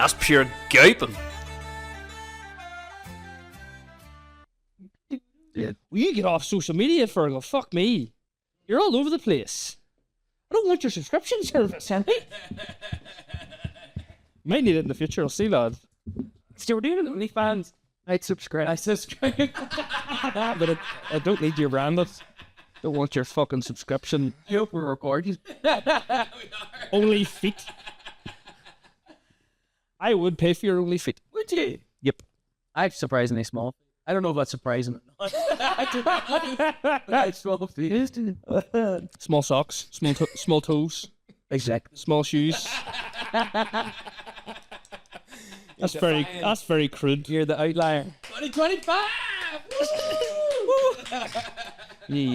That's pure gaping. Will you get off social media, Fergal? Fuck me. You're all over the place. I don't want your subscription service, Henry. Might need it in the future, I'll see, lad. So we're doing OnlyFans. I'd subscribe. But I don't need your branded. Don't want your fucking subscription. I hope we're recording. OnlyFeet. I would pay for your OnlyFeet. Would you? Yep. I'm surprisingly small. I don't know if that's surprising or not. That's small feet. Small socks, small toes, Exactly. small shoes. That's very crude. You're the outlier. 2025!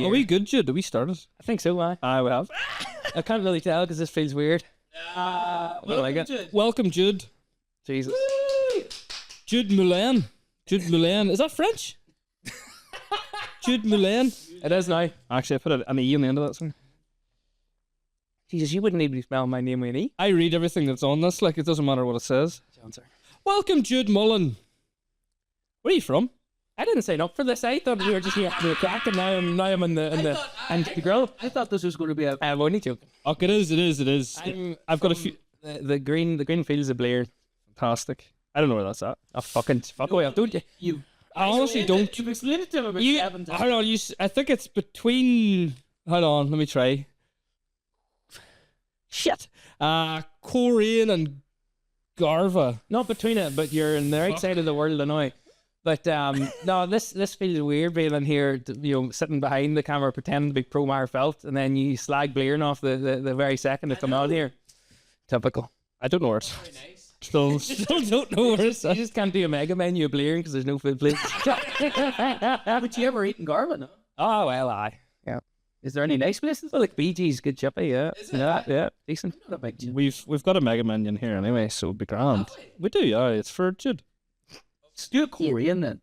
Are we good, Jude? Are we started? I think so, man. Aye, we have. I can't really tell because this feels weird. Welcome, Jude. Jesus. Jude Mullan. Jude Mullan. Is that French? Jude Mullan. It is now. Actually, I put an E on the end of that song. Jesus, you wouldn't even be spelling my name with an E. I read everything that's on this, like it doesn't matter what it says. Welcome, Jude Mullan. Where are you from? I didn't sign up for this. I thought we were just here to attack, and now I'm in the grill. I thought this was going to be a. I'm only joking. Oh, it is. I've got a few. The green fields of Ballerin. Fantastic. I don't know where that's at. Oh, fuck away, don't you? I honestly don't. You've explained it to him about 7 times. Hold on, I think it's between. Hold on, let me try. Shit. Coleraine and Garva. Not between it, but you're in the right side of the world now. But no, this feels weird being in here, sitting behind the camera pretending to be pro Felt, and then you slag Ballerin off the very second to come out here. Typical. I don't know where it's. Still don't know where it's. You just can't do a mega menu of Ballerin because there's no food place. But you ever eaten Garva? No? Oh well, aye. Yeah. Is there any nice places? Well, like BG's, good chippy, yeah. Yeah, decent. We've got a mega menu in here anyway, so it'd be grand. We do, yeah. It's for Jude. Let's do a Korean then.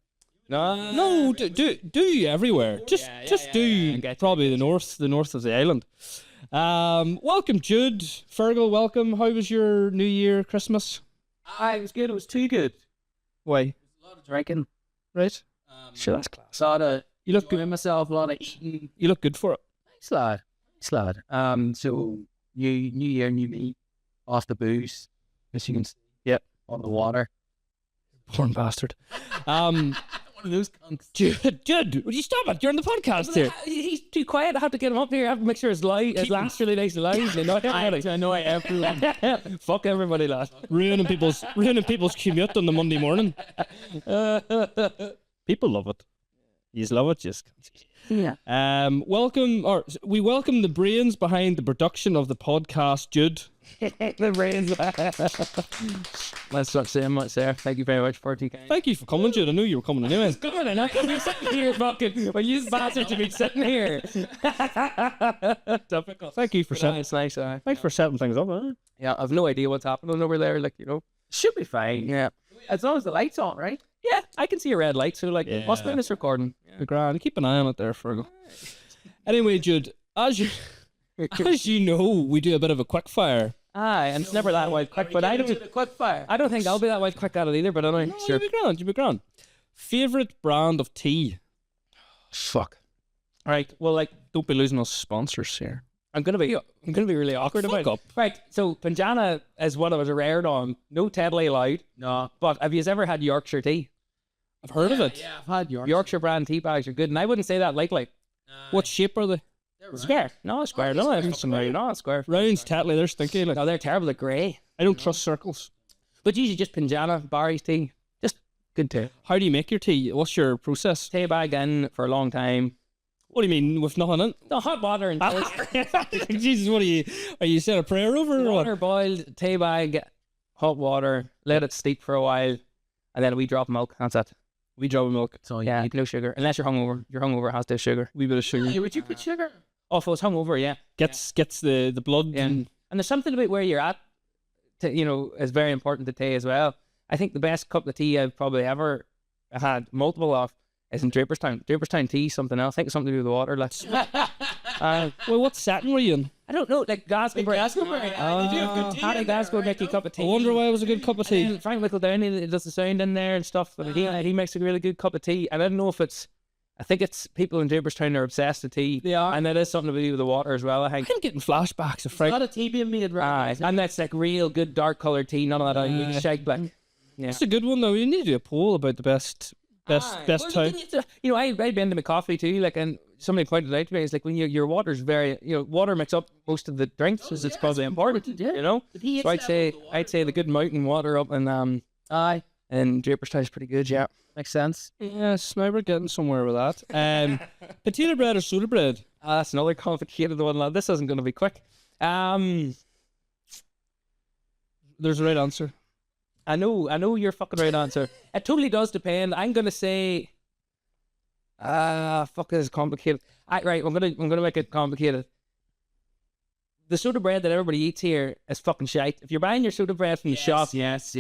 No, do everywhere. Just do probably the north of the island. Welcome, Jude. Fergal, welcome. How was your New Year, Christmas? It was good. It was too good. Why? A lot of drinking. Right. Sure, that's class. A lot of, you look good myself. A lot of eating. You look good for it. Nice lad. So New Year, new me. Off the booze, as you can see. Yep. On the water. Porn bastard. One of those cunts. Jude, would you stop it? You're on the podcast here. He's too quiet. I have to get him up here. I have to make sure his last really nice and live. I know I am. Fuck everybody, lad. Ruining people's commute on the Monday morning. People love it. You love it, just. Yeah. We welcome the brains behind the production of the podcast, Jude. The brains. Let's not say much there. Thank you very much for it. Thank you for coming, Jude. I knew you were coming anyway. It's good, and I could be sitting here fucking when you bastards to be sitting here. Typical. Thank you for setting. It's nice. Thanks for setting things up. Huh? Yeah, I've no idea what's happening over there. Should be fine. Yeah, as long as the light's on, right? Yeah, I can see a red light. So must be this recording. Yeah. Grand. Keep an eye on it there, Fergal. Anyway, Jude, as you know, we do a bit of a quick fire. Aye, and it's never that wide quick, but I don't think I'll be that wide quick at it either, but anyway. No, sure. You'll be grand. Favourite brand of tea? Fuck. Alright, well, don't be losing us sponsors here. I'm gonna be really awkward about it. Right, so Panjana is what I was reared on. No Tedley allowed. No. But have you ever had Yorkshire tea? I've heard of it. Yeah, I've had Yorkshire brand tea bags are good, and I wouldn't say that lightly. What shape are they? Square. No, square. No, I haven't seen no square. Rounds, Tetley, they're stinky. No, they're terrible. They're grey. I don't trust circles. But usually just Panjana, Barry's tea. Just good tea. How do you make your tea? What's your process? Tea bag in for a long time. What do you mean with nothing in? No, hot water and Jesus, what are you saying a prayer over or what? Water boiled, tea bag, hot water, let it steep for a while, and then a wee drop of milk. That's it. Wee drop of milk. So yeah, no sugar. Unless you're hungover. You're hungover, it has to have sugar. Wee bit of sugar. Yeah, would you put sugar? Oh, if it was hungover, yeah. Gets the blood. Yeah. And there's something about where you're at, is very important to tea as well. I think the best cup of tea I've probably ever had multiple of is in Draperstown. Draperstown tea, something else. I think it's something to do with the water. Well, what setting were you in? don't know, like Glasgowbury. How did Glasgow make you a cup of tea? I wonder why it was a good cup of tea. And Frank Mickledowney does the sound in there and stuff. But he makes a really good cup of tea. And I don't know if it's, I think it's people in Draperstown are obsessed with tea. They are. And that is something to do with the water as well, I think. I'm getting flashbacks of A Frank. lot of tea being made right. And that's like real good dark coloured tea, none of that shake black. Yeah. That's a good one though. You need to do a poll about the best Well, time. you know, I've been into my coffee too, like, and somebody pointed out to me, it's like when your water's very, you know, water makes up most of the drinks, so it's probably important, you know. So I'd say the good mountain water up in and Draperstown is pretty good, yeah. Makes sense. Yes, now we're getting somewhere with that. Potato bread or soda bread? That's another complicated one, lad. This isn't going to be quick. There's a right answer. I know your fucking right answer. It totally does depend. I'm gonna say, fuck, this is complicated. Right, I'm gonna make it complicated. The soda bread that everybody eats here is fucking shite. If you're buying your soda bread from the shop, Yes.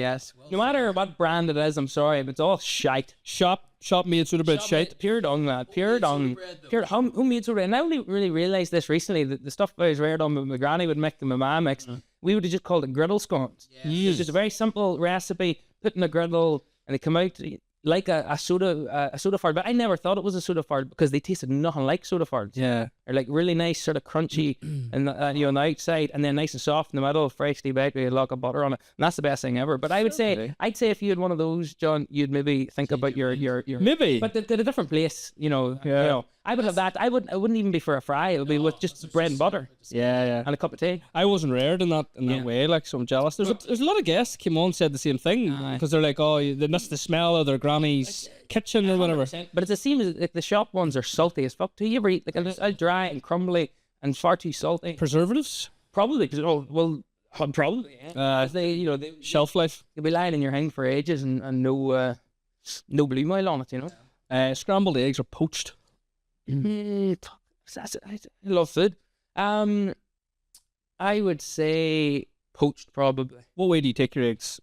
no matter what brand it is, I'm sorry, but it's all shite. Shop made soda bread shite. Pure dung, lad. Pure dung. Who made soda bread? And I only really realised this recently. The stuff I was reared on my granny would make and my mum makes. We would have just called it griddle scones. It's just a very simple recipe. Put in a griddle, and they come out like a soda fart. But I never thought it was a soda fart because they tasted nothing like soda farts. Yeah. They're like really nice, sort of crunchy, and you know, on the outside, and then nice and soft in the middle, freshly baked with a lot of butter on it. And that's the best thing ever. But I would say, I'd say if you had one of those, John, you'd maybe think about your Maybe. But at a different place, you know. You know, I would have that. I wouldn't even be for a fry. It would be with just bread and butter Yeah. and a cup of tea. I wasn't reared in that way, like, so I'm jealous. There's a lot of guests came on said the same thing because they're like, oh, they miss the smell of their granny's kitchen or whatever. But it's the same as like the shop ones are salty as fuck. Do you ever eat like it's dry and crumbly and far too salty? Preservatives, Probably because probably. Yeah. They shelf life. you'll be lying in your hang for ages and no blue mail on it. You know. Scrambled eggs are poached. I love food. I would say poached probably. What way do you take your eggs?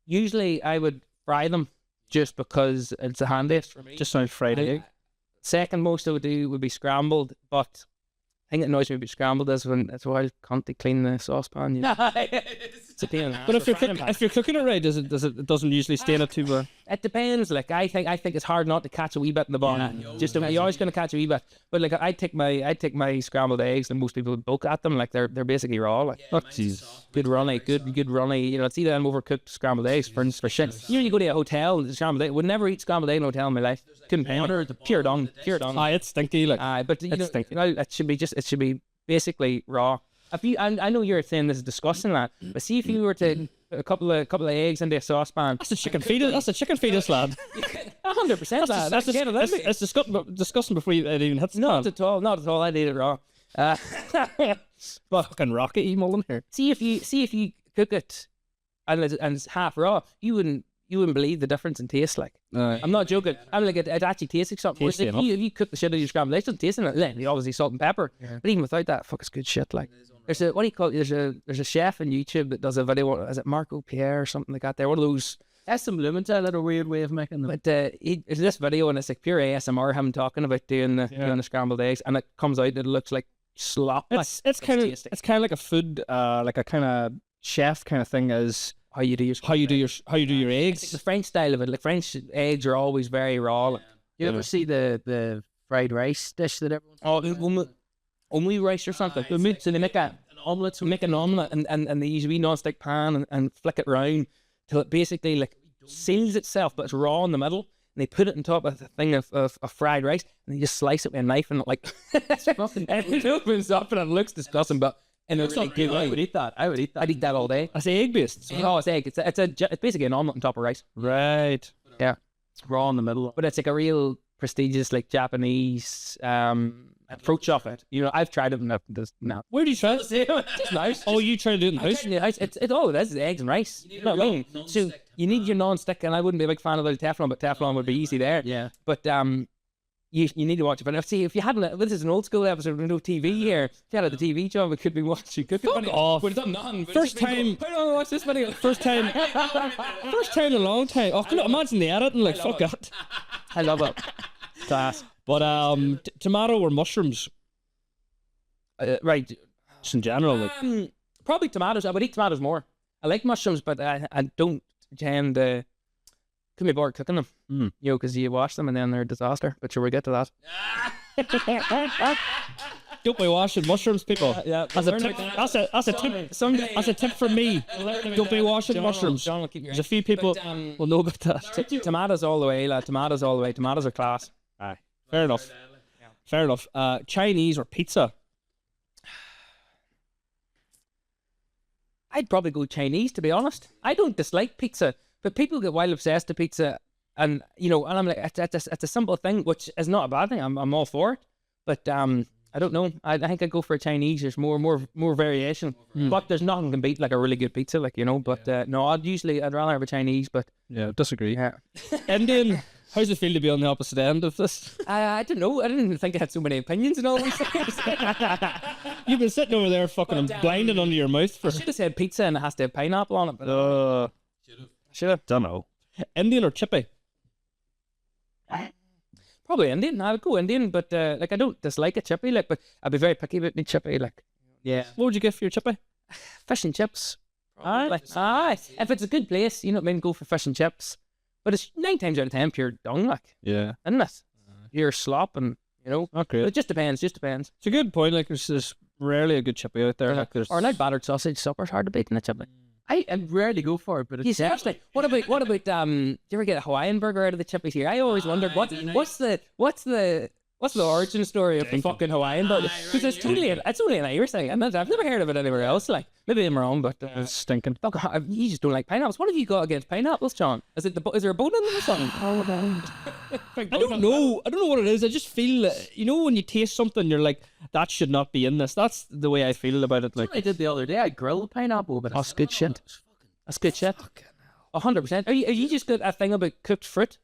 Usually I would fry them just because it's the handiest for me. Just sounds fried egg. Second most I would do would be scrambled, but I think it annoys me about scrambled is when it's while can't they clean the saucepan. You know? It's a pain in the ass. But if you're cooking it right, it doesn't usually stain it too well. It depends. Like I think it's hard not to catch a wee bit in the bottom. You're always going to catch a wee bit. But like I'd take my scrambled eggs, and most people would bulk at them. Like they're basically raw. Like jeez. good runny. You know, it's either them overcooked scrambled eggs for shit. You know, you go to a hotel, the scrambled egg. Would never eat scrambled egg in a hotel in my life. Couldn't pay it. Pure dung. It's stinky. Like But you know, it should be basically raw. I know you're saying this is disgusting, lad, but see if you were to put a couple of eggs into a saucepan. that's a chicken fetus. That's a chicken fetus, lad. 100%, lad. It's disgusting before it even hits the Not pan. at all. I'd eat it raw. Fucking rocket Mullan here. See if you cook it and it's half raw, you wouldn't believe the difference in taste. Like I'm not joking. I'm like it actually tastes like something. Tasty If you cook the shit out of your scrambled eggs, it doesn't taste in it. Then obviously salt and pepper. But even without that, fuck, it's good shit. Like there's a what do you call it? There's a chef on YouTube that does a video. Is it Marco Pierre or something like that? There, one of those. That's some Lumenthal, a little weird way of making them. But there's this video and it's like pure ASMR, him talking about doing the scrambled eggs, and it comes out and it looks like slop. It's kind of like a food, like a kind of chef kind of thing as how you do your eggs. It's the French style of it. Like French eggs are always very raw. Like, You ever see the fried rice dish that everyone? Only rice or something. So they make an omelette and they use a wee non-stick pan and flick it round till it basically like seals itself, but it's raw in the middle. And they put it on top of a thing of fried rice, and they just slice it with a knife, and it like it opens up and it looks disgusting, but and it's not good. I would eat that. I'd eat that all day. That's egg based. Oh, it's egg. It's basically an omelette on top of rice. Right. Yeah, It's raw in the middle. but it's like a real prestigious like Japanese approach of it. You know, I've tried it and no. Where do you try it? It's nice. Oh, you try to do it in the house? It's all it is eggs and rice. You know what I mean? So you need your non-stick, and I wouldn't be a big fan of the Teflon, but Teflon would be easy there. Yeah. But you need to watch it. But if you hadn't, this is an old school episode with no TV here. If you had the TV job, it could be watching. Could be Fuck off. Would have done nothing. First time. I don't watch this video. First time in a long time. Oh, can you imagine the editing? Like, fuck that. I love it. Class. But tomato or mushrooms? Right. Just in general, like. Probably tomatoes. I would eat tomatoes more. I like mushrooms, but I don't tend to. Could be bored cooking them, you know, because you wash them and then they're a disaster. But sure, we'll get to that. Don't be washing mushrooms, people. Yeah, That's a tip. That's a tip. That's a tip from me. Don't be washing mushrooms. John will keep your There's a few people will know about that. tomatoes all the way, lad. Tomatoes all the way. Tomatoes are class. Aye, fair enough. Fair enough. Chinese or pizza? I'd probably go Chinese, to be honest. I don't dislike pizza, but people get wild obsessed to pizza, and you know, and I'm like, it's a simple thing, which is not a bad thing. I'm all for it, but I don't know. I think I'd go for a Chinese. There's more variation, but there's nothing can beat like a really good pizza, like, you know. But no, I'd rather have a Chinese, but Yeah, disagree. yeah. Indian. How's it feel to be on the opposite end of this? I don't know. I didn't think I had so many opinions and all these things. You've been sitting over there fucking blinded under your mouth for. I should have said pizza and it has to have pineapple on it, but should have. Don't know. Indian or chippy? Probably Indian. I would go Indian, but like I don't dislike a chippy, like, but I'd be very picky about my chippy, like. Yeah. What would you get for your chippy? Fish and chips. Aye. If it's a good place, you know what I mean, go for fish and chips. But it's 9 times out of 10 pure dung, like, Yeah. isn't it? Pure slop, and you know. Not great. It just depends. It's a good point. Like there's rarely a good chippy out there. Like there's. Or a battered sausage supper's hard to beat in a chippy. I rarely go for it, but it's Seriously. What about do you ever get a Hawaiian burger out of the chippies here? I always wondered what's the origin story of the fucking Hawaiian burger? Because it's only an Irish thing, and I've never heard of it anywhere else. Like, maybe I'm wrong, but It's stinking. fuck, you just don't like pineapples. What have you got against pineapples, John? Is there a bone in them or something? I don't know. I don't know what it is. I just feel, you know, when you taste something, you're like, that should not be in this. That's the way I feel about it. Like, what I did the other day. I grilled pineapple, but That's good shit. That's good shit. 100%. Are you just got a thing about cooked fruit?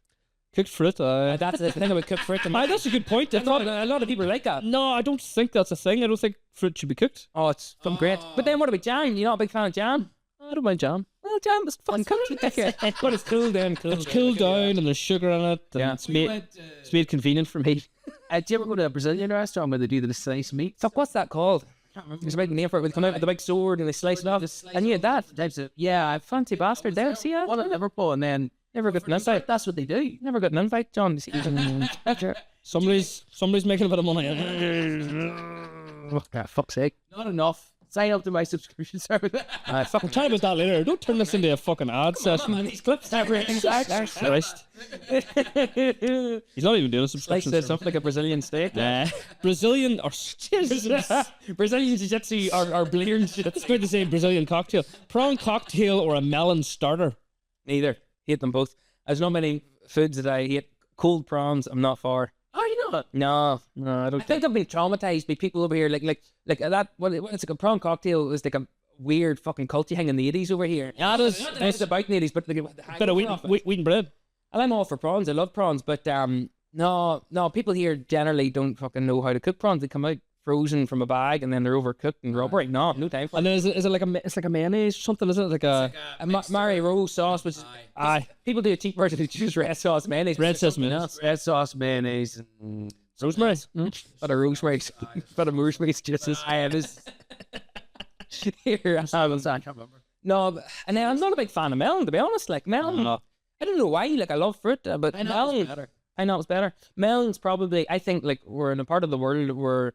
cooked fruit. That's the thing about cooked fruit. Aye, that's a good point. A lot of people like that. No, I don't think that's a thing. I don't think fruit should be cooked. Oh, it's fucking great. But then what about jam? You're not a big fan of jam? I don't mind jam. Well, jam is fucking cooked. But it's cooled down. It's cooled down and there's sugar in it. And Yeah. it's made convenient for me. Do you ever go to a Brazilian restaurant where they do the sliced meat? Fuck, what's that called? There's a big name for it. They come out with the big sword and they slice it off. And you had that. Types of Yeah, I fancy bastard there. See that? one at Liverpool, and then Never got an invite. that's what they do. Never got an invite, John. Somebody's making a bit of money. Oh, fuck's sake. Not enough. Sign up to my subscription service. Fucking chat about that later. Don't turn this into a fucking ad session. Man, these clips everything. Christ. He's not even doing a Like subscription. said something like a Brazilian steak. Nah. Brazilian or Brazilian jiu-jitsu or Ballerin shit. it's good to say Brazilian cocktail. Prawn cocktail or a melon starter. Neither. Hate them both. There's not many foods that I hate. Cold prawns, I'm not for. Oh, you know what? No. No, I don't I think I've been traumatized by people over here. Like that. What it's like a prawn cocktail was like a weird fucking culty thing in the 80s over here. Yeah, it is. It's about the 80s, but like, Bit of wheat and bread. and I'm all for prawns. I love prawns, but no, people here generally don't fucking know how to cook prawns. They come out frozen from a bag and then they're overcooked and rubbery. No time for it. And then is it like it's like a mayonnaise or something? Isn't it like a Mary Rose sauce, which aye people do a cheap version. They choose red sauce mayonnaise. red sesame? Red sauce, mayonnaise, and Rosemary. But a rosemary, but a rosemary juices. I have this. Here, I can't remember. no, and then I'm not a big fan of melon, to be honest. Like melon, No. I don't know why. Like I love fruit, but melon, I know it's better. Melon's probably, I think, like we're in a part of the world where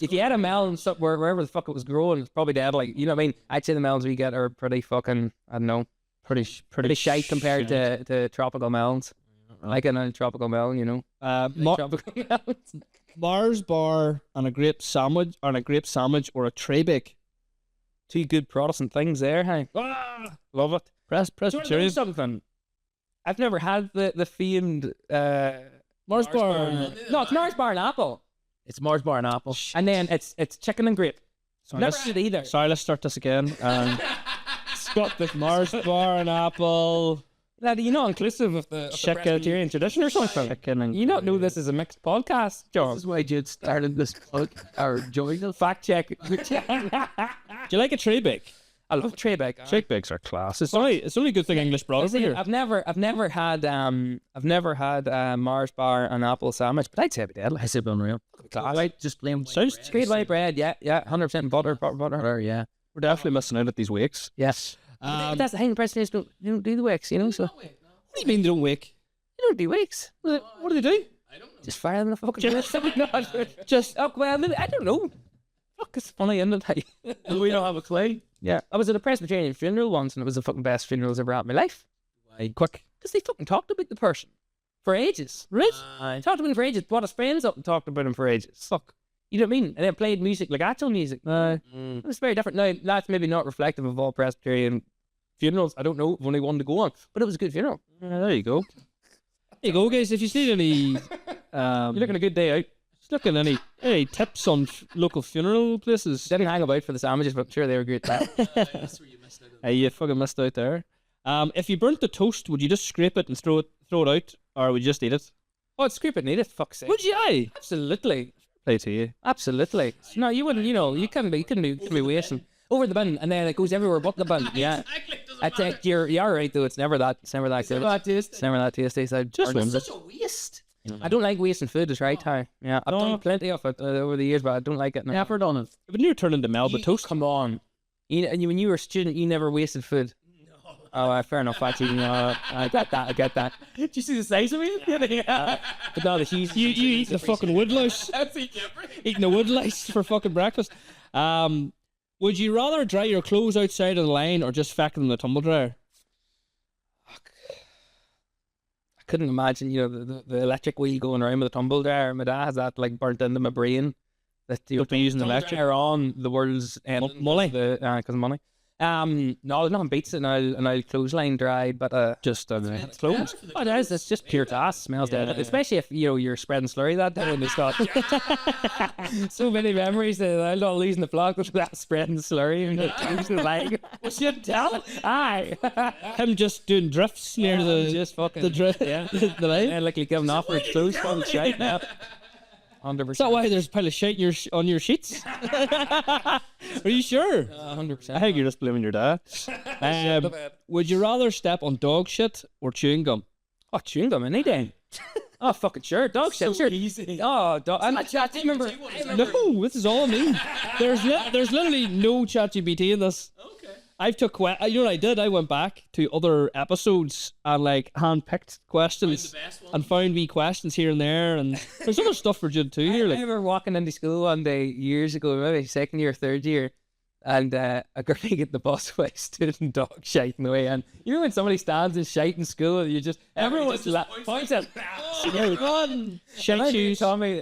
if you had a melon wherever the fuck it was growing, it's probably dead. Like, you know what I mean? I'd say the melons we get are pretty fucking, I don't know, pretty shite compared to tropical melons. Like a tropical melon, you know. Tropical melons. Mars bar and a grape sandwich, or a tray bake. Two good Protestant things there, hey. Love it. Presbyterian. Something. I've never had the famed Mars bar. No, it's Mars bar and apple. It's Mars bar and apple. And then it's chicken and grape. Never had it either. Sorry, let's start this again. Scott the Mars bar and apple. Lad, are you not inclusive of the Presbyterian tradition or something? Chicken and You not know this is a mixed podcast, John? This is why Jude started this book or joined us. Fact check. Do you like a tray bake? I love tray bake. Tray bakes are class. It's only a good thing English brought over here. I've never had Mars bar and apple sandwich, but I'd say it'd be deadly. I said unreal. Class. Just plain Sounds Straight white bread, yeah, 100% butter. yeah. We're definitely missing out at these wakes. Yes. But that's the thing, Presbyterians don't do the wakes, you know. So What do you mean they don't wake? you don't do wakes. What do they do? Just fire them in the fucking just well, maybe, I don't know. Fuck, it's funny, isn't it? We don't have a clue. Yeah, I was at a Presbyterian funeral once, and it was the fucking best funerals I've ever had in my life. Quick. Because they fucking talked about the person for ages. Right? Talked about him for ages, brought his friends up and talked about him for ages. Fuck. You know what I mean? And then played music, like actual music. It was very different. Now, that's maybe not reflective of all Presbyterian funerals. I don't know. I've only one to go on. But it was a good funeral. There you go. There you go, guys. If you need any... You're looking a good day out. Just looking at any tips on local funeral places. Didn't hang about for the sandwiches, but I'm sure they were great. You fucking missed out there. If you burnt the toast, would you just scrape it and throw it out, or would you just eat it? Oh, it's scrape it and eat it, fuck's sake. Would you? Aye. Absolutely. Play to you. Absolutely. No, you wouldn't, you couldn't be wasting. Over the bin, and then it goes everywhere but the bin. Yeah. I think you're right though. It's never that good. It's never that tasty. So Just wonder. Such a waste. I don't like wasting food. Is right, Ty. Yeah, I've done plenty of it over the years, but I don't like it now. Never done it. When you're turning to Melba toast, Come on. When you were a student, you never wasted food. No. Oh, fair enough. Actually, I get that. Did you see the size of me? Yeah. But no, you eat the fucking woodlouse. Eating the woodlouse for fucking breakfast. Would you rather dry your clothes outside of the line or just feck them in the tumble dryer? I couldn't imagine, the electric wheel going around with a tumble dryer. My dad has that like burnt into my brain. That you'll be using electric on the world's end. Money? Because of money. No, there's nothing beats it, and I'll clothesline dry, but just it's closed. Oh, it is. It's just pure gas. Smells dead. Especially if you're spreading slurry that day when they start. So many memories that I'm not losing the plot with that spreading slurry and the leg. What's your talent? Aye. him just doing drifts near the drift. Yeah. The line. And like giving off for clothes from the shite now. 100%. Is that why there's a pile of shit on your sheets? Are you sure? 100%. I think you're just blaming your dad. Would you rather step on dog shit or chewing gum? Oh, chewing gum any day. Oh, fucking sure. Dog shit, sure. Easy. Oh, dog. I'm a chat. Remember? No, this is all me. There's literally no ChatGPT in this. Okay. I've took you know what I did? I went back to other episodes and like hand-picked questions and found me questions here and there, and there's other stuff for Jude too here. I Like, remember walking into school one day years ago, maybe second year, third year, and a girl get the bus while I stood in dog shite in the way. And you know when somebody stands in shite in school, and you just everyone points at run, shite and shoes. Tommy,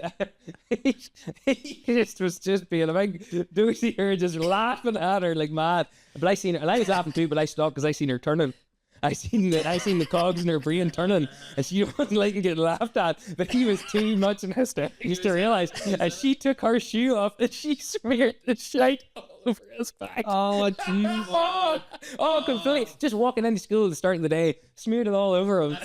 he was just being a big doozy her, just laughing at her like mad. But I seen her, and I was laughing too, but I stopped because I seen her turning. I seen the cogs in her brain turning, and she wasn't liking getting laughed at. But he was too much in hysterics to realise. And she took her shoe off, and she smeared the shite all over his back. Oh, jeez. Oh, completely. Just walking into school at the start of the day, smeared it all over him.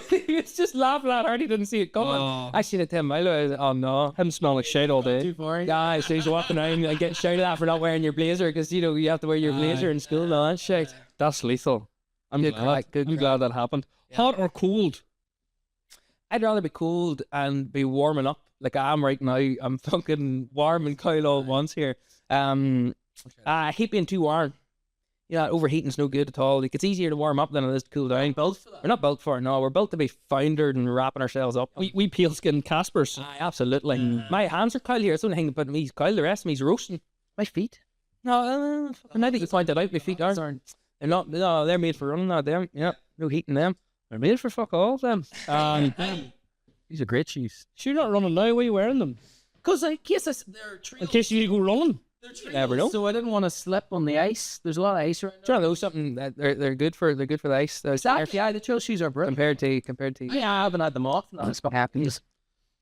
He was just laughing at her, and he didn't see it coming. Oh. I seen it 10 miles away. Oh no. Him smell like shit all day. Too far. Yeah, so he's walking around and getting shouted at for not wearing your blazer, because you have to wear your blazer in school and all that shit. That's lethal. I'm Good glad. crack, good I'm crack. glad that happened. Hot or cold? I'd rather be cold and be warming up like I am right now. I'm fucking warm and cold all at once here. I hate being too warm. Overheating's no good at all. Like, it's easier to warm up than it is to cool down. Built for that. We're not built for it, no. We're built to be foundered and wrapping ourselves up. We peel skin Caspers. Aye, absolutely. My hands are cold here. It's the only thing about me's cold. The rest of me's roasting. My feet. No, now that you point that out, my feet aren't. They're not. No, they're made for running. Not them. Yeah, no heat in them. They're made for fuck all of them. These are great shoes. Sure, you're not running now. Why are you wearing them? Because in case they're In case you need to go running. Never know. So I didn't want to slip on the ice. There's a lot of ice around. Do you know something that they're good for? They're good for the ice. Exactly. Yeah, the trail shoes are brilliant. Compared to. Yeah, I haven't had them off. No, it's happens.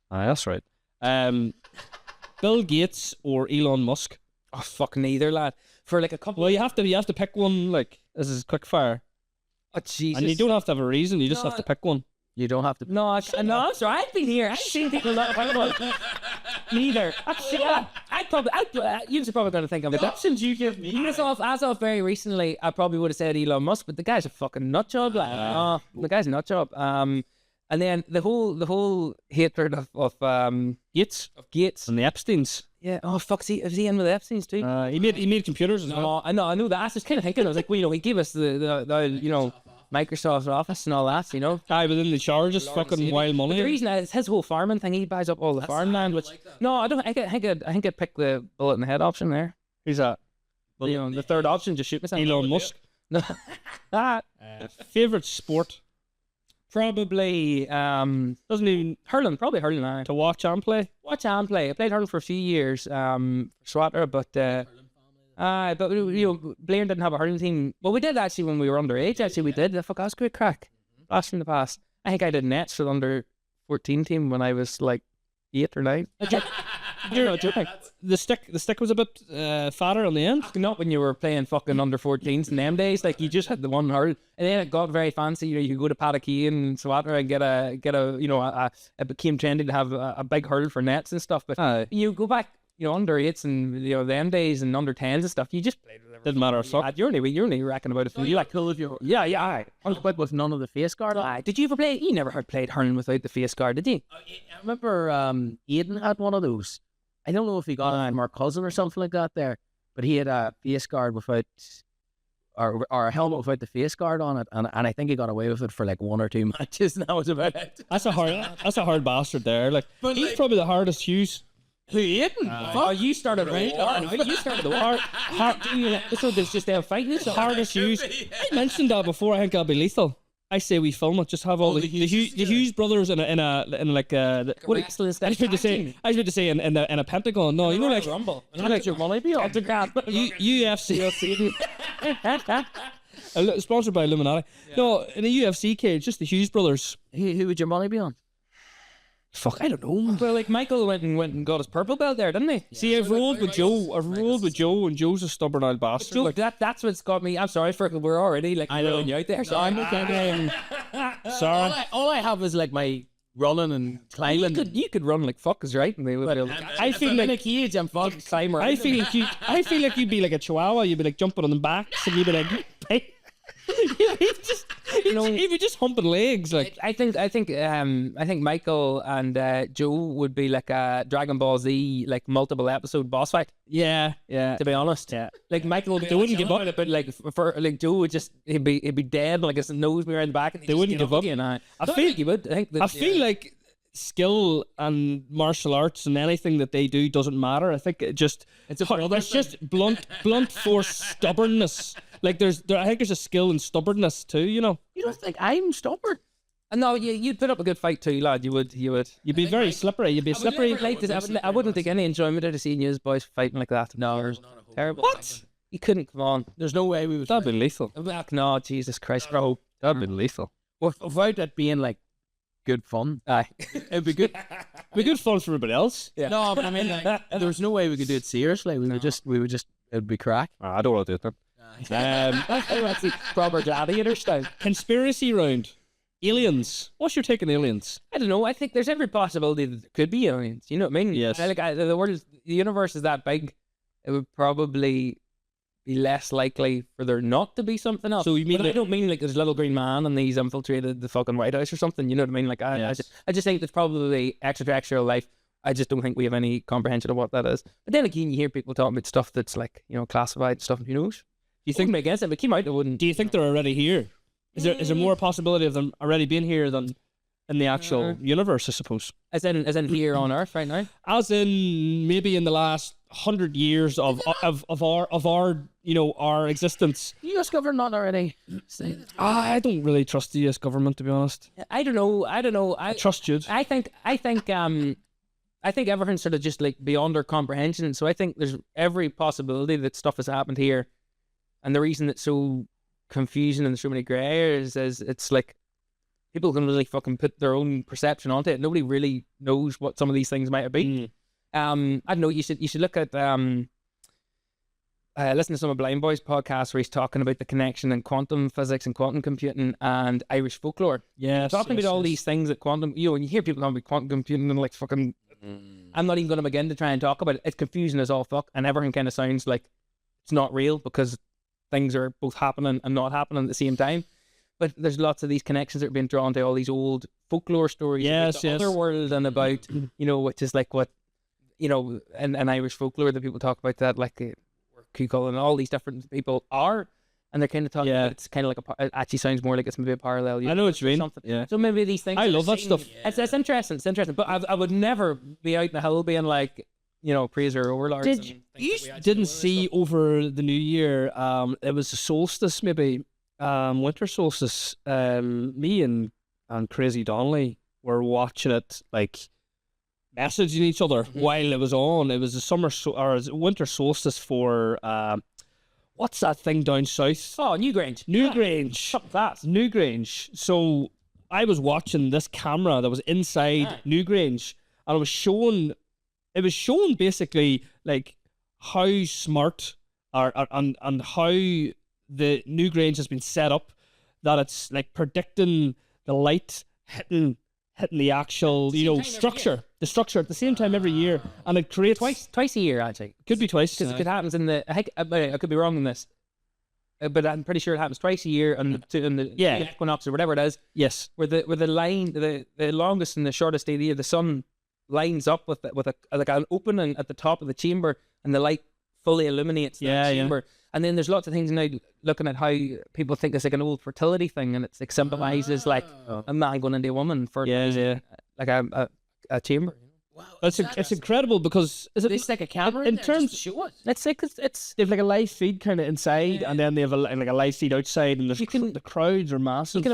Aye, that's right. Bill Gates or Elon Musk? Oh fuck, neither, lad. For like a couple. Well, you have to pick one. Like, this is quickfire, Oh Jesus. and you don't have to have a reason. You just have to pick one. You don't have to. No, I'm sorry. I've been here. I've seen people not. Neither. I You're probably going to think I'm a options you give me. As of very recently, I probably would have said Elon Musk, but the guy's a fucking nut job. The guy's a nut job. And then the whole hatred of Gates Gates and the Epsteins. Yeah. Oh fuck! Is he in with the Epsteins too? He made computers as well. I know that. I was just kind of thinking. I was like, well, he gave us the Microsoft Office and all that. But then the charges fucking wild money. But the reason is his whole farming thing. He buys up all the farmland. Which no, I don't. I think I'd pick the bullet in the head option there. Who's that? The third option. Just shoot myself. Elon Musk. No. Favorite sport? Probably doesn't even hurling. Probably hurling. To watch and play. I played hurling for a few years. For Swatter, but Ballerin didn't have a hurling team. Well, we did actually when we were underage. Actually, we did. Fuck, that was great crack. Blast from the past. I think I did nets for the under 14 team when I was like 8 or 9. You're not joking. The stick was a bit fatter on the end. Not when you were playing fucking under 14s in them days. Like you just had the one hurl, and then it got very fancy. You could go to Paddocky and Swatter and get a it became trendy to have a big hurl for nets and stuff. But you go back, under 8s and them days and under 10s and stuff. You just played whatever. Didn't matter a fuck. You're only racking about it. So you like cool if you I but with none of the face guard on. Did you ever play? You never had played hurling without the face guard, did you? I remember Aidan had one of those. I don't know if he got it from our cousin or something like that there, but he had a face guard without, or a helmet without the face guard on it, and I think he got away with it for like 1 or 2 matches, and that was about it. That's a hard bastard there. Like, he's probably the hardest Hughes. Who, Aidan? You started right. You started the war. So there's just them fighting. The hardest Hughes. I mentioned that before. I think I'll be lethal. I say we film it. Just have all the Hughes brothers in like what excellence. I was about to say in a pentagon. No, like Rumble. Like your money be on UFC. Sponsored by Illuminati. Yeah. No, in a UFC cage, just the Hughes brothers. Who would your money be on? Fuck, I don't know. Well, like Michael went and got his purple belt there, didn't he? Yeah. See, I've rolled with Joe. And Joe's a stubborn old bastard. Look, that's what's got me. I'm sorry, Fergal. We're already like throwing you out there. So I'm sorry. All I have is like my running and climbing. You could run like fuck is right, and they would. I feel like in a cage and fuck climber. I feel like you'd be like a chihuahua. You'd be like jumping on the backs, and you'd be like. He'd be just humping legs. Like I think Michael and Joe would be like a Dragon Ball Z like multiple episode boss fight. Yeah. To be honest, like Michael they wouldn't give up, but like for like Joe would just he'd be dead, like his nose would be around the back, and they wouldn't give up. I feel like he would. I feel like skill and martial arts and anything that they do doesn't matter. I think it's just blunt force stubbornness. Like I think there's a skill in stubbornness too. You don't think I'm stubborn? No, you'd put up a good fight too, lad. You'd be very slippery. You'd be slippery. I wouldn't take any enjoyment out of seeing you boys fighting like that. No, terrible. What? You couldn't. Come on. There's no way we would. That'd be lethal. No, Jesus Christ, bro. That'd be lethal. Without it being like good fun. Aye. It'd be good. It'd be good fun for everybody else. Yeah. No, but I mean, like, there's no way we could do it seriously. We would just, it'd be crack. I don't want to do it then. That's the proper gladiator style. Conspiracy round. Aliens. What's your take on aliens? I don't know. I think there's every possibility that there could be aliens. You know what I mean? Yes. The universe is that big. It would probably be less likely for there not to be something else. So you mean? I don't mean like there's a little green man and he's infiltrated the fucking White House or something. You know what I mean? Like I just think there's probably extraterrestrial life. I just don't think we have any comprehension of what that is. But then again, you hear people talking about stuff that's like classified stuff. Who knows? Do you think they against it? But came out, it wouldn't. Do you think they're already here? Is there more possibility of them already being here than in the actual universe? I suppose. As in here on Earth right now. As in maybe in the last 100 years of our existence. U.S. government not already. I don't really trust the U.S. government, to be honest. I don't know. I trust Jude. I think everything's sort of just like beyond our comprehension. So I think there's every possibility that stuff has happened here. And the reason it's so confusing and so many grey areas is it's like people can really fucking put their own perception onto it. Nobody really knows what some of these things might have been. I don't know. You should look at listen to some of Blind Boy's podcasts where he's talking about the connection in quantum physics and quantum computing and Irish folklore. Yeah, talking about all these things that quantum. When you hear people talking about quantum computing and like fucking I'm not even going to begin to try and talk about it. It's confusing as all fuck, and everything kind of sounds like it's not real because things are both happening and not happening at the same time. But there's lots of these connections that are being drawn to all these old folklore stories about the other world and about, which is like what, in Irish folklore that people talk about that, like Cuchulainn and all these different people are, and they're kind of talking about it's kind of like it actually sounds more like it's maybe a parallel. I know what you mean. Something. Yeah. So maybe these things. I love that stuff. Yeah. It's interesting. It's interesting. But I would never be out in the hill being like, praise our overlords. You didn't see over the New Year, it was the solstice, maybe, winter solstice. Me and Crazy Donnelly were watching it, like, messaging each other while it was on. It was the winter solstice for, what's that thing down south? Oh, Newgrange. Newgrange. So I was watching this camera that was inside Newgrange, and it was showing basically like how smart and how the Newgrange has been set up, that it's like predicting the light hitting the actual structure, the structure at the same time every year, and it creates twice a year actually. Could be twice because it happens in the. I could be wrong on this, but I'm pretty sure it happens twice a year in the equinox or whatever it is. Yes, where the line, the longest and the shortest day of the year, the sun lines up with like an opening at the top of the chamber, and the light fully illuminates that chamber. Yeah. And then there's lots of things now looking at how people think it's like an old fertility thing, and it's like symbolizes like a man going into a woman for like a chamber. Wow, it's incredible because it's like a camera in terms. It's like it's they have like a live feed kind of inside, and then they have a live feed outside, and the crowds are massive. You can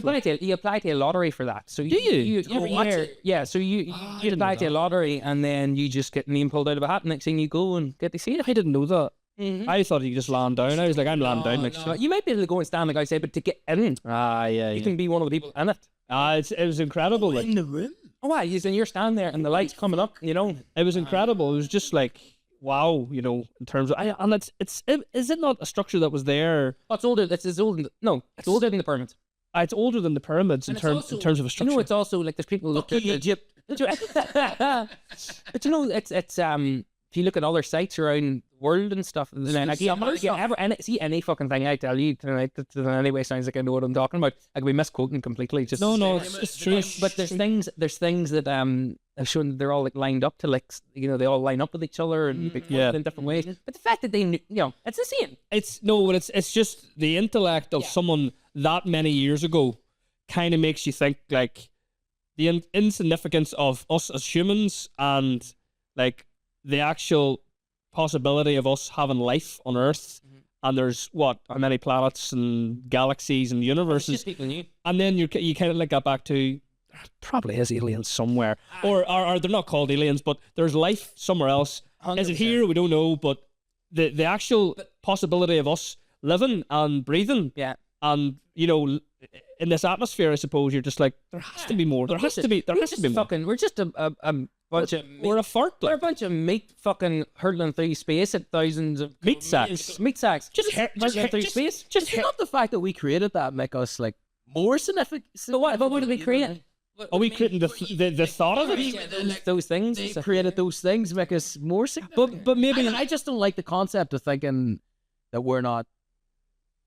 apply to a lottery for that. So do you? Every year, yeah. So you apply to a lottery, and then you just get name pulled out of a hat. Next thing you go and get to see it. I didn't know that. I thought you just land down. I was like, I'm lying down next to it. You might be able to go and stand like I said, but to get in, you can be one of the people in it. It was incredible. In the room. Oh, wow, you're standing there and the light's coming up, It was incredible. It was just like, wow, in terms of, and is it not a structure that was there? Oh, it's older. It's older than the pyramids. It's older than the pyramids in terms of a structure. It's also like there's people look at Egypt. But it's if you look at other sites around the world and stuff, then see any fucking thing I tell you tonight that in any way sounds like I know what I'm talking about. I could be misquoting completely. Just it's true. But there's things that have shown that they're all like lined up to they all line up with each other and in different ways. But the fact that they it's the same. It's just the intellect of someone that many years ago kind of makes you think like the insignificance of us as humans and like the actual possibility of us having life on Earth, and there's how many planets and galaxies and universes, and then you kind of like get back to probably is aliens somewhere, or they're not called aliens, but there's life somewhere else. 100%. Is it here? We don't know, but the actual possibility of us living and breathing, and in this atmosphere, I suppose you're just like there has to be more. There has to be more. We're just a bunch of we're a fart. We're a bunch of meat fucking hurtling through space at thousands of meat sacks. Just hurtling through space. Just not the fact that we created that make us like more significant. So what would we create? Are we creating the thought of it? Those things. They created those things make us more significant. But maybe I just don't like the concept of thinking that we're not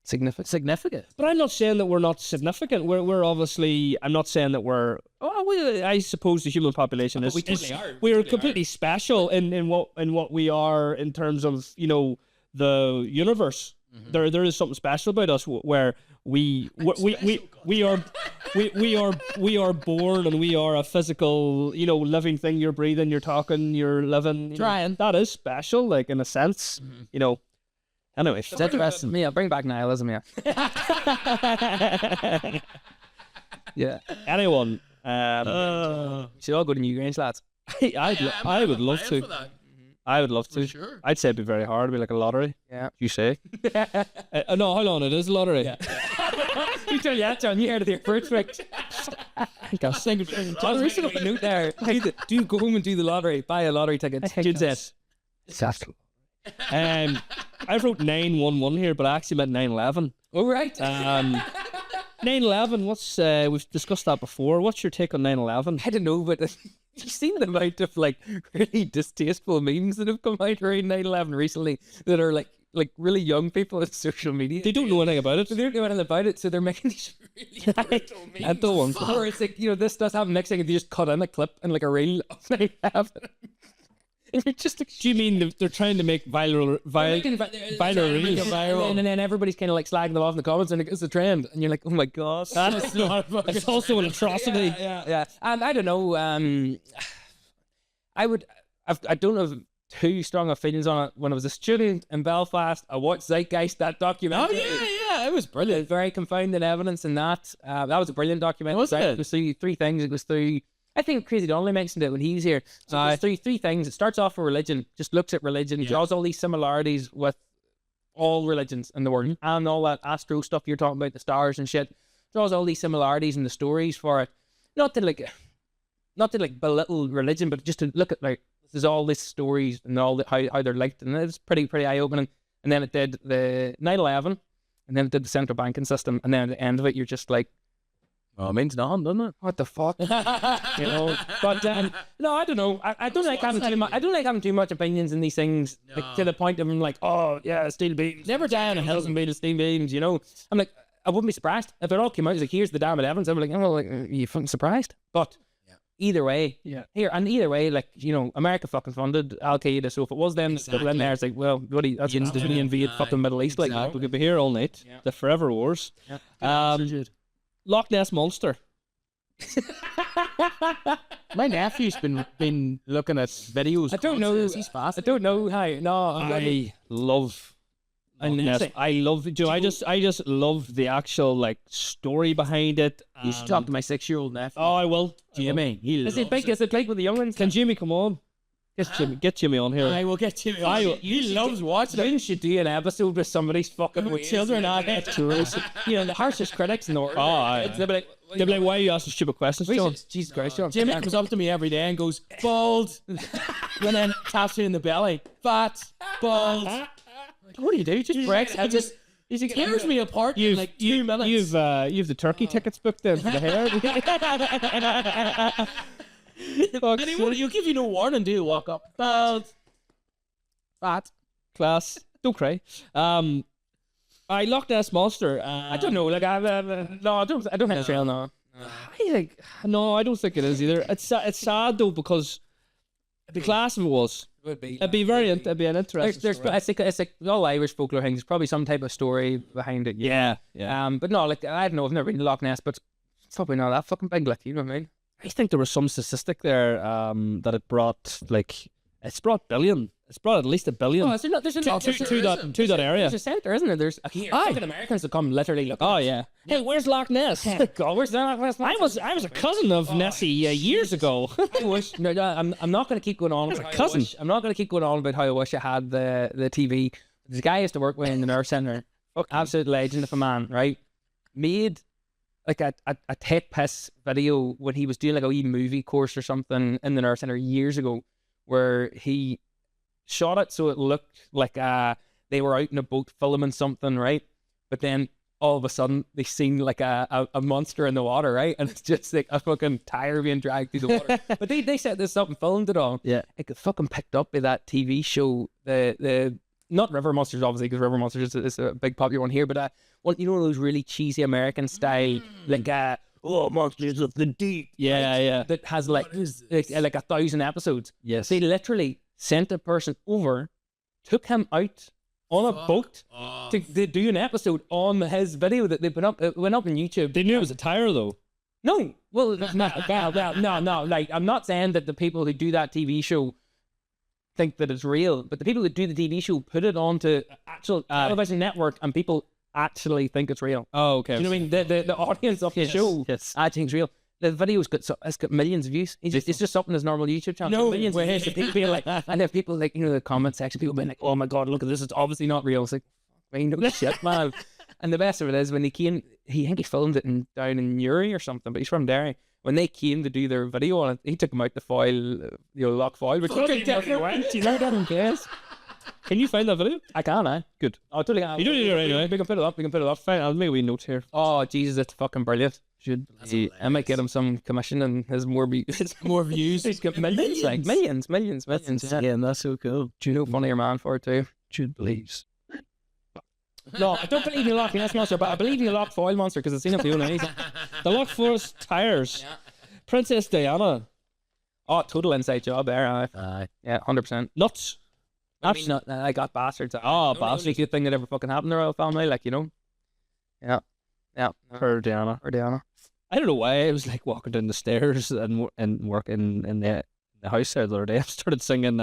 significant. But I'm not saying that we're not significant. We're obviously. I'm not saying that we're. I suppose the human population is. We're completely special in what we are in terms of the universe. There is something special about us where we are born and we are a physical living thing. You're breathing, you're talking, you're living. Trying. That is special, like in a sense. Anyway, it's interesting. Yeah, bring back nihilism, yeah. Yeah. Anyone? Should all go to Newgrange, lads. I would love to. I would love to. Sure. I'd say it'd be very hard. It'd be like a lottery. Yeah. You say? No, hold on. It is a lottery. Yeah. You tell that, John. You heard it here first, Rick. I was thinking. John, we should have a note there. Do go home and do the lottery. Buy a lottery ticket. Jude says. Exactly. I wrote 911 here, but I actually meant 9/11. Oh, right. 9/11. We've discussed that before. What's your take on 9/11? I don't know, but You've seen the amount of like really distasteful memes that have come out around 9/11 recently that are like really young people on social media. They don't know anything about it. They don't know anything about it, so they're making these really brutal memes. Mental ones. Or it's like, this does happen next thing, and they just cut in a clip and like a reel of 9/11. And you're just like, Do you mean they're trying to make viral and then everybody's kind of like slagging them off in the comments, and it's a trend, and you're like, oh my god, It's also an atrocity. yeah. And I don't know, I don't have too strong of feelings on it. When I was a student in Belfast, I watched Zeitgeist, that documentary. it was brilliant. Very confounding evidence in that. That was a brilliant documentary. Was it? It was through three things. It was through, I think Crazy Donnelly mentioned it when he was here. So it was three things. It starts off with religion, just looks at religion, draws all these similarities with all religions in the world, and all that astro stuff you're talking about, the stars and shit. Draws all these similarities in the stories for it. Not to belittle religion, but just to look at like, this is all these stories and all how they're linked, and it was pretty eye opening. And then it did the 9/11, and then it did the central banking system, and then at the end of it, you're just like, Well, it means nothing, doesn't it? what the fuck? But no, I don't know. I don't like having too much. I don't like having too much opinions in these things, like, to the point of I'm like, oh yeah, steel beams. Never die on a hill and beat of steel beams. I'm like, I wouldn't be surprised if it all came out. It's like, here's the damn evidence. I'm like, are you fucking surprised? But either way, either way, like, America fucking funded Al Qaeda. So if it was them, then there's like, well, that's instantly invade fucking Middle East. Like, We could be here all night. The forever wars. Loch Ness Monster. My nephew's been looking at videos. I don't know. He's fast. I don't know how. No, I love Loch Ness. I love. I just love the actual like story behind it. You should talk to my 6-year-old nephew. Oh, I will. Jimmy. Is it big? Is it big with the young ones? Can Jimmy come on? Get Jimmy on here. I will get Jimmy on. He loves watching it. You should do an episode with somebody's fucking weird. Children are the harshest critics in the world. They'll be like, why are you asking stupid questions, John? Jesus Christ, John. Jimmy comes up to me every day and goes, bald. And then taps me in the belly. Fat. Bald. Like, what do you do? Just breaks. He tears me apart in like 2 minutes. You've the turkey tickets booked then for the hair. And he'll give you no warning, do you? Walk up. Bald. Fat. Class. Don't cry. I Loch Ness Monster. I don't know. Like, I don't think it's real. No. No, I don't think it is either. It's sad though, because the class of it was. It'd be an interesting story. It's like all Irish folklore things. There's probably some type of story behind it. Yeah. But no, like, I don't know. I've never been to Loch Ness, but it's probably not that fucking big. Like, you know what I mean? I think there was some statistic there that it brought billion. It's brought at least $1 billion. Oh, there's to that area. There's a centre, isn't there? There's fucking Americans that come literally look. Oh yeah. Hey, where's Loch Ness? God, where's Loch Ness? I was a cousin of Nessie years ago. I wish. No, I'm not going to keep going on. I'm not going to keep going on about how I wish I had the TV. This guy I used to work with in the nurse centre. Absolute legend of a man, right? Made like a take piss video when he was doing like a wee movie course or something in the nurse centre years ago, where he shot it so it looked like they were out in a boat filming something, right? But then all of a sudden they seen like a monster in the water, right? And it's just like a fucking tire being dragged through the water. But they set this up and filmed it all. Yeah. It got fucking picked up by that TV show, the not River Monsters, obviously, because River Monsters is a big popular one here, but those really cheesy American style, like Monsters of the Deep. Yeah. That has like 1,000 episodes. Yes. They literally sent a person over, took him out on a boat to do an episode on his video that they put up. It went up on YouTube. They knew it was a tire though. No, well, no. Like, I'm not saying that the people who do that TV show think that it's real, but the people that do the TV show put it onto actual television network, and people actually think it's real. Oh, okay. Do you know what I mean? The audience of the show actually thinks it's real. The video's got millions of views. It's just up on his normal YouTube channel. No millions way. of views. People being like, and if people like, the comment section, people being like, oh my god, look at this, it's obviously not real. It's like, no shit, man. And the best of it is when he came, I think he filmed it down in Uri or something, but he's from Derry. When they came to do their video on it, he took him out to Foyle, Lough Foyle, which Can you find that video? I can, I. Good. Oh, totally can. You don't need it right anyway. We can put it up. We can put it up. Fine, I'll make a wee note here. Oh, Jesus, it's fucking brilliant. I might get him some commission and his more views. He's got millions, like millions. Yeah, and that's so cool. Do you know funnier man for it too? Jude believes. No, I don't believe you lock Nest Monster, but I believe you lock Foyle Monster because I've seen him doing anything. The Lough Forest tires. Yeah. Princess Diana. Oh, total inside job there. Yeah, 100%. Nuts. Absolutely. I got bastards. Oh, The bastard. only good thing that ever fucking happened to the royal family, like, you know. Yeah. For Diana. Or Diana. I don't know why I was like walking down the stairs and working in the house there the other day. I started singing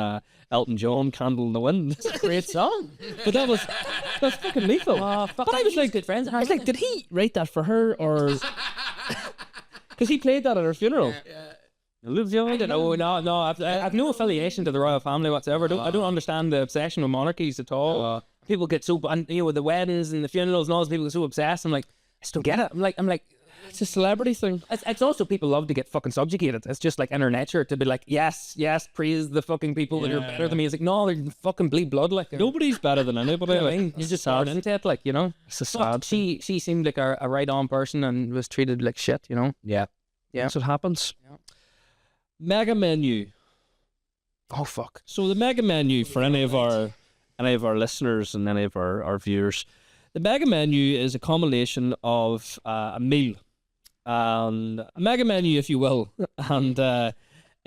Elton John, "Candle in the Wind." It's a great song. But that's fucking lethal. But I was like, good friends. I was like, did he write that for her or? Because he played that at her funeral. I don't know. No. I've no affiliation to the royal family whatsoever. I don't understand the obsession with monarchies at all. People get so, and you know, with the weddings and the funerals and all those people get so obsessed. I'm like, I just don't get it. I'm like, It's a celebrity thing. it's also people love to get fucking subjugated. It's just like inner nature to be like, yes, praise the fucking people that are better than me. It's like, no, they're fucking bleed blood. Like, Nobody's better than anybody. you know what I Like, mean? You just start into it, like, you know. it's a But sad. she seemed like a right on person and was treated like shit, you know. Yeah. Yeah. That's what happens. Yeah. Mega menu. Oh fuck. So the mega menu for any of our listeners and any of our viewers, the mega menu is a combination of a meal and a mega menu, if you will, and it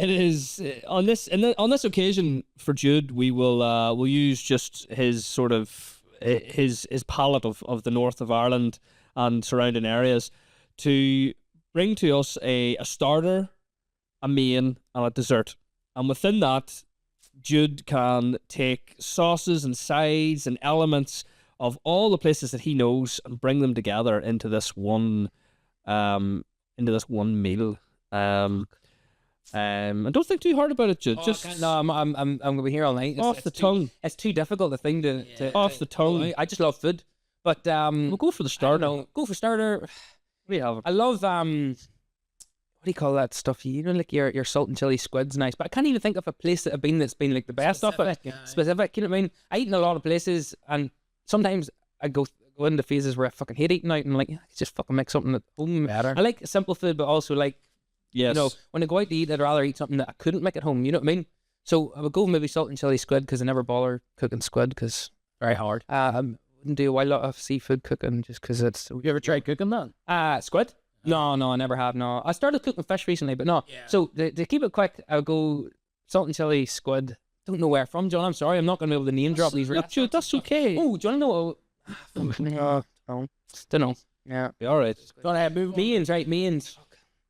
is on this occasion for Jude. We'll use just his sort of his palette of the north of Ireland and surrounding areas to bring to us a starter, a main, and a dessert, and within that, Jude can take sauces and sides and elements of all the places that he knows and bring them together into this one meal. And don't think too hard about it, Jude. Just No, I'm gonna be here all night. off the tongue. It's too difficult a thing to Off the tongue. I just love food, but We'll go for the I don't starter. know. Go for starter. We have I love what do you call that stuff? You know, like your salt and chili squid's nice, but I can't even think of a place that's been like the best of it. Specific, you know what I mean? I eat in a lot of places, and sometimes I go into phases where I fucking hate eating out, and I'm like, I could just fucking make something at home. Better. I like simple food, but also like, yes. you know, when I go out to eat, I'd rather eat something that I couldn't make at home. You know what I mean? So I would go maybe salt and chili squid because I never bother cooking squid because Very hard. I wouldn't do a lot of seafood cooking just because it's. You ever tried cooking that? Squid? No, I never have. No, I started cooking fish recently, but no. Yeah. So to keep it quick, I'll go salt and chili squid. Don't know where from, John. I'm sorry, I'm not going to be able to name drop these. Look, Jude, that's okay. Oh, do you want to know? Don't know. Yeah. Be all right. Go ahead, move. Means, right? Means.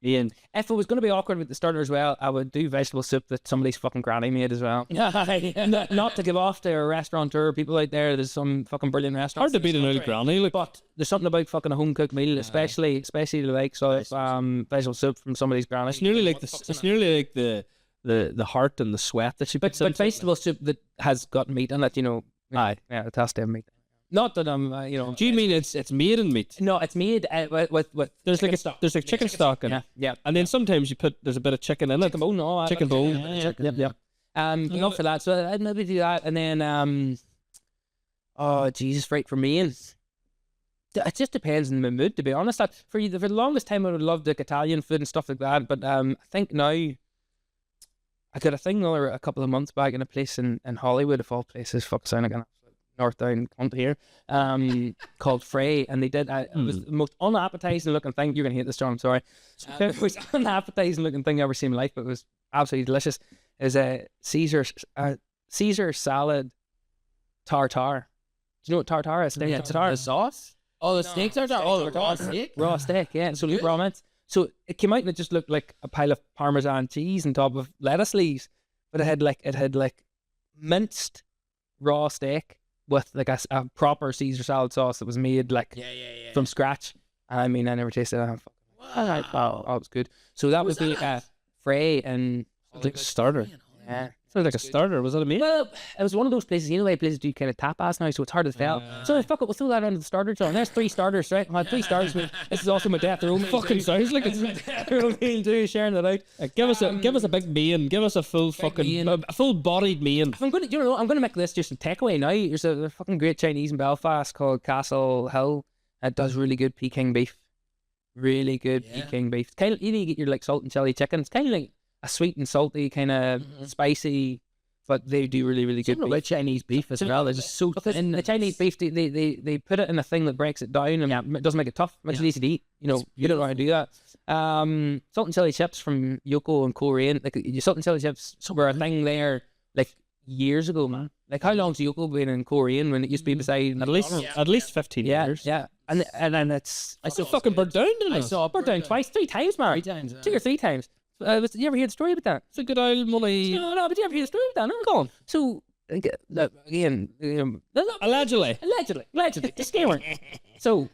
Ian. If it was going to be awkward with the starter as well, I would do vegetable soup that somebody's fucking granny made as well. Not to give off to a restaurateur, people out there. There's some fucking brilliant restaurants. Hard to beat an old granny. Like, But there's something about fucking a home cooked meal, especially the likes of vegetable soup from somebody's granny. it's nearly like the heart and the sweat that she puts But into it. vegetable soup that has got meat in it, you know. Aye. Yeah, it has to have meat. Not that I'm, you know. Do you mean it's made in meat? No, it's made with There's like stock. there's like chicken stock in it. Yeah. And then sometimes there's a bit of chicken in it. Chicken bone, no. Chicken bone. Yep. Enough for that. So I'd maybe do that, and then oh Jesus, right for me, and it just depends on my mood. To be honest, for the longest time I would have loved like Italian food and stuff like that, but I think now I got a thing there a couple of months back in a place in Hollywood, of all places, fuck sound like an north down cunt here, called Frey, and they did it was the most unappetizing looking thing. You're gonna hate this, John, I'm sorry. It was unappetizing looking thing I've ever seen in my life, but it was absolutely delicious. It was a Caesar salad tartare. Do you know what tartare is? Yeah, It's tartare. the sauce. Oh, the steaks are raw steak. Raw steak, yeah. So raw mince. So it came out and it just looked like a pile of Parmesan cheese on top of lettuce leaves, but it had like minced raw steak with like a proper Caesar salad sauce that was made like from scratch. And I mean, I never tasted it. Oh, it was good. So that was the Frey and Like starter. yeah. Sounds like a starter. Was that a meat? Well, it was one of those places, you know, where places do kind of tapas now, so it's hard to tell. So fuck it, we'll throw that under the starter jar. And there's 3 starters, right? I had 3 starters. This is also my death. They're only Fucking sounds like it's meal too, sharing it out. give us a big main. Give us a full fucking a full bodied main. If I'm gonna, you know, I'm gonna make this just a takeaway now. There's a fucking great Chinese in Belfast called Castle Hill. It does really good Peking beef. Really good Peking beef. It's kind of, you know, you get your like salt and chili chicken. It's kind of like a sweet and salty, kind of spicy, but they do really, really good Something beef. about Chinese beef as well. They're just so Because thin. the Chinese beef, they put it in a thing that breaks it down and it doesn't make it tough. Makes it easy to eat. You know, you don't know how to do that. Salt and chili chips from YOKO and Coleraine. Like your salt and chili chips were a thing there like years ago, man. Like how long's YOKO been in Coleraine when it used to be beside At least 15 years. yeah. And then it's I still fucking burnt down, didn't I? I saw it burnt down twice, 3 times, man. 3 times. 2 or 3 times. Did you ever hear the story about that? It's a good old money. No, but you ever hear the story about that? No, go on. So, look, again, Allegedly. allegedly, disclaimer. So,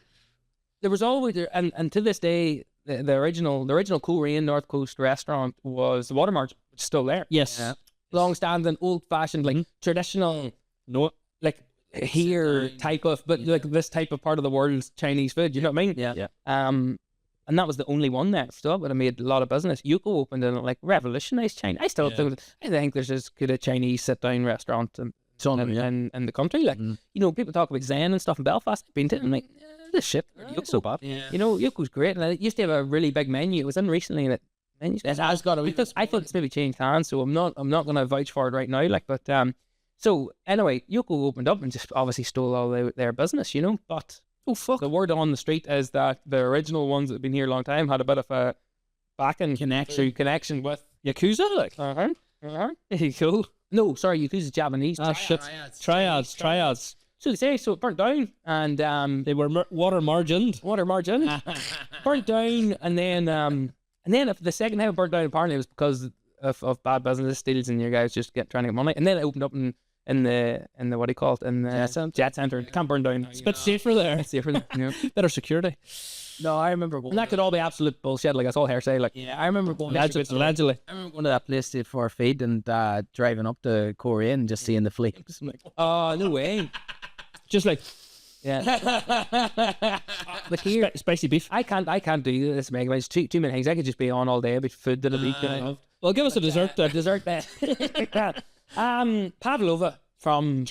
there was always, and to this day, the original Coleraine North Coast restaurant was the Watermark, which is still there. Yes. Yeah. Long-standing, old-fashioned, like traditional, No. like here type of, but like this type of part of the world's Chinese food. You know what I mean? Yeah. And that was the only one there. So that would have made a lot of business. YOKO opened and like revolutionized China. I think there's as good a Chinese sit-down restaurant in the country. Like, you know, people talk about Zen and stuff in Belfast. I've been to it and I'm like, this shit, YOKO's so bad. Yeah. You know, YOKO's great. And it used to have a really big menu. It was in recently and It has got to I thought it's maybe changed hands, so I'm not going to vouch for it right now. Like, but so anyway, YOKO opened up and just obviously stole all their business, you know. But the word on the street is that the original ones that have been here a long time had a bit of a connection with Yakuza, like. Cool. No, sorry, Yakuza's Japanese. Ah, shit. Triads. So they say, so it burnt down and They were water margined. burnt down, and then if the second time it burnt down, apparently it was because of bad business deals and your guys just trying to get money. And then it opened up in the what do you call it, in the jet center. It can't burn down. It's a bit safer there. It's safer. Yeah. Better security. No, I remember going. And that could all be absolute bullshit. Like, it's all hearsay. Like, Yeah, I remember going. Allegedly. I remember going to that place for feed and driving up to Coleraine and just seeing the flames. I'm like, oh, no way. Just like Yeah. But here, spicy beef. I can't do this, Meg. It's too many things. I could just be on all day about food that I eat. Well, give us a dessert then. Dessert bet. Pavlova from.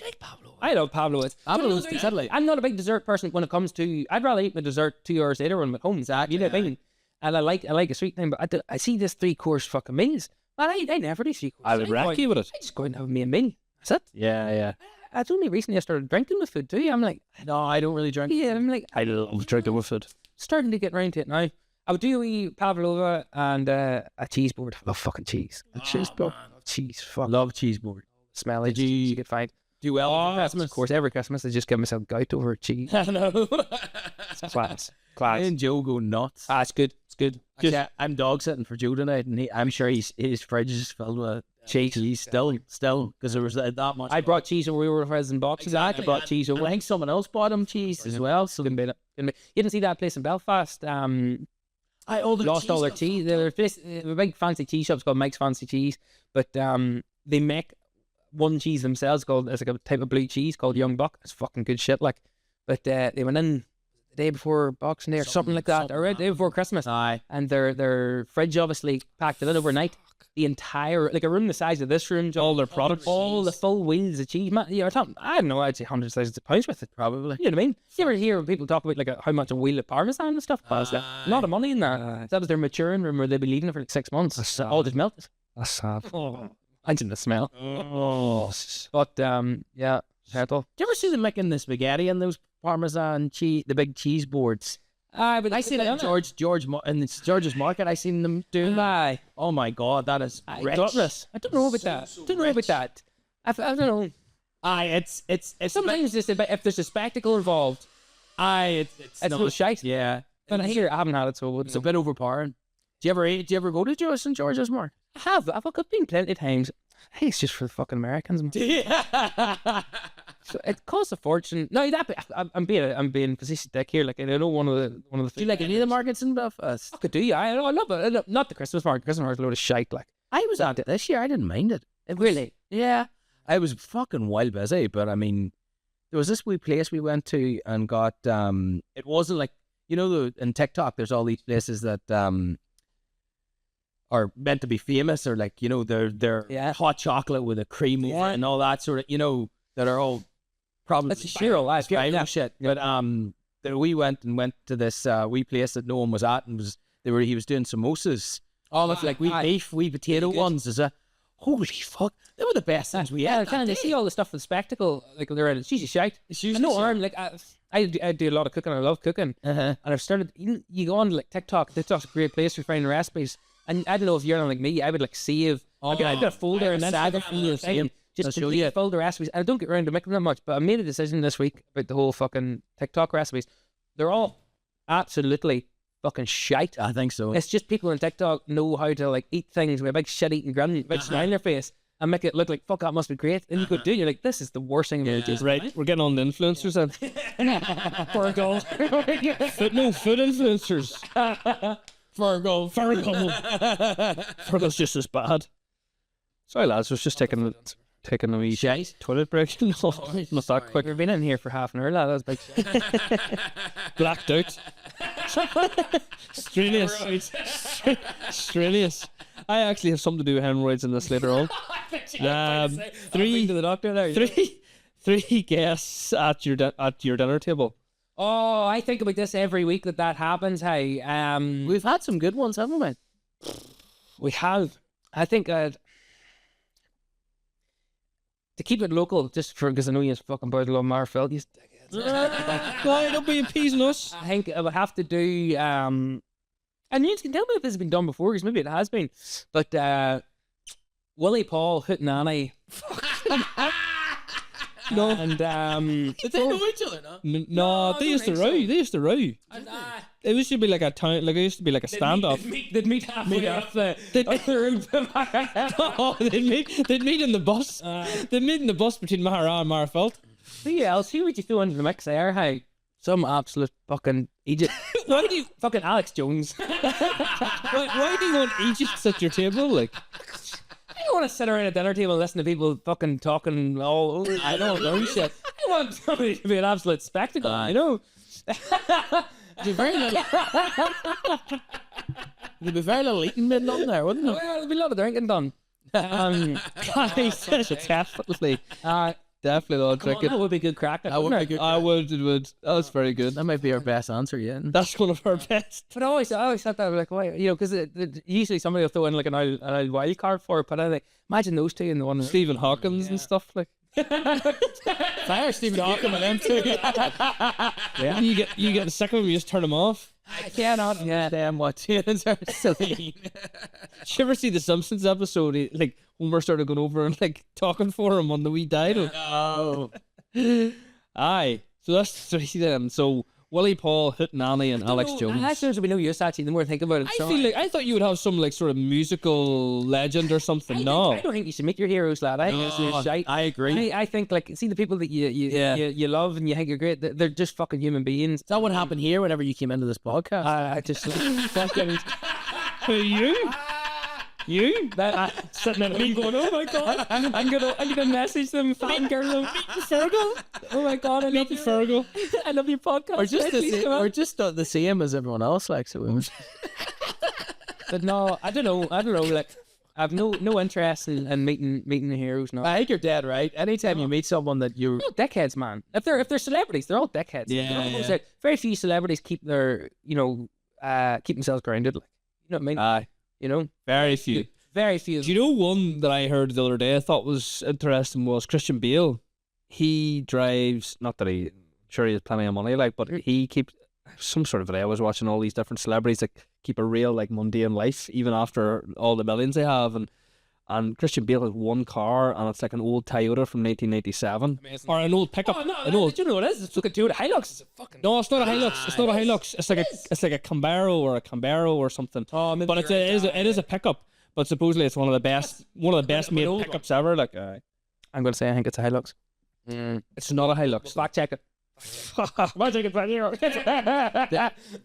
I love pavlova. Pavlova's deadly. I'm not a big dessert person when it comes to. I'd rather eat my dessert 2 hours later when I'm at home. Exactly. You know what I mean? And I like a sweet thing, but I see this 3-course fucking meals. Man, I never do 3 courses. I would rack you with it. I just go and have me a meal. That's it. Yeah. It's only recently I started drinking with food too. I'm like, No, I don't really drink. yeah, I'm like I love drinking with food. starting to get round to it now. I would do a wee pavlova and a cheese board. I love fucking cheese. A cheese board. Cheese. Fuck. Love cheese board. Smelly. Did you- You get fine. Do well Oh, for Christmas. of course, every Christmas I just give myself gout over cheese. I know. It's class. Me Class. and Joe go nuts. Ah, it's good. It's good. Actually, I'm dog sitting for Joe tonight, and I'm sure his fridge is filled with cheese still, because there was that much. I brought cheese over. We were friends in boxes. Exactly. I brought cheese over. I think someone else bought him cheese as well. So Couldn't beat it. You didn't see that place in Belfast? I Lost all their cheese. There were a big fancy cheese shops called Mike's Fancy Cheese, but they make one cheese themselves called, it's like a type of blue cheese called Young Buck. It's fucking good shit, like. But they went in the day before Boxing Day or something like that, or the day before Christmas. Aye. And their fridge obviously packed it in overnight. The entire, like a room the size of this room, All their products. all the full wheels of cheese. Man, you're talking, I don't know, I'd say hundreds of thousands of pounds worth it. Probably. You know what I mean? You ever hear people talk about like how much a wheel of Parmesan and stuff costs? A lot of money in there. That was their maturing room where they'd be leaving it for like 6 months. All just melted. That's sad. Imagine the smell. Oh. But yeah, terrible. Do you ever see them making the spaghetti and those Parmesan cheese, the big cheese boards? But I seen it in George's Market. I seen them doing that. Oh my God, that is rich. Gluttonous. I don't know about that. Don't know about that. I don't know. Aye, it's Sometimes just about if there's a spectacle involved, it's not no shite. Yeah, But I haven't had it, so I wouldn't it's a know. bit overpowering. Do you ever go to St. George's Market? I've been plenty of times. I think it's just for the fucking Americans. So it costs a fortune. No, I'm being facetious dick here. Like, I know one of the. Do you like any of the markets in Belfast? I could do, yeah. I love it. Not the Christmas market. Christmas market's a load of shite. Like, I was at it this year. I didn't mind it. really. Yeah, I was fucking wild busy, but I mean, there was this wee place we went to and got. It wasn't like in TikTok. There's all these places that are meant to be famous, or like they're hot chocolate with a cream over it and all that sort of that are all probably That's a sheer life. yeah, shit. But we went to this wee place that no one was at, and he was doing samosas. Oh, it's like wee potato ones. Is a holy fuck. They were the best things we had. Kind of see all the stuff for the spectacle, like they're in. It's usually shite. It's usually no harm. Like I do a lot of cooking. I love cooking, and I've started. You go on like TikTok. TikTok's a great place for finding recipes. And I don't know if you're like me. I would like save. I've got a folder and then just to folder recipes. I don't get around to making them much, but I made a decision this week about the whole fucking TikTok recipes. They're all absolutely fucking shite. I think so. It's just people on TikTok know how to like eat things with a big shit eating grin, big smile on their face, and make it look like fuck that must be great. And you go do, you're like, this is the worst thing about this. Right, we're getting on the influencers then. Fergal. Food influencers. Fergal. Fergal's just as bad. Sorry lads, I was just taking a wee toilet break. No, not that quick. We've been in here for half an hour, lad. That was big shit. Blacked out. Strenuous. I actually have something to do with hemorrhoids in this later on. Three guests at your dinner table. Oh, I think about this every week that happens. Hey, we've had some good ones, haven't we? We have. I think to keep it local, just because I know you fucking boys love Marfeld. Don't be appeasing us. I think I would have to do. And you can tell me if this has been done before, because maybe it has been. But Willie Paul, Hoot and Annie. No, and did they know each other? No, they used to row. It used to be like a town. Like it used to be like a standoff. They'd meet halfway up the room. No, they'd meet in the bus. They'd meet in the bus between Maghera and Marfeld. Who else? Who would you throw into the mix there? Hey, some absolute fucking Egypt. Why do you fucking Alex Jones? why do you want Egypt at your table? Like, I don't want to sit around a dinner table and listen to people fucking talking all over. I don't know shit. I want somebody to be an absolute spectacle. You know. There'd be very little eating been done there, wouldn't there? Well, there'd be a lot of drinking done. Definitely a lot of drinking. That would be good crack. It would. It would. That was very good. That might be our best answer yet. That's one of our best. But I always thought that, like, why? Because usually somebody will throw in like an old wild card for it. But I like imagine those two and the one Stephen Hawkins and stuff like. Fire Stephen Hawking and them too. Yeah. You get sick of them, you just turn them off. I cannot. Yeah, damn what tunes are silly. Did you ever see the Simpsons episode? Like Homer started going over and like talking for him on the wee dial. Oh, aye. So that's three of them. So Willie Paul, Hoot and Annie, and Alex Jones. Actually, there's no use actually. The more I think about it, I thought you would have some like sort of musical legend or something. I don't think you should meet your heroes, lad. I agree. I think like see the people that you love and you think are great. They're just fucking human beings. Is that what happened here whenever you came into this podcast? I just fucking. Who you? You? Sitting at me going, oh my god, I'm gonna message them, fangirl them, Fergal. Oh my god, I love you, Fergal. I love your podcast. We're just the same as everyone else, like so. But no, I don't know. Like, I have no interest in meeting the heroes. No, I think you're dead right. Anytime you meet someone that you're dickheads, man. If they're celebrities, they're all dickheads. Yeah. Very few celebrities keep their keep themselves grounded. Like, you know what I mean? Aye. You know, very few. Very few. Do you know one that I heard the other day I thought was interesting was Christian Bale. He drives, not that he, sure he has plenty of money, like, but he keeps some sort of a day. I was watching all these different celebrities that keep a real like mundane life even after all the millions they have, and Christian Bale has one car and it's like an old Toyota from 1997 or an old pickup. Oh, no, did you know what it is? It's like a Toyota Hilux. It's a fucking. No, it's not a Hilux. It's not a Hilux. It's like a Camaro or something. Oh, but it is a pickup. But supposedly it's one of the best made pickups ever. Like I'm going to say I think it's a Hilux. It's not a Hilux. Fact check it. Fact check it back here.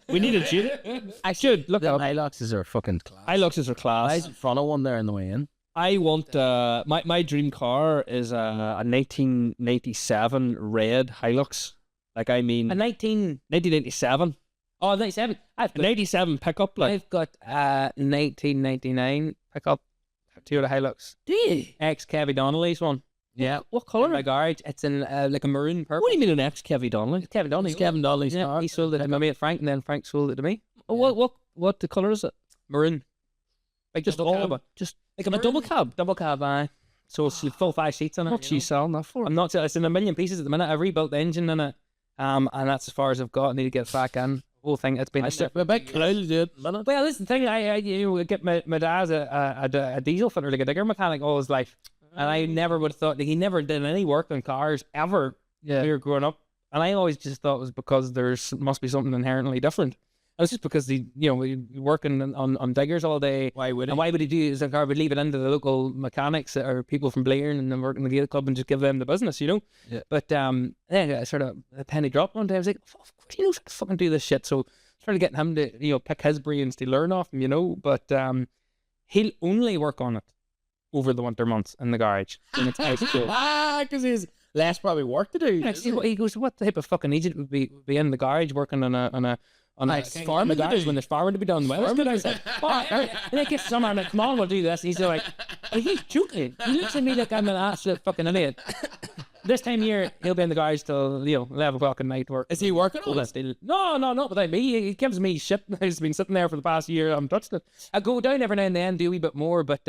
We need a Jude. I should look at Hiluxes are fucking class. Hiluxes are class. I was in front of one there on the way in. I want my dream car is a 1997 red Hilux. Like I mean, 1997. Oh, 97. A 97 pickup. Like I've got 1999 pickup Toyota Hilux. do you? Ex Kevy Donnellys one. Yeah. What In color? my garage. It's in like a maroon purple. What do you mean an ex Kevy Donnelly? Kevin Donnelly. Kevin Donnelly's Yeah, car. he sold it to my mate Frank, and then Frank sold it to me. What the color is it? Maroon. Like Just double all cab. just Like a double cab. Double cab, aye. So it's full 5 seats in it. What's you she know? selling that for? I'm not. It's in a million pieces at the minute. I've rebuilt the engine in it, and that's as far as I've got. I need to get it back in. Whole thing. It's been. We're a bit cloudy, dude. Well, this is the thing. I get my dad's a diesel fitter, like a digger mechanic, all his life, and I never would have thought like, he never did any work on cars ever. Yeah. When we were growing up, and I always just thought it was because must be something inherently different. And it's just because we working on diggers all day. Why would And why would he do his car? Would leave it into the local mechanics or people from Ballerin and then working in the Gate Club and just give them the business, you know? Yeah. But then I sort of a penny dropped one day. I was like, of course he knows how to fucking do this shit. So I started getting him to pick his brains to learn off him, you know. But he'll only work on it over the winter months in the garage. And it's ice cold. because he's less probably work to do. Yeah, see, he goes, what type of fucking idiot would be in the garage working on a farm in the garage when there's farming to be done? And I said, and then it gets summer, I'm like, come on, we'll do this. He's like, are you joking? He looks at me like I'm an absolute fucking idiot. This time of year, he'll be in the garage till 11 o'clock at night. Work. Is he working on it? No, not without me. He gives me shit. He's been sitting there for the past year. I haven't touched it. I go down every now and then, do a wee bit more, but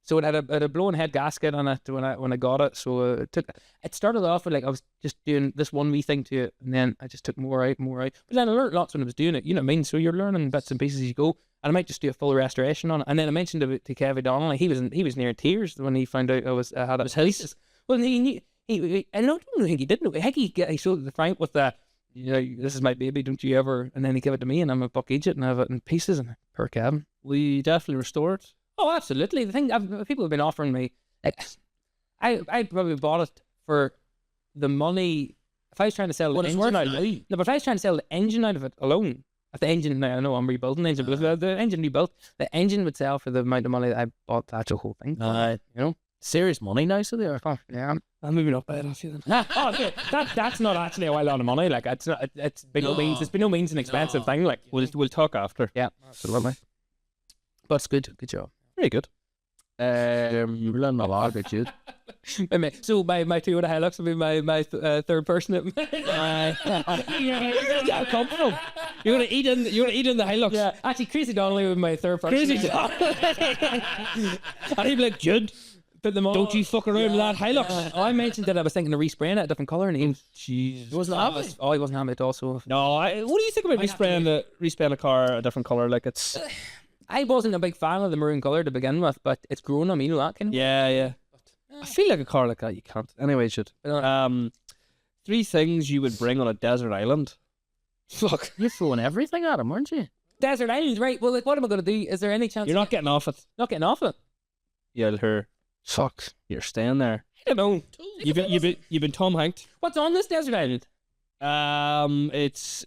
so it had a blown head gasket on it when I got it. So it started off with like I was just doing this one wee thing to it, and then I just took more out. But then I learned lots when I was doing it. You know what I mean? So you're learning bits and pieces as you go. And I might just do a full restoration on it. And then I mentioned it to Kevin Donnelly. He was near tears when he found out I had it. Was his? Well, he knew. I don't think he did know. I think he showed it to Frank with the, this is my baby, don't you ever? And then he gave it to me, and I'm a buck Egypt, and I have it in pieces, and per cabin. We definitely restore it. Oh, absolutely. The thing people have been offering me, like, I probably bought it for the money. If I was trying to sell the engine out of it, no, but if I was trying to sell the engine out of it alone, if the engine, now I know I'm rebuilding the engine, but if the engine rebuilt, the engine would sell for the amount of money that I bought the actual whole thing. Serious money now, so they are. Oh, yeah. I'm moving up bed off you then. Okay. That's not actually a lot of money. Like it's not. It's by no means. It's by no means an expensive thing. Like We'll talk after. yeah, absolutely. But it's good. Good job. Very good. You're learning a lot about you. So my Toyota Hilux will be my third person. Where did that come from? You're gonna eat in the Hilux. Yeah, actually, Crazy Donnelly was my third person. Crazy. And he'd be like, Jude, Put them all. don't you fuck around with that Hilux. I mentioned that I was thinking of respraying it a different colour, and he Jesus. Wasn't happy. he wasn't having it also. No, what do you think about respraying a car a different colour? Like it's I wasn't a big fan of the maroon colour to begin with, but it's grown on me, that kind of. yeah. I feel like a car like that you can't. Anyway, Jude. 3 things you would bring on a desert island. Fuck. You're throwing everything at him, aren't you? Desert island, right? Well, like, what am I going to do? Is there any chance You're not getting off it. not getting off it? You'll hear. Fuck. You're staying there. I don't know. You've been Tom Hanked. What's on this desert island? It's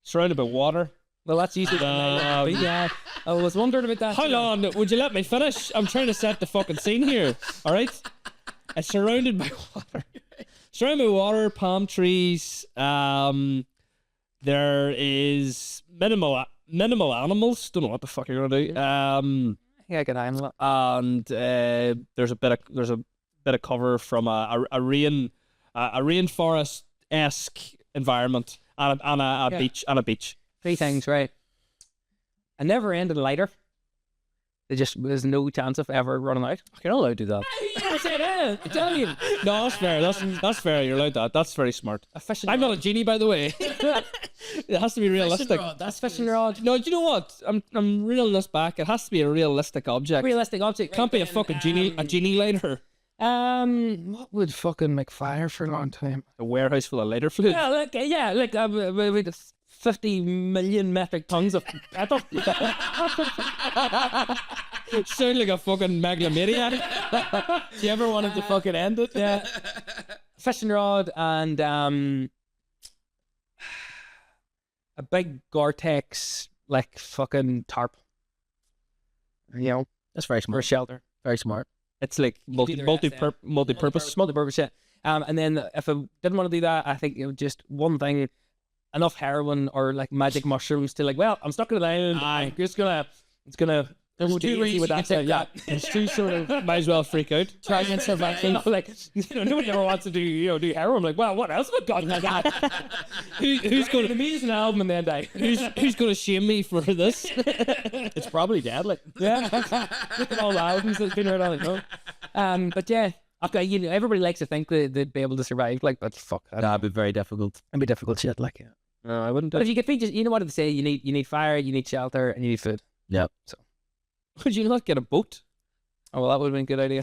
surrounded by water. Well, that's usually yeah. I was wondering about that. Hold on, would you let me finish? I'm trying to set the fucking scene here. All right, it's surrounded by water. Surrounded by water, palm trees. There is minimal animals. Don't know what the fuck you're gonna do. I think I can handle it. And there's a bit of cover from a rainforest-esque environment and a beach. 3 things, right? A never-ending lighter. There's no chance of ever running out. You're not allowed to do that. I said, I tell you. No, that's fair. That's fair. You're allowed that. That's very smart. A fishing I'm rod. not a genie, by the way. It has to be realistic. That's fishing rod. No, do you know what? I'm reeling this back. It has to be a realistic object. Realistic object. Can't be a fucking genie lighter. What would fucking make fire for a long time? A warehouse full of lighter fluid. Yeah, like with 50 million metric tons of petrol. Sound like a fucking megalomaniac. Do you ever wanted to fucking end it? Yeah. Fishing rod and a big Gore-Tex like fucking tarp. You know, That's very or a smart. shelter. Very smart. It's like multi-purpose. Multi-purpose, yeah. And then if I didn't want to do that, I think just one thing, enough heroin or like magic mushrooms to like, well, I'm stuck in an island. I'm just gonna, it's gonna. There were two ways with you that. could take Yeah, that. it's too sort of. Might as well freak out. Try and survive. Like nobody ever wants to do heroin. I'm like, well, what else have I got? Like, Who's going an amazing album and then die. who's going to shame me for this? It's probably deadly. Yeah, look at all the albums that's been heard on it. But yeah, okay, everybody likes to think that they'd be able to survive, like, but fuck, That'd be very difficult. that'd be difficult shit, like. Yeah. No, I wouldn't. But if you could feed, you know what they say, you need fire, you need shelter, and you need food. Yep. So, Would you not get a boat? oh well, that would have been a good idea.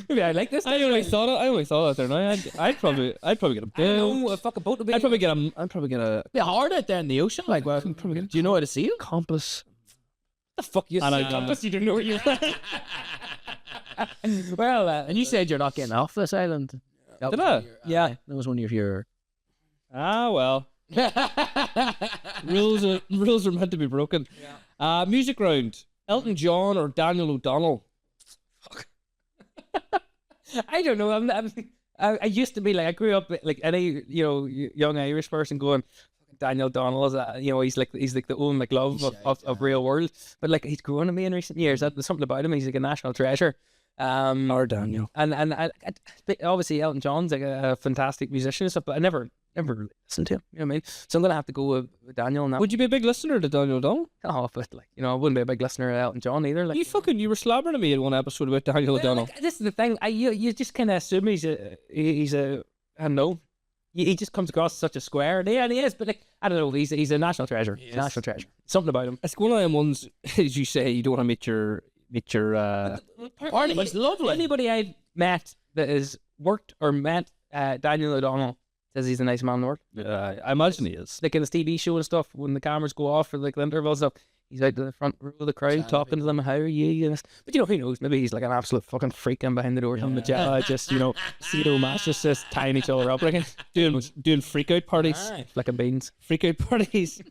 Maybe I like this. I only thought it there now. I'd probably get a boat. No, a fucking boat would be. I'd probably get a It'd be hard out there in the ocean. Like, well, do you know how to seal? compass. the fuck you And said. I- Compass, you didn't know where you were. Well, And you said you're not getting off this island. That Did was I? one of your- Yeah. That was one of your. Ah well, rules are meant to be broken. Music round. Elton John or Daniel O'Donnell? I don't know. I used to be like, I grew up like any young Irish person going, Daniel O'Donnell is he's like the own like love of real world, but like he's grown on me in recent years. There's something about him. He's like a national treasure. Or Daniel? And obviously Elton John's like a fantastic musician and stuff, but I never listened to him. You know what I mean? So I'm gonna have to go with Daniel on that. Would you be a big listener to Daniel O'Donnell? Oh, but like I wouldn't be a big listener of Elton John either. Like You were slabbering at me in one episode about Daniel O'Donnell. like, this is the thing. You just kind of assume he's a I don't know. He just comes across as such a square. Yeah, and he is. But like I don't know. He's a national treasure. He is. National treasure. Something about him. It's one of them ones, as you say, you don't want to meet your Arnie, he's lovely. Anybody I've met that has worked or met Daniel O'Donnell says he's a nice man in the world. I imagine he is. Like in his TV show and stuff, when the cameras go off for like the intervals and stuff, he's out to the front row of the crowd talking to them. How are you? And this. But who knows? Maybe he's like an absolute fucking freak in behind the door. Some Maghera, just sadomasochist, tying each other up again, Doing freak out parties. flicking beans. Freak out parties.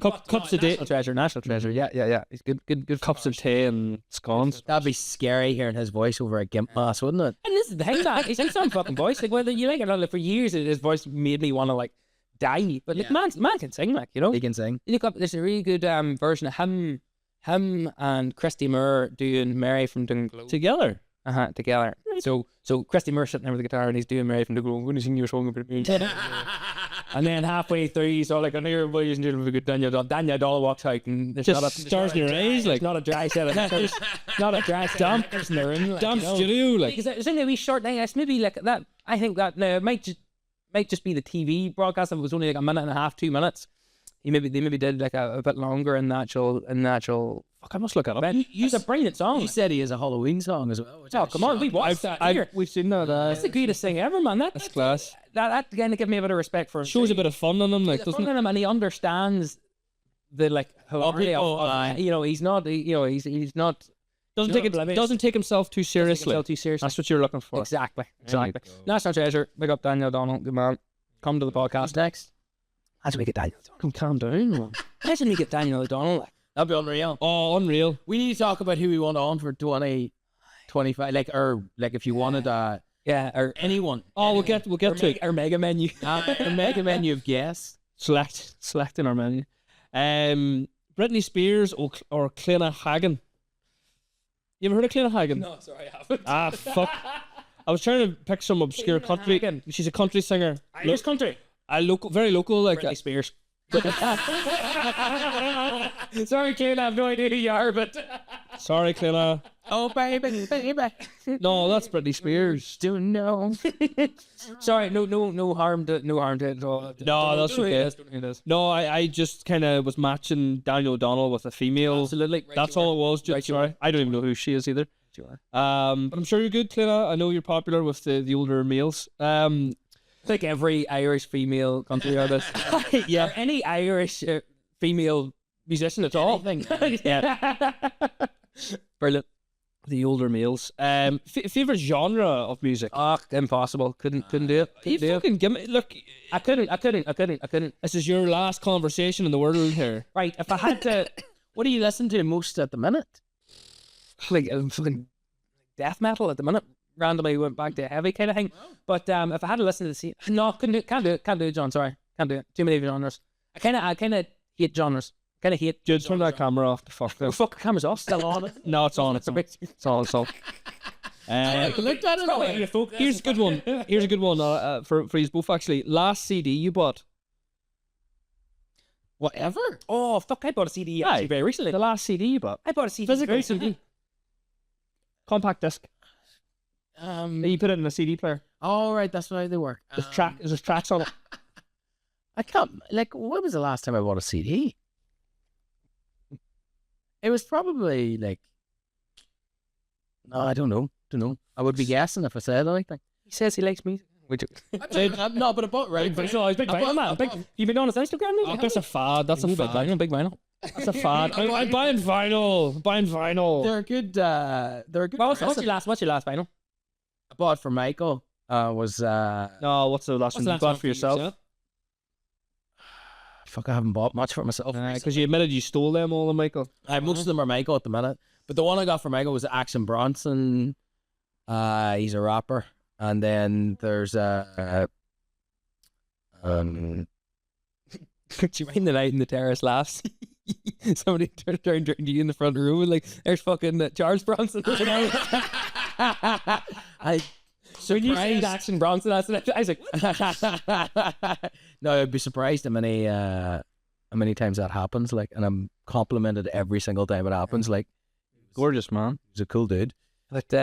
Cups of tea. National treasure. Yeah. He's good. Cups of tea and scones. That'd be scary hearing his voice over a gimp mask, wouldn't it? And this is the thing, that he's in some fucking voice. Like whether you like it or not, like, for years his voice made me want to like die. But like man can sing, like He can sing. You look up. There's a really good version of him and Christy Moore doing Mary from Dunglow Together. together. So Christy Moore sitting there with the guitar and he's doing Mary from Dunglow. I'm going to sing you a song about me. And then halfway through, he's all like, I know you're boys and doing a good Daniel Doll. Daniel Doll walks out and there's Just not a stars in your eyes, like not a dry set of knickers, not a dry set of knickers in the room. Like, damn studio, like. Because there's only a wee short thing. It's maybe like that. I think that now it might just be the TV broadcast. If it was only like a minute and a half, 2 minutes. They maybe did like a bit longer in the actual. Fuck, I must look it up. It's a brilliant song. You said he has a Halloween song as well. which Oh I come on, shot. we watched that here. We've seen that. That's the greatest thing ever, man. That's class. That kind of gives me a bit of respect for him. Shows a bit of fun on him, like, doesn't it? Him, and he understands the like hilarity people, of he's not he's not Doesn't take himself too seriously. himself too seriously. That's what you're looking for. Exactly. There you go. National treasure. Big up Daniel O'Donnell. Good man. Come to the podcast Next. as we get Daniel O'Donnell. Calm down, man. Imagine we get Daniel O'Donnell. Like, That'd be unreal. Oh, unreal. We need to talk about who we want on for 2025. Like if you wanted yeah, or anyone. Oh, we'll get to it. our mega menu. A mega menu of guests. Select in our menu. Britney Spears or Clina Hagen. You ever heard of Clina Hagen? No, sorry, I haven't. Ah, fuck. I was trying to pick some obscure country. Hagen. She's a country singer. Irish country. Very local, like. Britney Spears. Sorry, Kayla, I have no idea who you are, but Sorry, Clina. Oh baby. No, that's Britney Spears. Do know. sorry, no harm to it at all. No, that's okay. Don't do this. No, I just kind of was matching Daniel O'Donnell with a female. Absolutely. That's all it was. Just, Right you sorry, I don't even know who she is either. Sure. But I'm sure you're good, Clina. I know you're popular with the older males. Like every Irish female country artist. Yeah. Or any Irish female musician at all. Yeah. Brilliant. The older males. Favorite genre of music? Oh, impossible. Couldn't do it. You fucking give me. Look, I couldn't. this is your last conversation in the world here. Right, if I had to... What do you listen to most at the minute? Like fucking death metal at the minute. Randomly went back to heavy kind of thing. But if I had to listen to the scene, no, can't do it, John. Sorry, can't do it. Too many genres. I kind of hate genres. Kind of hate. Jude, turn that camera off. The fuck. Oh, fuck, the camera's off. Still on it. No, it's on. It's on. It's on. It's on. Looked at it. Here's a good one. Here's a good one for you both actually. Last CD you bought. Whatever. Oh fuck! I bought a CD actually very recently. The last CD you bought. I bought a CD. Physical CD. Compact disc. You put it in a CD player. Oh right, that's why they work. There's tracks on it. I can't. Like, when was the last time I bought a CD? It was probably like. No, I don't know. I would be guessing if I said anything. He says he likes music. No, but I bought right. But no, he's big vinyl man. You been on his Instagram? Oh, that's a fad. That's a fad. Big vinyl. That's a fad. I'm buying vinyl. They're good. They're good. What's your last vinyl? I bought for Michael. Was No, what's the last one you bought for yourself? Fuck, I haven't bought much for myself. Because you admitted you stole them all, Michael. Most of them are Michael at the minute. But the one I got for Michael was Action Bronson. He's a rapper. And then there's Do you mind the night in the terrace laughs? Somebody turned to you in the front room and like, there's fucking Charles Bronson. So when you said Action Bronson, I was like, no, I'd be surprised how many times that happens. Like, and I'm complimented every single time it happens. Like, gorgeous man. He's a cool dude. But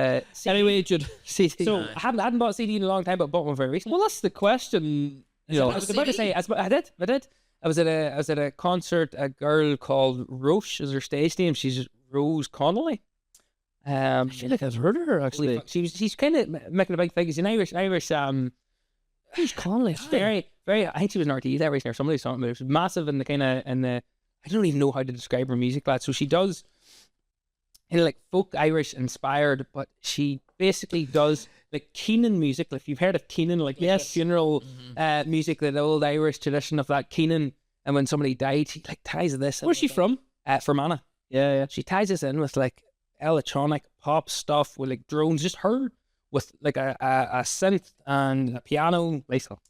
anyway, Jude, CD. So I hadn't bought a CD in a long time, but bought one very recently. Well, that's the question. You know, I was about to say, I did. I was at a concert. A girl called Róis is her stage name. She's Rose Connelly. I feel like I've heard of her actually. She's kind of making a big thing. She's an Irish. Who's Connelly? Very. I think she was an RTE that recently or somebody something. But it was massive in the I don't even know how to describe her music, lad. So she does kind of like folk Irish inspired, but she basically does like Keenan music. Like if you've heard of Keenan, like the funeral music, the old Irish tradition of that Keenan. And when somebody died, she like ties this. Where's she from? Fermanagh. Yeah. She ties this in with like electronic pop stuff with like drones, just her with like a synth and a piano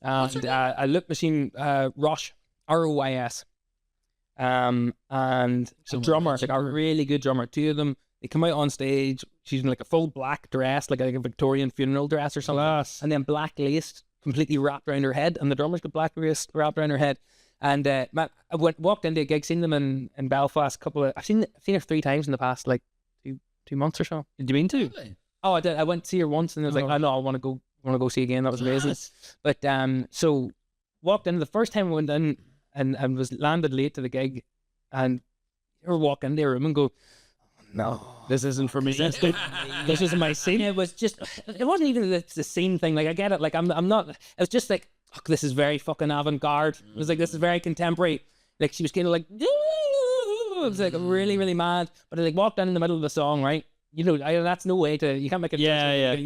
and a loop machine, Róis, Róis, and a drummer, like a really good drummer. Two of them, they come out on stage. She's in like a full black dress, like a Victorian funeral dress or something, and then black lace completely wrapped around her head, and the drummer's got black lace wrapped around her head. And man, I walked into a gig, seen them in Belfast. I've seen her 3 times in the past like 2 months or so. Did you mean to? Really? Oh, I did. I went to see her once, and I was like, oh no, I want to go see again. That was amazing. But so walked in the first time I went in, and was landed late to the gig, and you walk into a room and go, no, this isn't for me. This isn't my scene. It wasn't even the scene thing. Like I get it. Like I'm not. It was just like, oh, this is very fucking avant-garde. It was like, this is very contemporary. Like she was kind of like, it was like really, really mad. But I like walked in the middle of the song, right? You know, that's no way to. You can't make it. Yeah.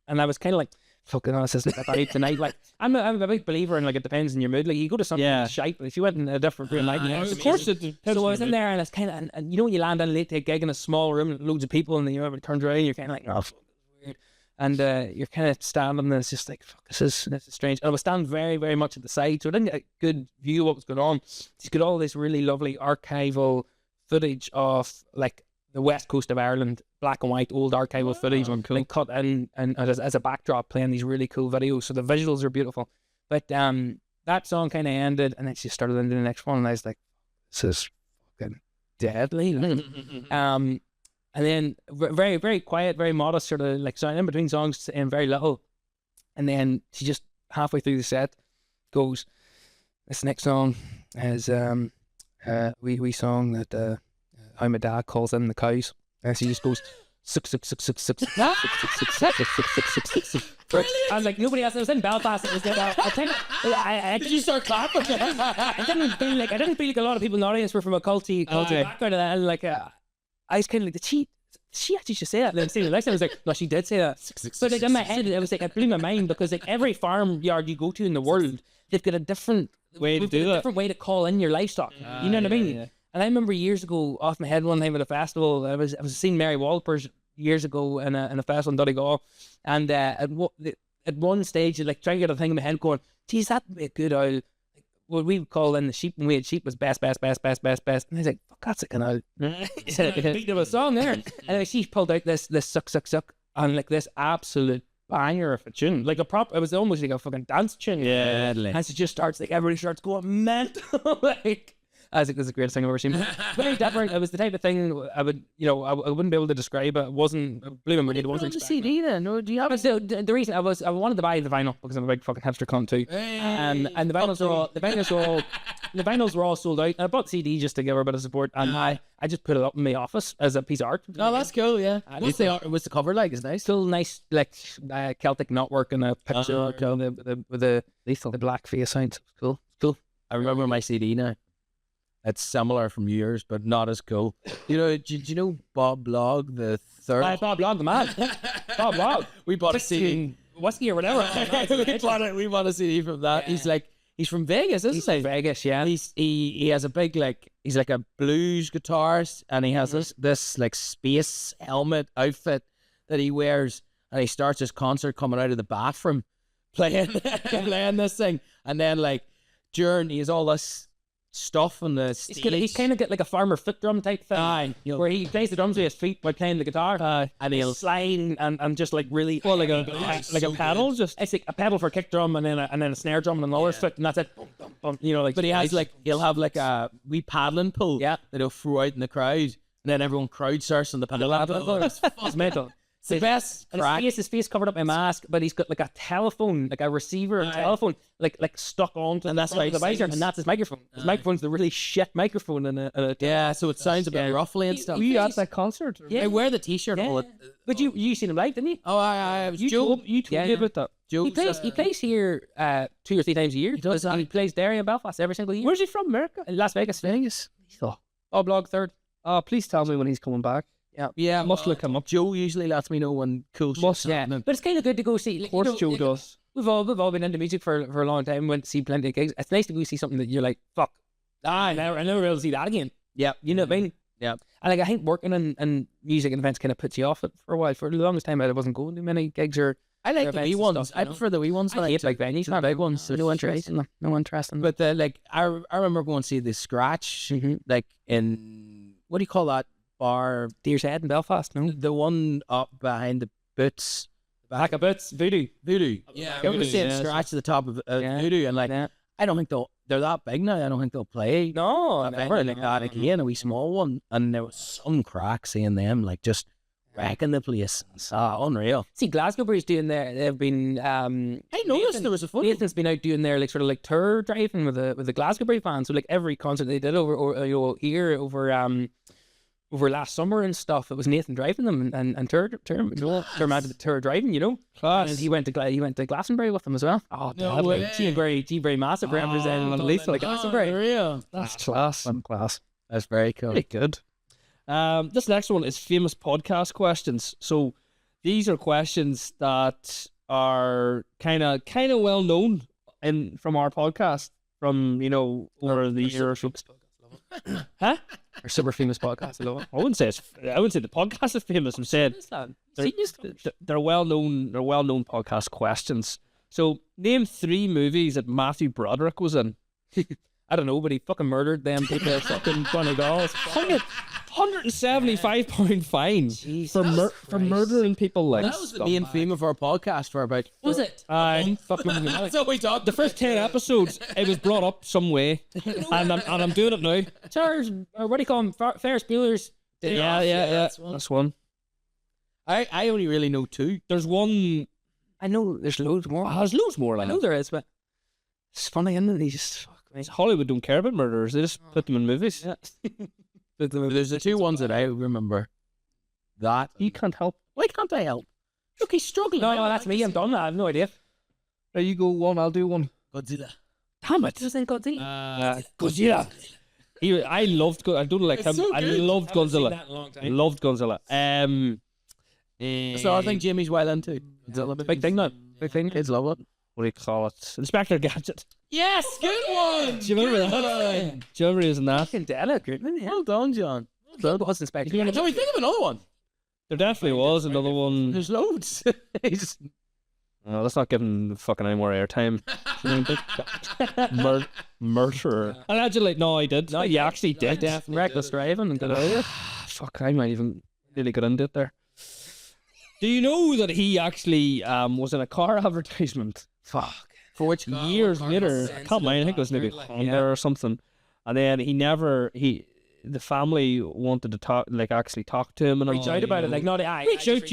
And I was kind of like, fucking, this isn't about tonight. Like I'm a big believer in like it depends on your mood. Like you go to something shite, but if you went in a different night, of course it depends. So I was in there, and it's kind of, and you know when you land in late to a gig in a small room, and loads of people, and then you turn around, you're kind of like, oh, fuck, this is weird. And you're kind of standing there, it's just like, fuck, this is strange. And I was standing very, very much at the side, so I didn't get a good view of what was going on. He's got all this really lovely archival footage of like the west coast of Ireland, black and white, old archival footage, like cut in and as a backdrop, playing these really cool videos. So the visuals are beautiful. But that song kind of ended, and then she started into the next one, and I was like, this is fucking deadly. And then very, very quiet, very modest, sort of like sound in between songs and very little. And then she just halfway through the set goes, this next song is wee song that how my dad calls in the cows. And she just goes, suck. And like nobody else. It was in Belfast. It was I Did you start clapping? I didn't feel like a lot of people in the audience were from a culty background, and like I was kind of like, did she actually just say that? And then the next time I was like, no, she did say that. But like in my head, it was like, it blew my mind, because like every farmyard you go to in the world, they've got a different way to do that. Different way to call in your livestock. You know what I mean? Yeah. And I remember years ago, off my head one time at a festival, I was seeing Mary Walpers years ago in a festival in Donegal, and at one stage, like trying to get a thing in my head going, geez, that'd be a good owl. What we would call in the sheep, when we had sheep, was best. And I was like, fuck, that's a canal. Beat of a song there. And she pulled out this suck, and like this absolute banger of a tune. Like it was almost like a fucking dance tune. Yeah. And it just starts, like everybody starts going mental. Like, I was like, this is the greatest thing I've ever seen. Very different. It was the type of thing I would, I wouldn't be able to describe it. It wasn't, blew my mind. It wasn't the CD then? Or do you have the reason I wanted to buy the vinyl because I'm a big fucking hipster cunt too. And the vinyls were all sold out. I bought the CD just to give her a bit of support, and I just put it up in my office as a piece of art. Oh, that's cool, yeah. What's the cover like? It's nice. Still nice, like Celtic knotwork and a picture with the black face on. Cool. I remember my CD now. It's similar from years, but not as cool. Did you know Bob Blogg, the third? Bob Blogg, the man. Bob Blogg. We bought a CD. Whiskey or whatever. we bought a CD from that. Yeah. He's from Vegas, isn't he? He's from Vegas, yeah. He has a big, he's like a blues guitarist, and he has this like space helmet outfit that he wears, and he starts his concert coming out of the bathroom playing this thing, and then during he has all this stuff on the stage. He's kind of got like a farmer foot drum type thing, where he plays the drums with his feet while playing the guitar, and he'll slide and just like really like a pedal, just it's like a pedal for a kick drum and then a snare drum and another foot, and that's it. Boom, boom, boom, but he has he'll have like a wee paddling pool that he'll throw out in the crowd, and then everyone crowd surfs on the paddle. It's mental. It's the best. And his face covered up by a mask, but he's got like a telephone, like a receiver telephone, like stuck onto, and that's why the visor, and that's his microphone. His microphone's the really shit microphone, so it sounds a bit roughly and stuff. Were you at that concert? Yeah. I wear the t-shirt. Yeah. But you seen him live, didn't you? Oh, I was you told me about that. He plays here 2 or 3 times a year. He plays Derry and Belfast every single year. Where's he from? America? Las Vegas. Bob Blogg third. Oh, please tell me when he's coming back. Yeah, must look him up. Joe usually lets me know when cool shit's happening. But it's kind of good to go see. Of course, Joe does. We've all been into music for a long time. Went to see plenty of gigs. It's nice to go see something that you're like, fuck. I never be able to see that again. Yeah, you know what I mean. Yeah, and I think working in music and events kind of puts you off it for a while. For the longest time, I wasn't going to many gigs or. I like the wee ones. I prefer the wee ones. I hate big venues, not big ones. No interest in them. No interest in them. But I remember going to see the Scratch, in what do you call that bar? Deer's Head in Belfast. No, the one up behind the Boots. Back of Boots, Voodoo. Yeah, I was seeing Scratch at the top of Voodoo, and I don't think they're that big now. I don't think they'll play. No, never like that again. A wee small one, and there was some crack seeing them just wrecking the place. Unreal. See, Glasgowbury's doing they've been I noticed there was a photo. Nathan's been out doing their tour driving with the Glasgowbury fans. So every concert they did over last summer and stuff, it was Nathan driving them and tour driving, Class. And he went to Glastonbury with them as well. Oh, no way. G-Very massive representing Lethal Glastonbury. Real. That's class. That's very cool. Very good. This next one is famous podcast questions. So these are questions that are kind of well known from our podcast from over the years. Huh? Our super famous podcast. I wouldn't say the podcast is famous. I'm saying they're well known. They're well known podcast questions. So name 3 movies that Matthew Broderick was in. I don't know, but he fucking murdered them people at fucking Donegal. 175 point fine for murdering people. That was the main theme of our podcast for about. Was it? That's what we talked. The first 10 episodes, it was brought up some way, and I'm doing it now. Charles, or what do you call him? Ferris Bueller's. Yeah. That's one. I only really know 2. There's one. I know there's loads more. There's loads more. I know there is, but it's funny, isn't it? He just Hollywood don't care about murderers. They just put them in movies. Yeah. There's the 2 ones that I remember. That you can't help. Why can't I help? Look, he's struggling. No, that's me. I'm done. I have no idea. There you go. One. I'll do one. Godzilla. Damn it! Doesn't Godzilla? Godzilla. I loved. I don't like him. So I loved Godzilla. Loved Godzilla. So I think Jimmy's well into. Big thing now. Big thing. Kids love it. What do you call it? Inspector Gadget. Yes, good one. Do you remember that? Do you remember he was in that? Fucking Della, good man. Yeah. Well done, John. Well done. Wasn't expecting. Shall we think of another one? There definitely was another one. There's loads. He's- No, let's not give him fucking any more airtime. Murderer. Allegedly, no, I did. No, you actually did. Definitely. Reckless driving and good earlier. Fuck, I might even really get into it there. Do you know that he actually was in a car advertisement? Fuck. For which Years later, I can't mind. I think it was maybe Honda or something. And then the family wanted to talk, like actually talk to him and reach out about it, like not reach out,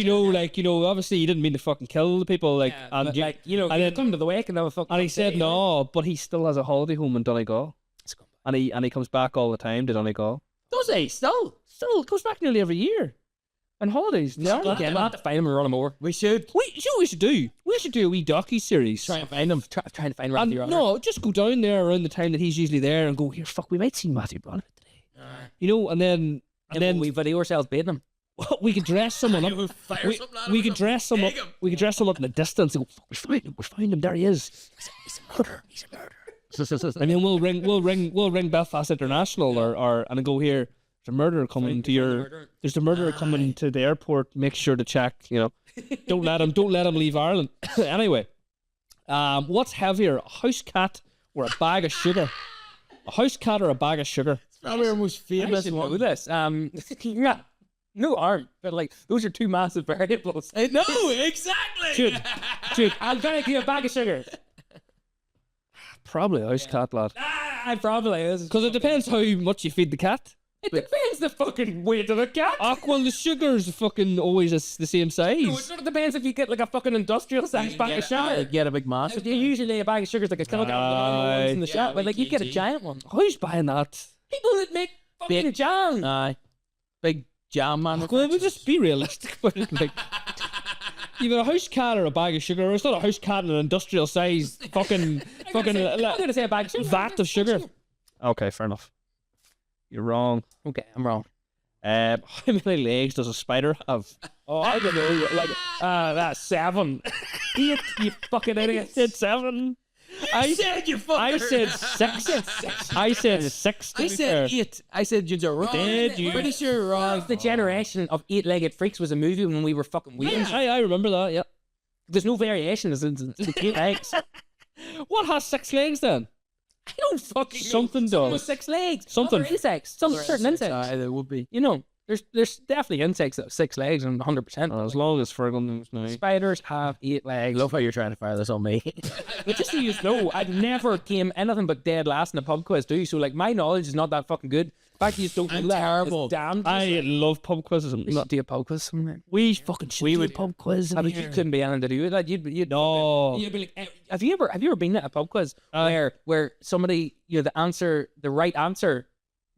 obviously he didn't mean to fucking kill the people, like, and then come to the wake and they were fucking. and he said no, but he still has a holiday home in Donegal, and he comes back all the time to Donegal. Does he still? Still comes back nearly every year, on holidays. No, again, we'll have to find him and run him over. We should. You know what we should do? We should do a wee docu-series. Try and find him. Trying to find Matthew. No, just go down there around the time that he's usually there and go, here, fuck, we might see Matthew Brown today. And then we video ourselves beating him. we could dress someone up. We could dress someone up. We could dress someone up in the distance and go, fuck, we find him, there he is. He's a murderer. And then we'll ring Belfast International and go, here, there's a murderer coming coming to the airport. Make sure to check, Don't let him leave Ireland. Anyway, what's heavier, a house cat or a bag of sugar? A house cat or a bag of sugar? Probably our most famous know one. this. Yeah, no harm, but like those are two massive variables. No, exactly. Jude, I'm gonna give you a bag of sugar. Probably a house cat, lad. I probably is. Because it depends how much you feed the cat. It depends the fucking weight of the cat. Well, the sugar's fucking always the same size. No, it sort of depends if you get like a fucking industrial size bag of sugar. Get a big mass. Usually a bag of sugar is like a kilogram in the shop, but like you get a giant one. Who's buying that? People that make fucking jam. Aye. Big jam man. Well, we'll just be realistic about it. Like, either a house cat or a bag of sugar, or it's not a house cat and an industrial size fucking I'm gonna say a bag of sugar. vat of sugar. Okay, fair enough. You're wrong. Okay, I'm wrong. How many legs does a spider have? Oh, I don't know. Like, that's 7. 8, you fucking idiot. I said 7. I said you fucker. I said 6. I said 6. I said 8. I said you're wrong. Did you? Pretty sure you're wrong. The Generation of 8-Legged Freaks was a movie when we were fucking weird. I remember that, yeah. There's no variation. It's 8 legs. What has 6 legs then? I don't fucking Something know. does. 6 legs. Something. Other insects. Some certain insects. There would be. There's definitely insects that have 6 legs and 100%. As long as Fergal knows now. Spiders have 8 legs. I love how you're trying to fire this on me. But just so you know, I've never came anything but dead last in a pub quiz, do you? So like my knowledge is not that fucking good. In fact, you just don't know that. terrible. It's damned. I love pub quizzes. We should do a pub quiz sometime. We fucking should do a pub quiz. I mean, you couldn't be anything to do with that. You'd No. You'd be like, have you ever been at a pub quiz where somebody, the right answer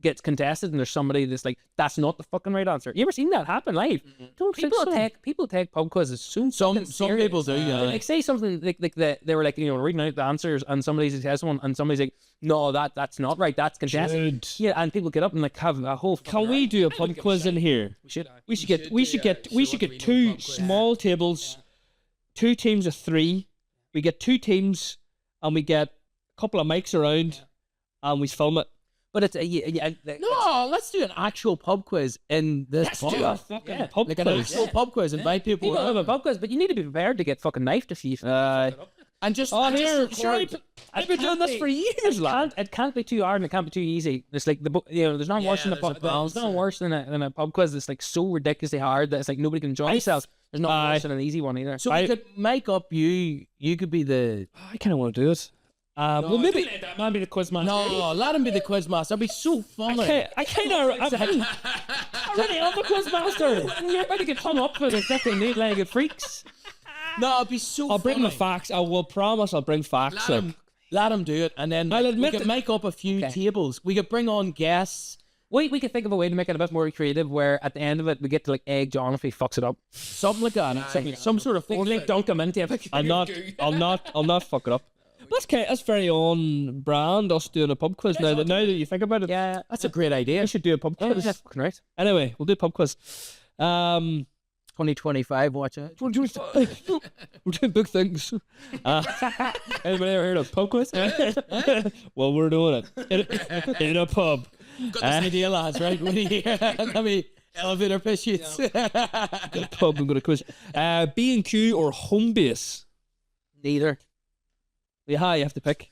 gets contested and there's somebody that's like, that's not the fucking right answer. You ever seen that happen live? Don't think so. People take pub quizzes so Some serious. people do, yeah. Like say something like they were like, reading out the answers and somebody's testing one and somebody's like, no, that's not right, that's contested. Jude. Yeah, and people get up and like have a whole Can we do a pub quiz in here? We should. We should get 2 small tables, 2 teams of 3. We get 2 teams and we get a couple of mics around and we film it. But it's No, let's do an actual pub quiz in this pub. Do a fucking pub Like an quiz. actual pub quiz. Invite people. people have a pub quiz, but you need to be prepared to get fucking knifed if you. And just Oh, and here, just sure, record. I've been doing this for years, lad. It can't be too hard and it can't be too easy. It's like there's nothing worse than a pub. There's nothing worse than a pub quiz that's like so ridiculously hard that it's like nobody can enjoy themselves. There's nothing worse than an easy one either. So we could make up you could be the. I kind of want to do it. Well, maybe that man be the quiz master. No, let him be the quiz master. That'd be so funny. I kind of. Already I'm the quiz master. You're about to get hung up for the fucking 8-legged freaks. No, it'd be so I'll bring funny. the facts. I will promise I'll bring facts. Let him do it, and then I'll we admit could that- make up a few tables. We could bring on guests. We could think of a way to make it a bit more creative where at the end of it we get to like egg John if he fucks it up. Something like that. Some sort of Like dunk him into it. I'll not fuck it up. That's very on brand. Us doing a pub quiz now that you think about it. Yeah, That's a great idea. We should do a pub quiz. that's fucking right. Anyway, we'll do a pub quiz. 2025, watch out. We're doing big things. Anybody ever heard of pub quiz? Well, we're doing it in a pub. Got this idea, lads, right? Let me elevator pitch you. In a pub, I'm going to quiz. B&Q or home base? Neither. Yeah, you have to pick.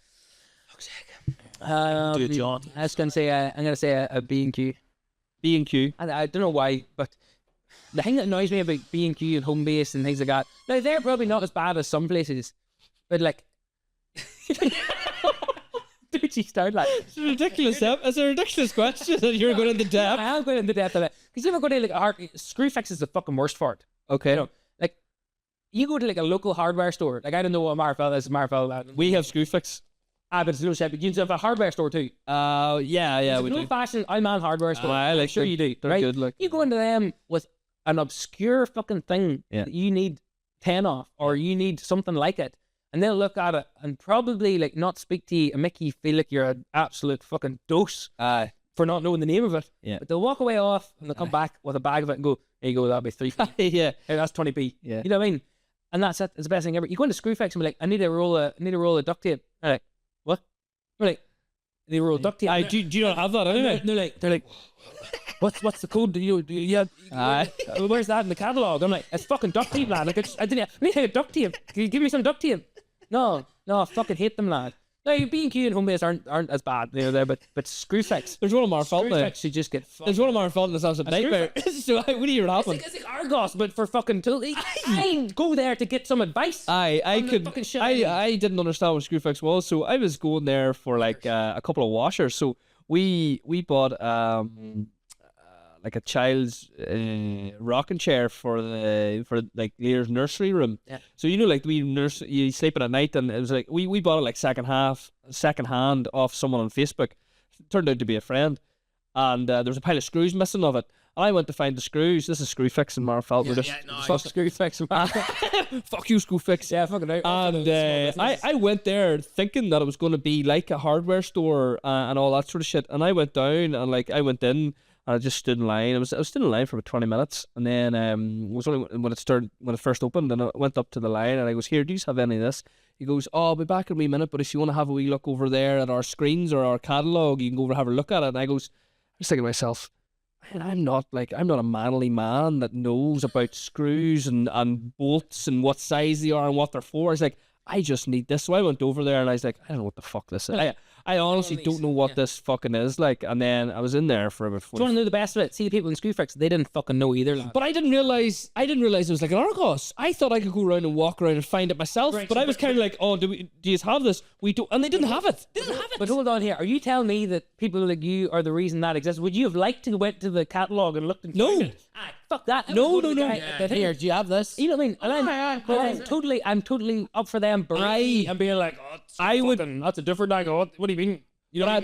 Do it, John. I was going to say, I'm going to say a B&Q. B&Q. I don't know why, but the thing that annoys me about B&Q and home base and things like that, now they're probably not as bad as some places, but like, dude, you start like, It's ridiculous. It's a ridiculous question that you're going into depth. I am going into depth of it because you ever go to like a Screwfix is the fucking worst for it. Okay. You know, like you go to like a local hardware store, like I don't know what Marfell is. Marfell, We have Screwfix. but it's a little shit. But you have a hardware store too. Yeah, we It's do. old fashioned I'm on hardware store. I like I'm sure them. you do. They're right? good, like. You go into them with an obscure fucking thing Yeah. that you need 10 off, or you need something like it, and they'll look at it and probably like not speak to you and make you feel like you're an absolute fucking dose for not knowing the name of it. Yeah. But they'll walk away off and they'll come back with a bag of it and go, "Here you go, that'll be 3p. Yeah. Hey, that's 20p." Yeah. You know what I mean? And that's it. It's the best thing ever. You go into Screwfix and be like, "I need a roll of duct tape." They're like, "What?" We're like, "I need a roll of duct tape." Do you not have that anyway? They're like, what's the code? Do you where's that in the catalogue? I'm like, it's fucking duct tape, lad. Like, I need a duct tape. Can you give me some duct tape? No, I fucking hate them, lad. No, B&Q and home base aren't as bad, you know, there, but Screwfix. There's one of our fault there. Screwfix should just get fucked. There's one of our fault in this absolute nightmare. So what do you happen? It's like Argos, but for fucking tools. I go there to get some advice. I the fucking shit I didn't understand what Screwfix was, so I was going there for like a couple of washers. So we bought like a child's rocking chair for like Lear's nursery room. Yeah. So you know, like you sleeping at night, and it was like we bought it like second hand off someone on Facebook. Turned out to be a friend, and there was a pile of screws missing of it. And I went to find the screws. This is Screwfix and Marfelt. Fuck Screwfix. Fuck you, Screwfix. Yeah, fucking out. And I went there thinking that it was going to be like a hardware store and all that sort of shit. And I went down and like I went in and I just stood in line. I was stood in line for about 20 minutes, and then it was only when it first opened, and I went up to the line and I goes, "Here, do you have any of this?" He goes, "Oh, I'll be back in a wee minute, but if you want to have a wee look over there at our screens or our catalogue, you can go over and have a look at it." And I was thinking to myself, I'm not a manly man that knows about screws and bolts and what size they are and what they're for. It's like, I just need this. So I went over there and I was like, I don't know what the fuck this is. I honestly don't know what this fucking is like. And then I was in there for about 40. Do you want to know the best of it? See the people in Screwfix, they didn't fucking know either, lad. But I didn't realize it was like an Argos. I thought I could go around and walk around and find it myself. Right, but I was kind of like, oh, do you have this? We do, and they didn't have it. But hold on here. Are you telling me that people like you are the reason that exists? Would you have liked to went to the catalogue and looked and No. found it? Fuck that. I No, would go to no, the no. guy that Here, do you have this? You know what I mean? And I'm totally up for them. I'm being like, that's a different angle. What do you mean? You know,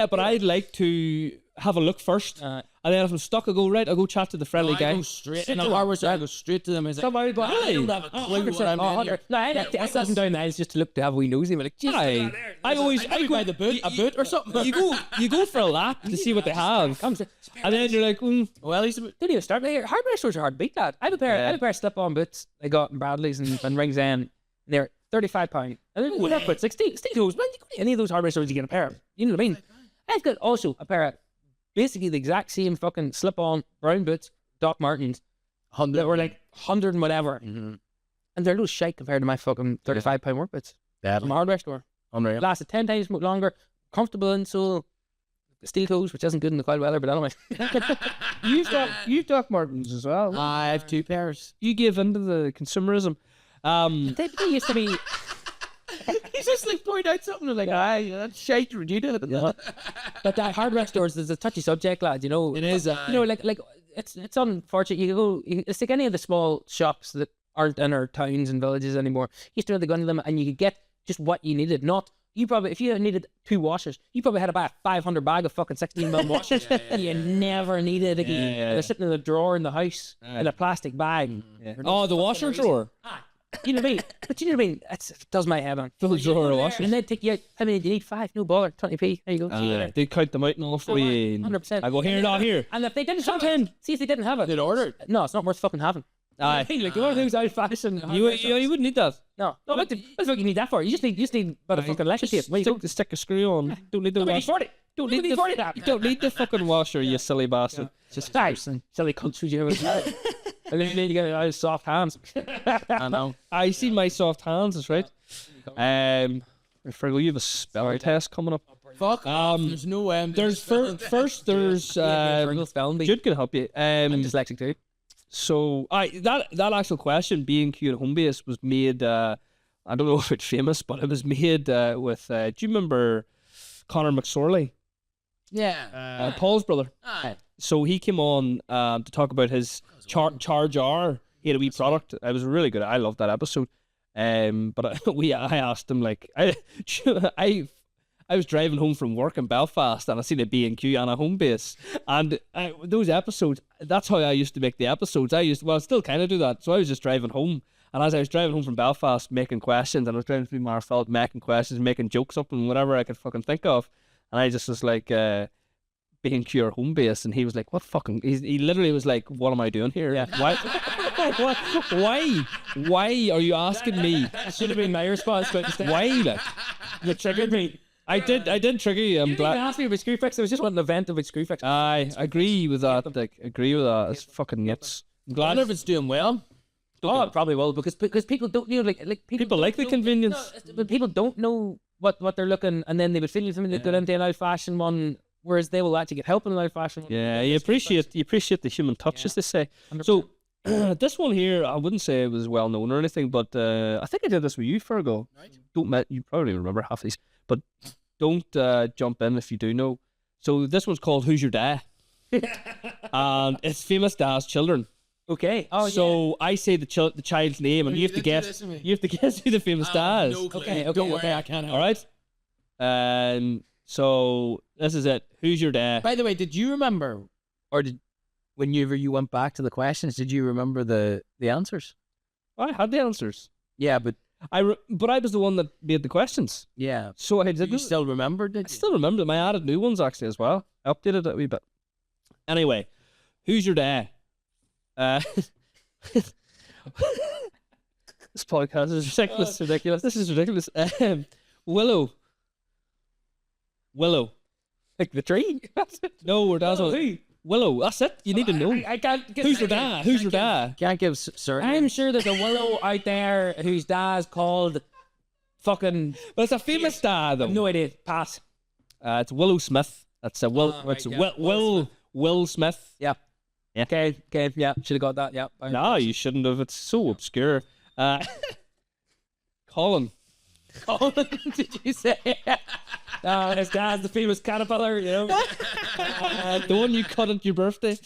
But I'd like to have a look first, and then if I'm stuck, I'll go chat to the friendly guy. I go straight to them. It's like, Somebody, but I don't have a clue what I'm in here. No, I sat down the aisles just to look to have a wee nosy. Like, I I go by the boot, a boot or something. You go for a lap to see what they have, and then you're like, Well, he's didn't even start here. Hardware stores are hard to beat, lad. I have a pair of slip-on boots I got in Bradley's and Rings End. They're £35. And then work with 16 toes. Man, you go to any of those hardware stores, you get a pair of. You know what I mean? I've got also a pair of basically the exact same fucking slip-on brown boots, Doc Martens, that were like 100 and whatever. Mm-hmm. And they're a little shite compared to my fucking £35 work boots from a hardware store. Unreal. Lasted 10 times longer, comfortable insole, steel toes, which isn't good in the cold weather, but anyway. you've Doc Martens as well. I have two pairs. You give into the consumerism. They used to be. He's just like point out something like, that's shite. You did it. Yeah. But hardware stores is a touchy subject, lad. You know, It is. You know, like it's unfortunate. It's like any of the small shops that aren't in our towns and villages anymore. You used to be able to go into them and you could get just what you needed. If you needed 2 washers, you probably had about a 500 bag of fucking 16mm washers. You never needed again. They're sitting in a drawer in the house in a plastic bag. Oh, the washer drawer. You know what I mean? But you know what I mean? It does my head on. Full drawer of washers. And they'd take you out. How many do you need? 5? No bother. 20p. There you go. See you later. They count them out and all for you. 100%. I go, here, not here. And if they didn't have it, see if they didn't have it. They'd order it. No, it's not worth fucking having. Aye. Like, the other things out fashion. You wouldn't need that. No, what the fuck you need that for? You just need about a fucking electric tape. Where you go? Stick a screw on. Don't need the Nobody washer. afford it. Don't need the. You don't need the fucking washer, you silly bastard. Just silly culture you have. And then you need to get out of soft hands. I know. I see my soft hands. That's right. Fergal, you have a spelling test coming up. Fuck. There's no way. There's first. There's spelling bee. Jude can help you. I'm dyslexic too. So, that actual question, B&Q at home base, was made. I don't know if it's famous, but it was made with. Do you remember Conor McSorley? Yeah. Paul's brother. Aye. So he came on to talk about his Charge R. He had a wee product. It was really good. I loved that episode. But I asked him, like, I was driving home from work in Belfast and I seen a B&Q on a home base. And those episodes, that's how I used to make the episodes. I still kind of do that. So I was just driving home. And as I was driving home from Belfast making questions, and I was driving through Marfelt making questions, making jokes up and whatever I could fucking think of. And I just was like, B&Q or home base. And he was like, what fucking... He literally was like, what am I doing here? Yeah. Why? Why are you asking me? That should have been my response, but instead Why? Like, you triggered me. I did trigger you. I'm You didn't even glad. ask me about Screwfix. It was just one event about Screwfix. I agree with that. Like, agree with that. It's fucking nuts. I'm I glad. wonder if it's doing well. Oh, it probably will because people don't like People like the don't- convenience. No, but people don't know what they're looking, and then they would feel something that go into an old fashioned one, whereas they will actually get help in an old fashioned one. Yeah, you appreciate the human touch, as they say. 100%. So this one here, I wouldn't say it was well known or anything, but I think I did this with you, Fergal. Right. You probably remember half these, but don't jump in if you do know. So this one's called "Who's Your Dad," and it's famous dad's children. Okay. Oh, So I say the child's name, and you have to guess. You have to guess who the famous dad is. No clue. Okay, Don't worry, okay. I can't help. All right. So this is it. Who's your dad? By the way, did you remember, or whenever you went back to the questions, did you remember the answers? I had the answers. Yeah, but I was the one that made the questions, yeah. so I Did did. you still remember? Did I you? still remember them. I added new ones actually as well. I updated it a wee bit. Anyway, who's your dad? This podcast is ridiculous. ridiculous. This is ridiculous. Willow. Like the tree. No, we're dazzling. Willow. That's it. You need to know. I can't. Who's your dad? Who's your dad? Can't give certain. I'm sure there's a willow out there whose dad's called fucking. Well, it's a famous dad though. No idea. Pass. It's Willow Smith. That's a Will. right, It's yeah. Will Smith. Yeah. Yeah. Okay. Yeah. Should have got that. Yeah. No, you shouldn't have. It's so obscure. Colin. Colin, did you say? His dad's the famous caterpillar, you know. The one you cut at your birthday.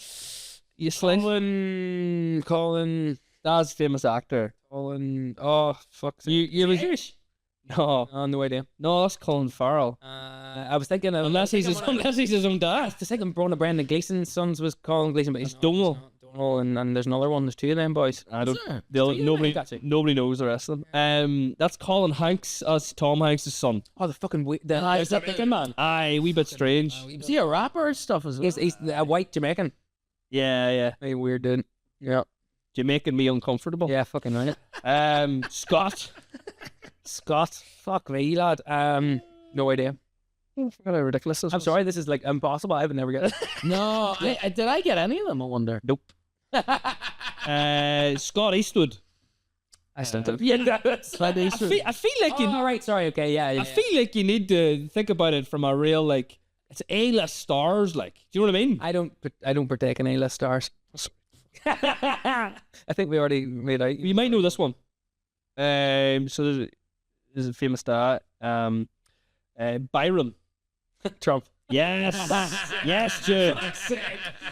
You sling. Colin. That's famous actor. Oh, fuck. You was Irish? no, No idea. no, that's Colin Farrell. I was thinking of. Unless he's his own dad. I was thinking Brendan Gleeson's sons was Colin Gleeson, but he's Donnell. Donnell, and there's another one. There's two of them boys. I don't. Sure. Nobody knows the rest of them. That's Colin Hanks as Tom Hanks' son. Oh, the fucking is that the man? Aye, wee bit strange. Is he a rapper and stuff as well? He's a white Jamaican. Yeah. Hey, weird dude. Yeah. You're making me uncomfortable. Yeah, fucking right. Scott. Fuck me, lad. No idea. Look how ridiculous this I'm was. sorry, this is like impossible. I would never get it. No, did I get any of them? I wonder. Nope. Scott Eastwood. I still don't. Yeah, that's Clint Eastwood. I feel like you. all right. Sorry. Okay. Yeah. I feel like you need to think about it from a real like. It's A-list stars, like. Do you know what I mean? I don't partake in A-list stars. I think we already made out. You might know this one. So there's a famous star. Byron. Trump. Yes. Yes, Jude.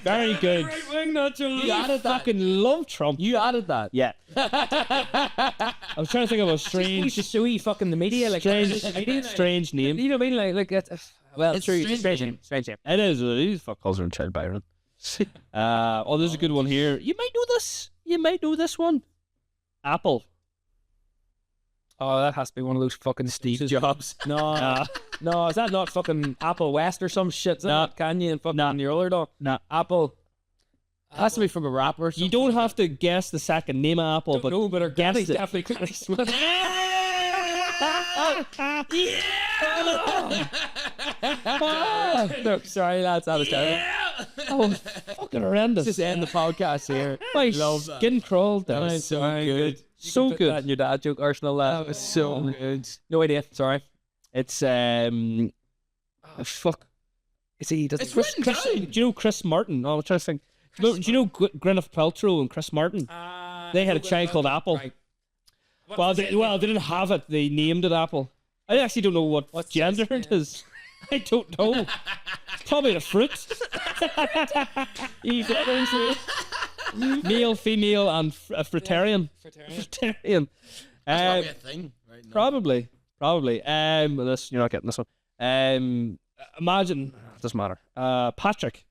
Very good. You added that. Fucking love Trump. You added that. Yeah. I was trying to think of a We strange, should show you fucking the media, like strange name. You know what I mean? Like that's well, It's true. strange. Strange name. It is. Fuck calls her and child Byron. There's a good one here. You might know this. You might know this one. Apple. Oh, that has to be one of those fucking Steve Jobs. No, no, is that not fucking Apple West or some shit? Is that not Kanye and fucking your other dog? Nah. Apple. Has to be from a rapper. You don't have to guess the second name of Apple, but no, but our guess Granny's it. definitely quickly. No, sorry, lads, that was terrible. Oh, fucking horrendous. Just end the podcast here. My Love that. skin crawled That down. was so good. So Put good. that in your dad joke, Arsenal. That was so good. No idea. Sorry. It's fuck. Is he? Does It's he? written Chris, down. do you know Chris Martin? Oh, I'm trying to think. Do you know Gwyneth Paltrow and Chris Martin? They had a child called Apple. Right. Well, they didn't have it. They named it Apple. I actually don't know what gender it is. I don't know. Probably a fruit. Male, female, and Fratarian. Fratarian. That's probably a thing right now. Probably. This you're not getting this one. Imagine it doesn't matter. Patrick.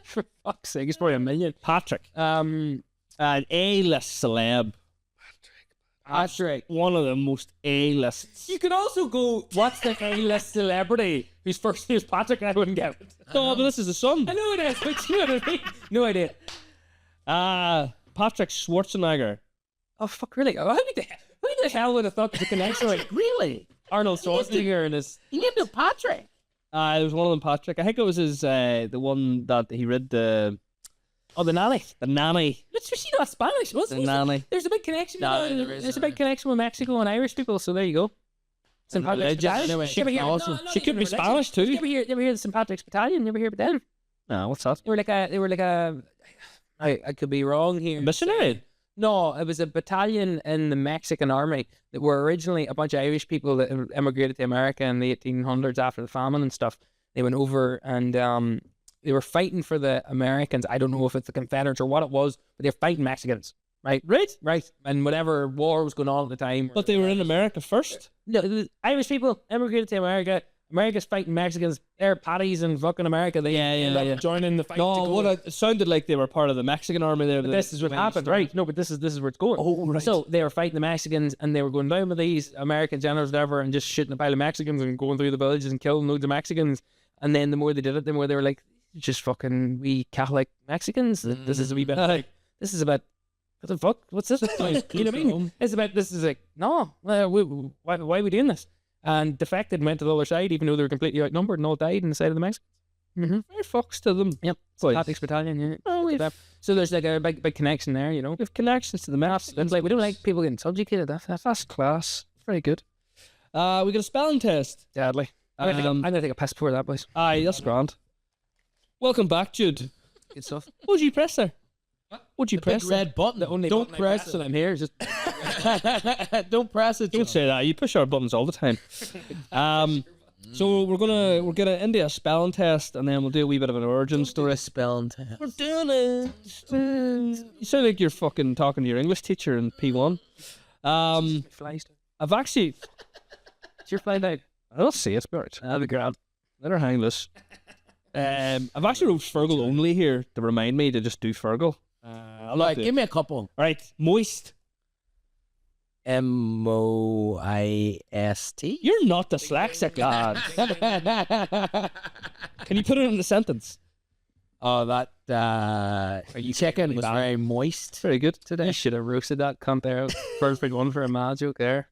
For fuck's sake, it's probably a million. Patrick. An A-list celeb. Patrick. One of the most A-lists. You could also go, what's the A-list celebrity whose first name is Patrick, and I wouldn't get it. No, but this is the son. I know it is, but you know what I mean? No idea. Patrick Schwarzenegger. Oh, fuck, really? Who the hell would have thought the connection? Like, Really? Arnold Schwarzenegger and his... He named him Patrick. There was one of them, Patrick. I think it was his, the one that he read the... Oh, the nanny. The nanny. Let's see, not Spanish. The nanny. There's a big connection. No, there is, There's a big connection with Mexico and Irish people, so there you go. St. Patrick's Religious. Battalion. Anyway, You ever hear- awesome. no, She could be religious. Spanish too. You ever hear the St. Patrick's Battalion? You ever hear about them? No, what's that? They were like a I could be wrong here. Missionary. No, it was a battalion in the Mexican army that were originally a bunch of Irish people that emigrated to America in the 1800s after the famine and stuff. They went over and they were fighting for the Americans. I don't know if it's the Confederates or what it was, but they're fighting Mexicans. Right? Right. And whatever war was going on at the time. But they were in America first. No, the Irish people emigrated to America. America's fighting Mexicans. They're patties in fucking America. They end up joining the fight. No, it sounded like they were part of the Mexican army there. But this is what happened, right? No, but this is where it's going. Oh, right. So they were fighting the Mexicans, and they were going down with these American generals, whatever, and just shooting a pile of Mexicans and going through the villages and killing loads of Mexicans. And then the more they did it, the more they were like, just fucking we Catholic Mexicans. This is a wee bit like, this is about, what the fuck? What's this? You know what I mean? It's about, this is like, no, why are we doing this? And defected and went to the other side, even though they were completely outnumbered and all died on the side of the Mexicans. Fair fucks to them. Yep. Boys. Patrick's Battalion, yeah. Oh, So there's like a big connection there, you know. we have connections to the maps. It's like, we don't like people getting subjugated. That's class. Very good. We got a spelling test. Deadly. I'm gonna take a piss before that, boys. Aye, that's grand. Welcome back, Jude. Good stuff. What did you press there? What did you press? Big red button. The only Don't button I press press when I'm here is just it. Don't press it. Don't say that. You push our buttons all the time. So we're gonna into a spelling test, and then we'll do a wee bit of an origin story. Spelling test. We're doing it. You sound like you're fucking talking to your English teacher in P1. flies. I've actually. It's your fly down. I don't see it, but That'll be grand. let her hang loose. I've actually wrote Fergal only here to remind me to just do Fergal. I'll not Like, do it. give me a couple. Right, moist. Moist. You're not dyslexic, lad. Can you put it in a sentence? Oh, that chicken was bad? very moist Very good. today. You should have roasted that cunt there. First big one for a mad joke there.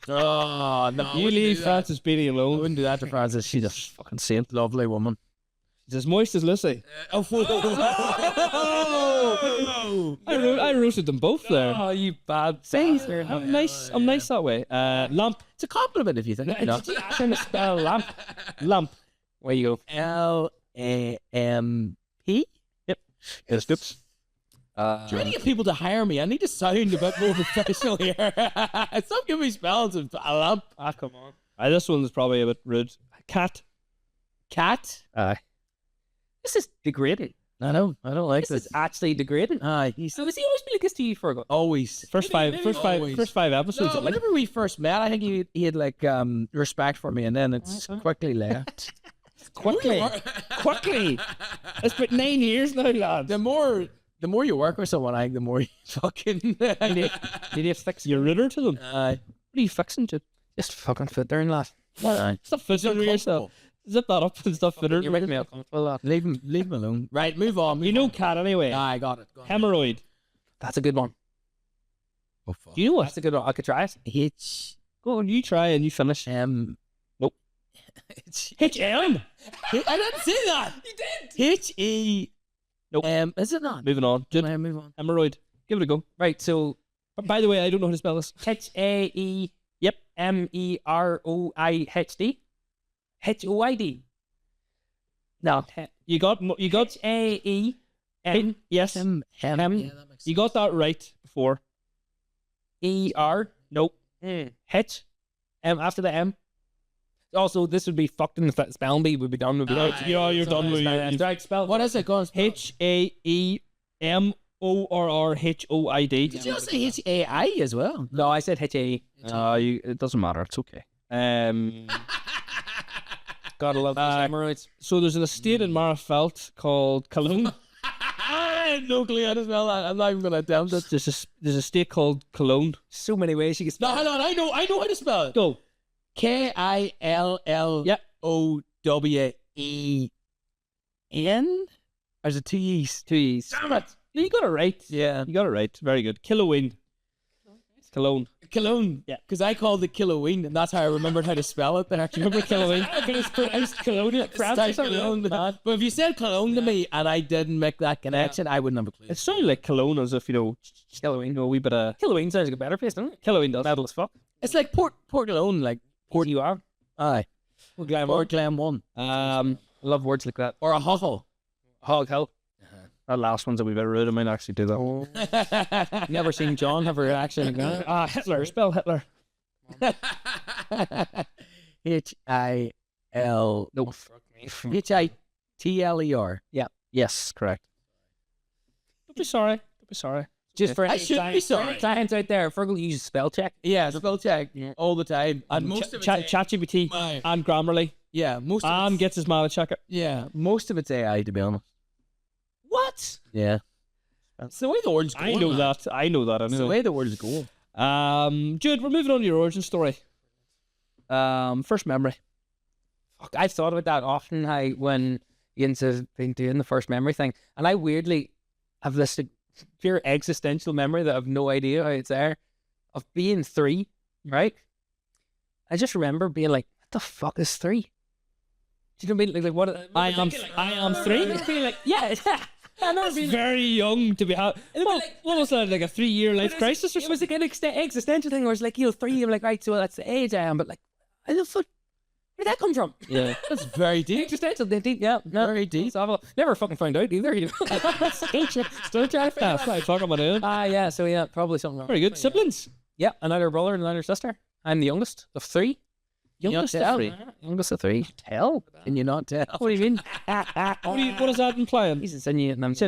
Oh no! You leave Frances Beatty I alone. wouldn't do that to Frances. She's a Fucking saint. lovely woman. She's as moist as Lucy. I roasted them both there. Oh, you bad See, bastard. I'm nice. I'm nice that way. Lamp. It's a compliment if you think. You know. Trying to spell lamp. Lamp. Where you go? LAMP. Yep. Yes, oops. Trying to get people to hire me. I need to sound a bit more professional here. Stop giving me spells of a lamp. Ah, come on. This one's probably a bit rude. Cat. Cat. Aye. This is degrading. I don't like This is actually degrading. He's So does he always be like this to you, Fergal? always. First Maybe five always. episodes. No, whenever we first met, I think he had like respect for me, and then it's quickly left. Quickly. It's been 9 years now, lad. The more the more you work with someone, I think the more you fucking. Did you fix You're ruder to them. What are you fixing, Jude? Just fucking fit there and lad. Stop fiddling with yourself. Zip that up and stop fiddling. You're making me uncomfortable, lad. Leave him alone. Right, move on. You know cat anyway. I got it. Go on. Hemorrhoid. That's a good one. Oh fuck. Do you know what? That's a good one. I could try it. H Go on, you try and you finish. Nope. HM. I didn't say that. You did. H-E. Nope. Is it not? Moving on. Jude. Move on. Hemorrhoid. Give it a go. Right, so By the way, I don't know how to spell this. H-A-E Yep. M-E-R-O-I-H-D. H-O-I-D. No. You got H-A-E yes. Hem. Hem. Yeah, that makes sense. You got that right before. E-R. Nope. H. After the M. Also, this would be fucked in the spelling bee would be done. Would be Yeah, you're done with it. Right, spell. What is it? Go on. HAEMORRHOID. Did you say H-A-I as well? No, I said H-A-E. It doesn't matter. It's okay. Gotta love those hemorrhoids. So there's an estate in Marfelt called Cologne. I had no clue how to spell that. I'm not even gonna attempt it. There's a state called Cologne. So many ways you can spell. No, hold on. I know how to spell it. Go. K-I-L-L-O-W-E-N. There's a two E's. Two E's. Damn it. You got it right. Yeah. You got it right. Very good. Kiloween. Cologne. Cologne. Yeah. Because I called it Kiloween, and that's how I remembered how to spell it there. Do you remember Kiloween? It's pronounced Cologne. It's Cologne. But if you said Cologne to me and I didn't make that connection, I wouldn't have a clue. It sounded like Cologne as if, Kiloween. a wee bit of... Kiloween sounds like a better place, doesn't it? Kiloween does. Metal as fuck. It's like Port Cologne, like Port you are. aye. Port Glam. Port Glam 1. Love words like that. Or a Huffle. Hog Hill. That last one's a wee bit rude. I might actually do that. Oh. Never seen John have a reaction like that. Hitler. Spell Hitler. H-I-L... Nope. H-I-T-L-E-R. Yeah. Yes, correct. Don't be sorry. Don't be sorry. Just for I should be sorry. clients out there, Fergal uses spell check. Yeah, spell check all the time. And most of it's ChatGPT Aye. and Grammarly. Yeah, most of And it's, gets his man to check it. yeah, most of it's AI, to be honest. What? Yeah. That's the way the world's going. I know man. that. I know that. It's the way the world's going. Jude, we're moving on to your origin story. First memory. Fuck, I've thought about that often. When Ian's been doing the first memory thing, and I weirdly have this pure existential memory that I have no idea how it's there of being 3. Right? I just remember being like, "What the fuck is 3?" Do you know what I mean? Like what? I am 3. Being like, yeah. I remember That's being very young to be what was that, like a 3-year life crisis or It was something? like an existential thing where it's like, 3, I'm like, right, so that's the age I am, but like, how the fuck, where'd that come from? Yeah. That's very deep. Existential, deep, yeah. No, Very deep. it's awful. Never fucking found out either, you know. Still trying to figure Yeah, out. fly fuck about it. Yeah, so yeah, probably something wrong. Very good. Siblings. Yeah, another brother and another sister. I'm the youngest of 3. Youngest tell. of 3. Youngest of 3. Tell? Can you not tell? What do you mean? What is that implying? He's insinuating I'm He's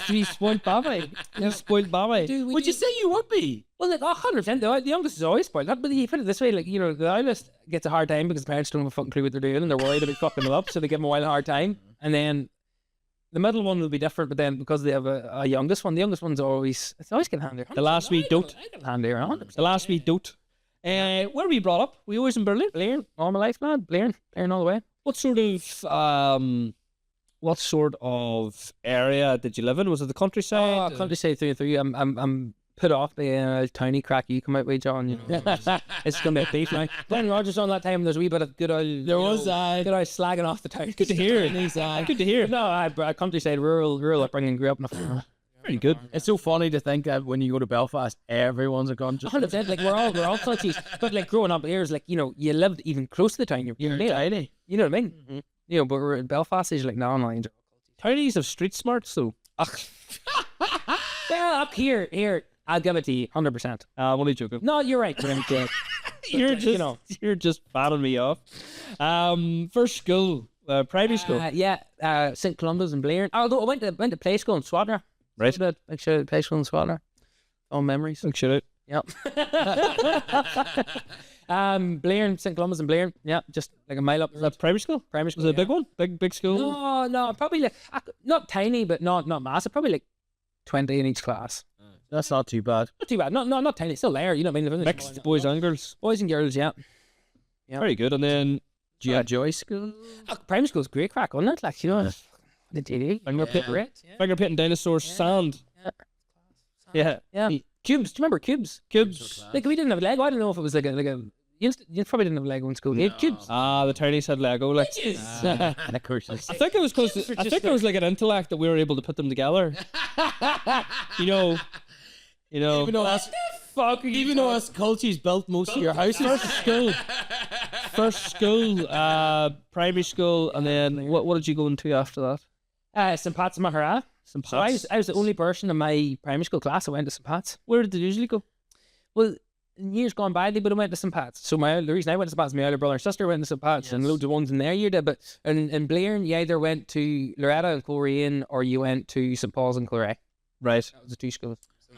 to be spoiled babby. You're spoiled babby. Dude, Would you say you would be? Well, like 100%. The youngest is always spoiled. But you put it this way, like, the eldest gets a hard time because the parents don't have a fucking clue what they're doing and they're worried about fucking them up, so they give them a hard time. And then the middle one will be different, but then because they have a youngest one, the youngest one's always getting handier. The last wee dote. Handier, 100%. The last wee dote. Where were you brought up? Were you always in Berlin? Blair, all my life, lad. Blair all the way. What sort of area did you live in? Was it the countryside? Oh, countryside through and through. I'm put off by a tiny crack you come out with, John. You know, it's gonna be a beef now. Glenn Rogers on that time. There's a wee bit of good old. There was good old slagging off the town. Good to hear. Good to hear. No, I countryside, rural upbringing. Grew up in a farm. Very good. It's so funny to think that when you go to Belfast, everyone's a country. 100%. Like we're all countries, but like growing up here is like, you lived even close to the town. You're tiny. You know what I mean? Mm-hmm. But we're in Belfast. Is like no. Townies have street smarts though. Yeah, up here. I'll give it to you, 100%. I'm only joking. No, you're right. You're just batting me off. First school, primary school. St. Columba's in Ballerin. Although I went to play school in Swadner. Right. Make sure play school in Swadner. All memories. Look shit out. Yep. Ballerin, St. Columbus and Ballerin. Yeah, just like a mile up. Was that primary school? Primary Was school. it a big one? Big school? No, probably like not tiny, but not massive. Probably like 20 in each class. That's not too bad. Not too bad. Not tiny. It's still there. You know what I mean? Mixed boys and girls. Boys and girls. Yeah. Yeah. Very good. And then Do you enjoy school? Primary school's great crack, wasn't it? Like, you know, the DD. finger pit, Great. finger pitting dinosaurs, sand. Yeah. Cubes. Do you remember cubes? Cubes. Like, we didn't have Lego. I don't know if it was like a you probably didn't have Lego in school. You had cubes. Ah, the townies had Lego. Like, And of course, I think it was because I think it was like an intellect that we were able to put them together. you know. even though us cultures built most of your houses. First school, primary school, and then what did you go into after that? St. Pat's and Maghera. St. So Pat's. I was the only person in my primary school class that went to St. Pat's. Where did they usually go? Well, in years gone by, they would have went to St. Pat's. So the reason I went to St. Pat's, my older brother and sister went to St. Pat's, and loads of ones in their year did. But in Ballerin, you either went to Loretta and Coleraine, or you went to St. Paul's and Coleraine. Right. That was the two schools.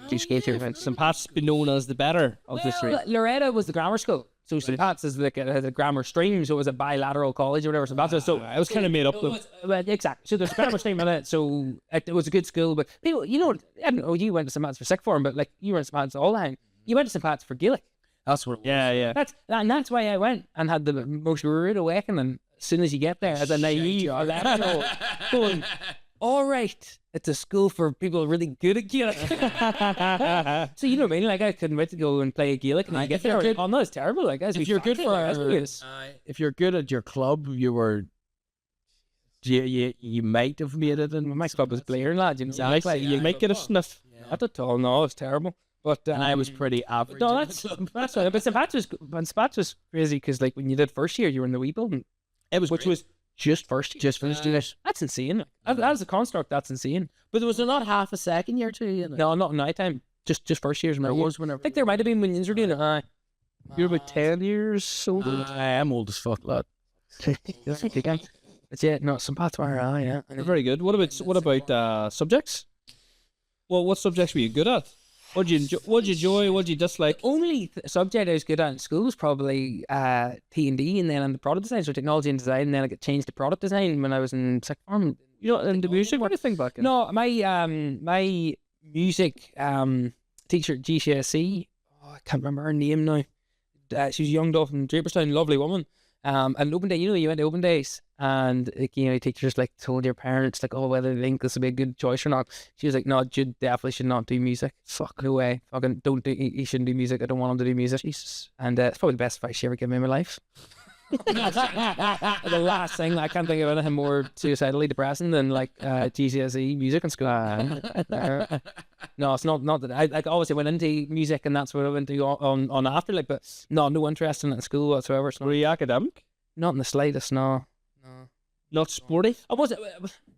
Two schools here. St. Pat's be known as the better of the three. Loretta was the grammar school. So St. Pat's is like a grammar stream, so it was a bilateral college or whatever. St. Pat's so I was kind of made up though. well, exactly. So there's a grammar stream in it, so it was a good school. But people, you know, I don't know, you went to St. Pat's for sixth form, but like you were in St. Pat's all the time. You went to St. Pat's for Gaelic. That's what it was. Yeah. That's why I went and had the most rude awakening as soon as you get there as a naive 11-year-old going, all right, it's a school for people really good at Gaelic. So you know what I mean? Like I couldn't wait to go and play Gaelic, and I get there. Oh no, it's terrible. Like If you're good if you're good at your club, you might have made it. In my club was Ballerin, lad. You know, Exactly. You might get a sniff. Not at all. No, it's terrible. But and I was pretty average. no, that's right. But St. Pat's was crazy because like when you did first year, you were in the wee building. It was which great. was just finished it. That's insane. As a construct, that's insane. But there was not half a second year too. You know? No, not in night time. Just first years. There was whenever. I think there might have been when you were doing it. You're about 10 years old. I am old as fuck, lad. It's yeah, no, St. Pat's were yeah. Very good. What about subjects? Well, what subjects were you good at? What did you enjoy? What did you dislike? The only subject I was good at in school was probably T&D, and then on the product design, so technology and design, and then I got changed to product design when I was in sixth form. You know, in the music, what do you think back then? No, my music teacher at GCSE, I can't remember her name now. She was a young doll from Draperstown, lovely woman. And open day, you know, you went to open days, and like, you know, teachers like told your parents like, oh, whether they think this would be a good choice or not. She was like, no, Jude definitely should not do music. Fuck, no way. Fucking don't do. He shouldn't do music. I don't want him to do music. Jesus. And it's probably the best advice she ever gave me in my life. The last thing, I can't think of anything more suicidally depressing than like GCSE music in school. No, it's not that I like obviously went into music and that's what I went to on after, like, but no interest in it in school whatsoever. Were you academic? Not in the slightest. No. Not sporty? I wasn't.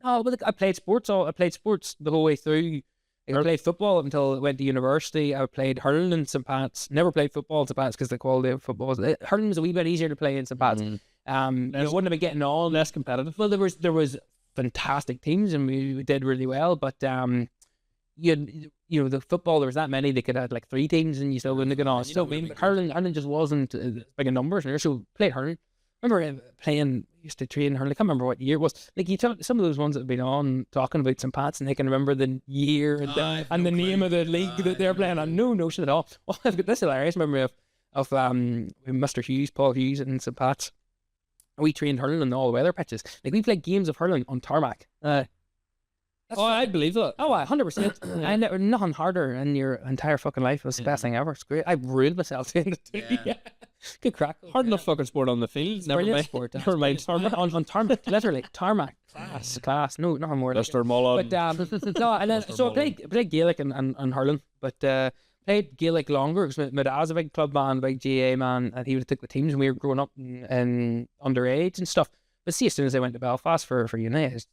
No, but I played sports. I played sports the whole way through. I played football until I went to university. I played hurling in St. Pat's. Never played football in St. Pat's because the quality of football hurling was a wee bit easier to play in St. Pat's. You wouldn't have been getting on. Less competitive. Well, there was fantastic teams and we did really well, but you know the football, there was that many they could have like 3 teams and you still wouldn't have gone on. So hurling just wasn't big in numbers, and so played hurling. Remember used to train hurling. I can't remember what year it was. Like you tell some of those ones that have been on talking about St. Pat's and they can remember the year and the name of the league that they're playing on. No notion at all. Well, I've got this hilarious memory of Mr. Hughes, Paul Hughes in St. Pat's. We trained hurling on all the weather pitches. Like we played games of hurling on tarmac. I believe that. Oh, 100%. I never nothing harder in your entire fucking life. It was the best thing ever. It's great. I ruined myself doing it. Yeah. Good crack. Hard enough fucking sport on the field. Never mind. Never mind tarmac. On tarmac, literally tarmac. Class. No, nothing more. Mr. Mullan. But no, and then so I played Gaelic and hurling, but played Gaelic longer because my dad was a big club man, a big GA man, and he would have took the teams when we were growing up and underage and stuff. But see, as soon as I went to Belfast for uni, it's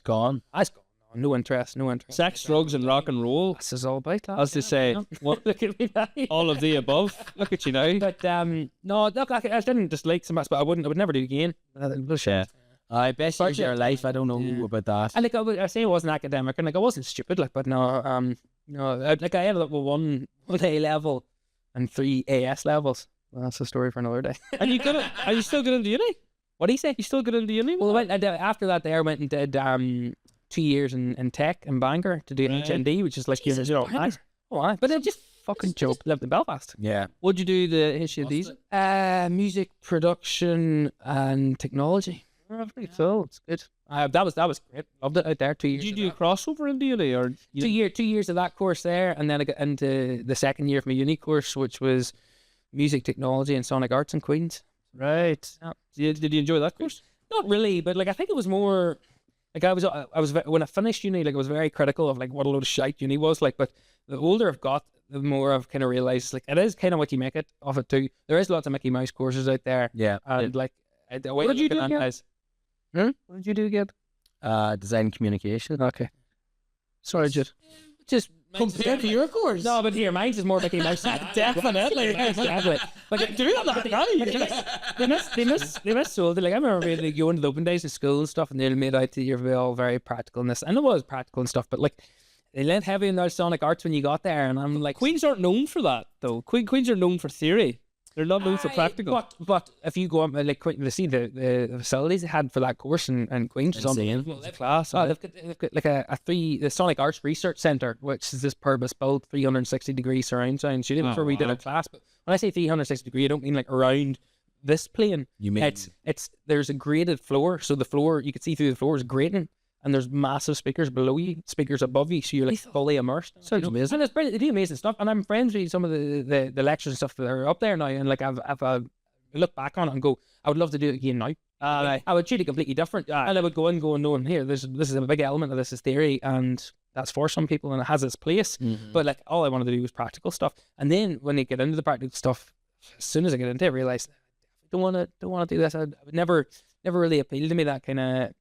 gone. It's gone. No interest. Sex, drugs, and rock and roll. This is all about that. As they say, look at me now. All of the above. Look at you now. But no, look, I didn't dislike some, but I would never do it again. Yeah. I best use your life. I don't know about that. And like I say, I wasn't academic, and like I wasn't stupid. Like, but no, like I ended up with one A level and 3 AS levels. Well, that's a story for another day. And are you still good into uni? What do you say? You still good into uni? Well, after that, I went and did 2 years in tech in Bangor to do HND, which is like Jesus, you know, nice. Oh, aye. But it just fucking joke. Lived in Belfast. Yeah. What'd you do the HNDs? Music production and technology. Pretty cool. It's good. That was great. Loved it out there. 2 years. Did you do a crossover into uni or 2 years of that course there, and then I got into the second year of my uni course, which was music technology and sonic arts in Queens. right? Yeah. Did you enjoy that course? Not really, but like I think it was more like I was when I finished uni, like I was very critical of like what a load of shite uni was like. But the older I've got, the more I've kind of realized like it is kind of what you make it of it too. There is lots of Mickey Mouse courses out there. Yeah. And like What did you do again? What did you do again? Design communication. Okay. Sorry, Jude. Just Compared to your course? no, but here mine's is more Mickey Mouse. Definitely. Exactly. But Do that now. they missold it. Like I remember really going to the open days of school and stuff, and they made out that you're all very practical in this, and it was practical and stuff. But like they leaned heavy in their sonic arts when you got there, and I'm like, Queens aren't known for that though. Queens are known for theory. They're not known for practical. But if you go up like to see the facilities they had for that course in Queens, was Insane. unbelievable. Class. Oh, they've got like the Sonic Arts Research Centre, which is this purpose-built 360-degree surround sound studio. That's where we did a class. But when I say 360-degree, I don't mean like around this plane. You mean it's there's a graded floor, so the floor you can see through the floor is grating. And there's massive speakers below you, speakers above you, so you're like fully immersed. Sounds amazing. And it's brilliant. They do amazing stuff. And I'm friends with some of the lectures and stuff that are up there now. And like I've look back on it and go, I would love to do it again now. I would treat it completely different. And I would go in knowing here, this is a big element of this is theory, and that's for some people and it has its place. But like all I wanted to do was practical stuff. And then when they get into the practical stuff, as soon as I get into it, I realised I don't want to do this. I would never really appealed to me, that kind of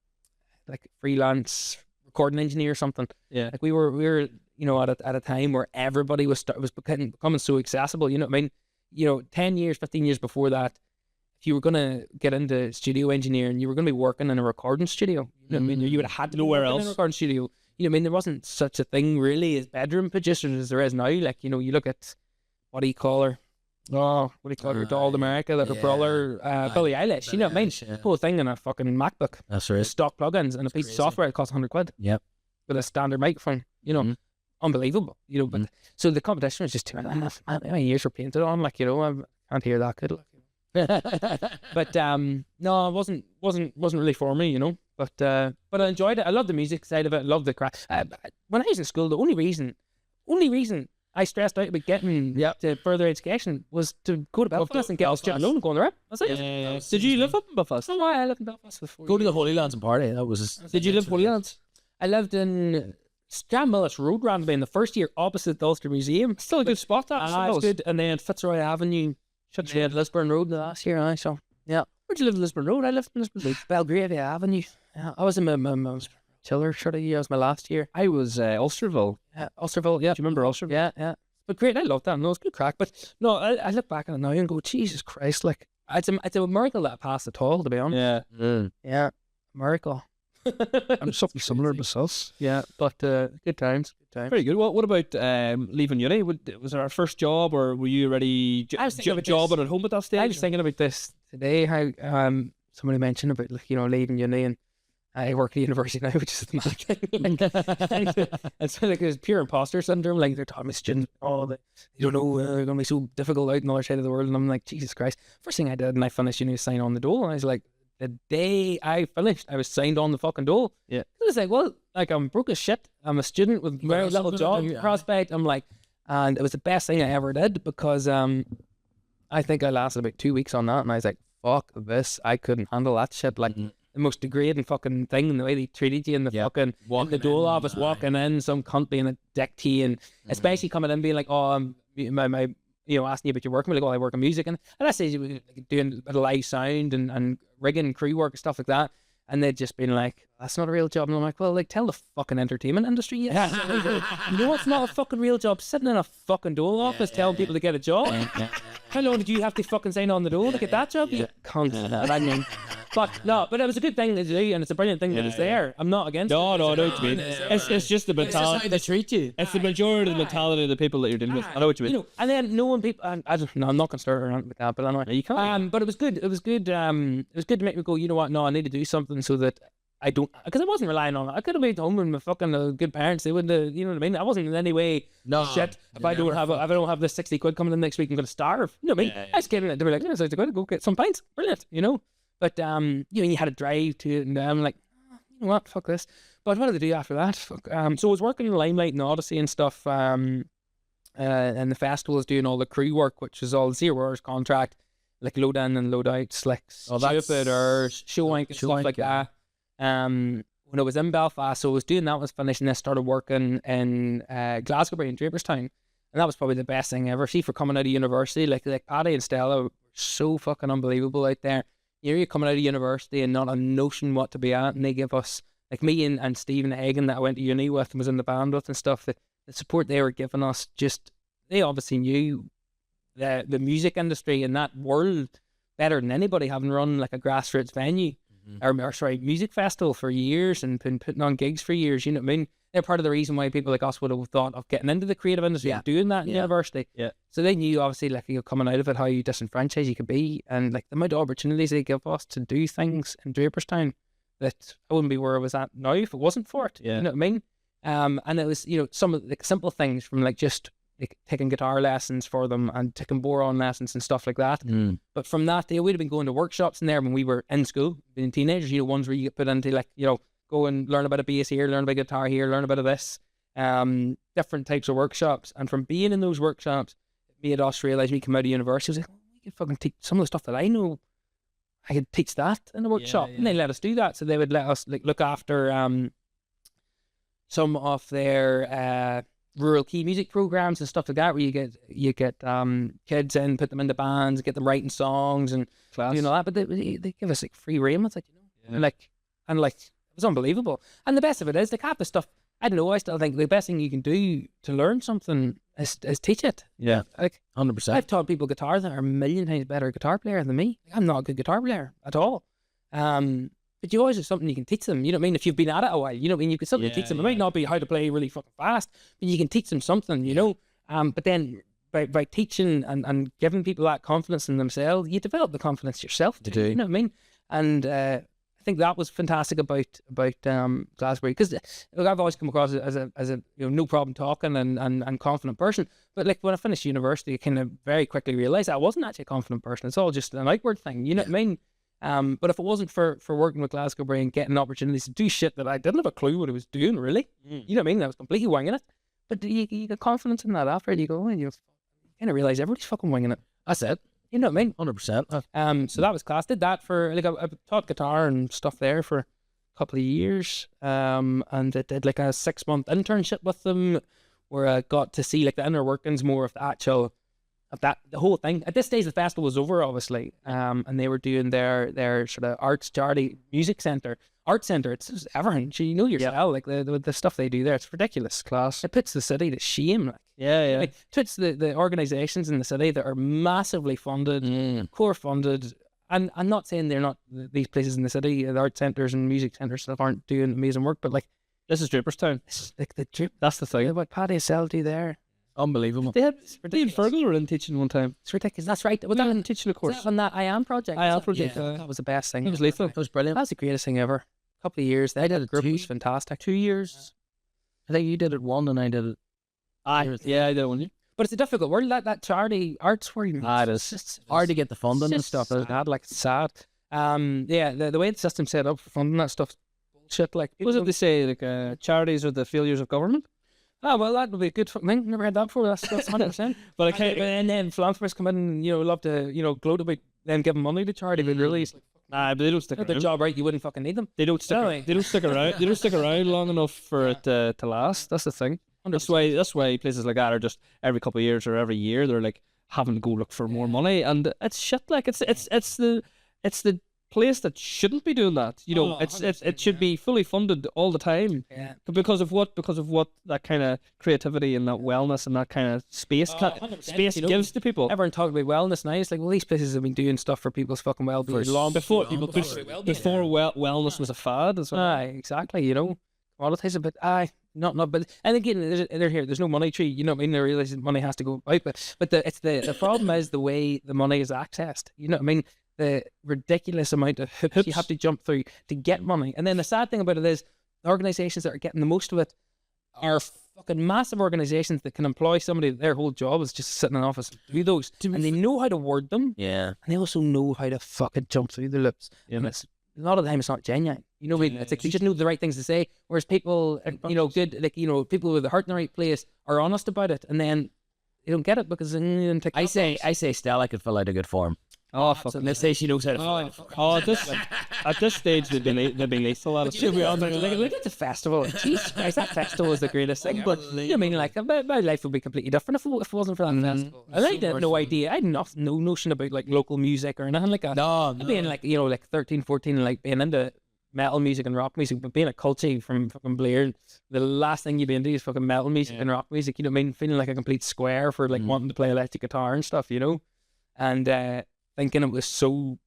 like freelance recording engineer or something. Yeah. Like we were you know at a time where everybody was becoming so accessible. You know what I mean? You know, 10 years, 15 years before that, if you were gonna get into studio engineering, you were gonna be working in a recording studio. You know what I mean? You would have had to be Nowhere working else. in a recording studio. You know what I mean? There wasn't such a thing really as bedroom producers as there is now. Like, you know, you look at what do you call her? Oh, what do you call her? Doll America, that her brother, Billie Eilish. You know what I mean? Yeah. Whole thing in a fucking MacBook. That's right. Stock plugins and a piece of software that costs 100 quid. Yep. With a standard microphone. You know, unbelievable. You know, but so the competition was just too my ears were painted on. Like, you know, I can't hear that good. But no, it wasn't really for me. You know, but I enjoyed it. I loved the music side of it. I loved the craft. When I was in school, the only reason I stressed out about getting to further education was to go to Belfast and get a job alone and go on the road. That's it. Yeah. Did you live up in Belfast? No, I lived in Belfast for 4 Go to years. the Holy Lands and party. That was. Did you live Holy Lands? I lived in Stranmillis Road, randomly in the first year opposite the Ulster Museum. Still a good spot, that. It's good. And then Fitzroy Avenue, Lisburn Road the last year. So yeah. Where'd you live in Lisburn Road? I lived in Lisburn Road. Belgravia Avenue. Yeah, I was in my chiller sort of year. It was my last year. I was Ulsterville. Ulsterville, yeah. Do you remember Ulsterville? Yeah. But great, I loved that. No, it's good crack. But no, I look back on it now and go, Jesus Christ, like it's a miracle that I passed at all, to be honest. Yeah. Yeah, miracle. I'm something similar myself. Yeah, but good times. Very good. What about leaving uni? Was it our first job, or were you already I was thinking about jobbing at home at that stage? I was thinking about this today. How somebody mentioned about, like, you know, leaving uni, and I work at university now, which is mad thing. It's like this pure imposter syndrome. Like, they're talking to students, they don't know, they're going to be so difficult out on the other side of the world. And I'm like, Jesus Christ. First thing I did when I finished uni was sign on the Dole. And I was like, the day I finished, I was signed on the fucking Dole. Yeah. I was like, well, like, I'm broke as shit. I'm a student with very little job prospect. I'm like, and it was the best thing I ever did, because I think I lasted about 2 weeks on that. And I was like, fuck this. I couldn't handle that shit. Like, the most degrading fucking thing, and the way they treated you in the fucking in the Dole office, walking in, some cunt being a dick to you, and especially coming in being like, oh, my you know, asking you about your work, and like, oh, I work in music, and I say you doing a bit of live sound and rigging crew work and stuff like that, and they'd just been like, that's not a real job. And I'm like, well, like, tell the fucking entertainment industry, you know what's not a fucking real job? Sitting in a fucking Dole office telling people to get a job. How long did you have to fucking sign on the Dole to get that job? You cunt. And I mean, but it was a good thing to do, and it's a brilliant thing that it's there. I'm not against it. No, I know what you mean. It's just the mentality. They treat you. It's the majority of the mentality of the people that you're dealing with. I know what you mean. And then knowing people, and I'm not going to start around with that, but anyway. You can't. But it was good. It was good. It was good to make me go, you know what? No, I need to do something so that I don't, because I wasn't relying on it. I could have been home with my fucking good parents. They wouldn't have, you know what I mean? I wasn't in any way shit. If I don't have this 60 quid coming in next week, I'm going to starve. You know what I mean? I just came in, they were like, so I got to go get some pints. Brilliant, you know? But, you had to drive to it, and I'm like, you know what? Fuck this. But what did I do after that? Fuck. So I was working in Limelight and Odyssey and stuff, and the festival was doing all the crew work, which is all 0 hours contract, like load in and load out, slicks, stupid, or showing and stuff like that. When I was in Belfast, so I was doing that, was finished, and I started working in Glasgowbury in Draperstown, and that was probably the best thing ever. See, for coming out of university, like Paddy and Stella were so fucking unbelievable out there. You're coming out of university and not a notion what to be at, and they give us, like me and Stephen Hagen that I went to uni with and was in the band with and stuff, the support they were giving us, just, they obviously knew the music industry in that world better than anybody, having run like a grassroots venue. Or music festival for years and been putting on gigs for years, you know what I mean? They're part of the reason why people like us would have thought of getting into the creative industry and doing that in university. Yeah. So they knew, obviously, like, you're coming out of it, how you disenfranchised you could be, and like the amount of opportunities they give us to do things in Draperstown that I wouldn't be where I was at now if it wasn't for it. Yeah. You know what I mean? And it was, you know, some of the simple things from like just like taking guitar lessons for them and taking boron lessons and stuff like that. But from that day, we'd have been going to workshops in there when we were in school, being teenagers, you know, ones where you get put into, like, you know, go and learn about a bass here, learn about guitar here, learn about this, different types of workshops. And from being in those workshops, it made us realise, we come out of university, I was like, oh, we could fucking teach some of the stuff that I know. I could teach that in a workshop. And they let us do that. So they would let us like look after some of their rural key music programs and stuff like that, where you get kids in, put them into bands, get them writing songs and doing all that. But they give us like free rein with it, you know, and like it was unbelievable. And the best of it is, like, half the stuff, I don't know, I still think the best thing you can do to learn something is teach it. Yeah, like 100%. I've taught people guitar that are a million times better guitar player than me. I'm not a good guitar player at all. But you always have something you can teach them, you know what I mean? If you've been at it a while, you know what I mean? You can something teach them. It might not be how to play really fucking fast, but you can teach them something, you know? But then by teaching and giving people that confidence in themselves, you develop the confidence yourself too, you know what I mean? And I think that was fantastic about Glasgowbury, because I've always come across as a you know, no problem talking and confident person. But like when I finished university, I kind of very quickly realised I wasn't actually a confident person. It's all just an outward thing, you know what I mean? But if it wasn't for working with Glasgowbury and getting opportunities to do shit that I didn't have a clue what I was doing, really, you know what I mean? I was completely winging it. But you get confidence in that after, and you go, and you kind of realise everybody's fucking winging it. That's it. You know what I mean? 100%. So that was class. Did that for, like, I taught guitar and stuff there for a couple of years. And I did like a 6-month internship with them, where I got to see like the inner workings more of the actual, of that, the whole thing. At this stage, the festival was over, obviously, and they were doing their sort of arts charity music centre, art centre. It's just everything. You know yourself, like the stuff they do there. It's ridiculous. Class. It puts the city to shame. Like, like, it puts the organisations in the city that are massively funded, core funded. And I'm not saying they're not, these places in the city, the art centres and music centres stuff, aren't doing amazing work, but like, this is Draperstown. Like that's the thing. What Paddy and Sel do there. Unbelievable. They had Fergal were in teaching one time. It's ridiculous. That's right. Was that in teaching a course? On that I Am project. That was the best thing. It was lethal. It was brilliant. That was the greatest thing ever. A couple of years. They did a group. It was fantastic. 2 years. I think you did it one and I did it. I did it one year. But it's a difficult world, that charity arts world. It is. It's hard to get the funding and stuff. Like, it's sad. The way the system's set up for funding that stuff, bullshit. Like, was it they say, like, charities are the failures of government? Oh, well, that would be a good fucking thing. Never heard that before. That's 100%. But and then philanthropists come in and, you know, love to, you know, gloat about them giving money to charity, but really, it's like, nah, but they don't stick around. Their job right, you wouldn't fucking need them. They don't stick around. They don't stick around. They don't stick around long enough for it to last. That's the thing. 100%. That's why places like that are just every couple of years or every year they're like having to go look for more money, and it's shit. Like it's the place that shouldn't be doing that. You know, it should be fully funded all the time. Yeah. Because of what that kind of creativity and that wellness and that kind of space space gives to people. Everyone talked about wellness now. It's like, well, these places have been doing stuff for people's fucking well-being long before Wellness was a fad as well. Aye, exactly. You know, commoditize it, but not. But and again, they're here. There's no money tree. You know what I mean? They realize that money has to go out, but the problem is the way the money is accessed. You know what I mean? The ridiculous amount of hoops you have to jump through to get money. And then the sad thing about it is, the organisations that are getting the most of it are fucking massive organisations that can employ somebody that their whole job is just sit in an office and do those. And they know how to word them. Yeah. And they also know how to fucking jump through the loops. Yeah. And it's, a lot of the time it's not genuine. You know what I mean? It's like they just know the right things to say. Whereas people, you know, people with the heart in the right place are honest about it. And then they don't get it because I say Stella could fill out a good form. Oh, fuck. Let's say she knows how to. At this stage, they'd be lethal at it. Look at the festival. Jesus Christ, that festival was the greatest thing. But you know what I mean, like my life would be completely different if it wasn't for that festival. I had no idea. I had no notion about like local music or anything like that. No. Being like, you know, like 13, 14 and like being into metal music and rock music, but being a culty from fucking Ballerin, the last thing you'd be into is fucking metal music and rock music. You know what I mean? Feeling like a complete square for like wanting to play electric guitar and stuff, you know? And thinking it was so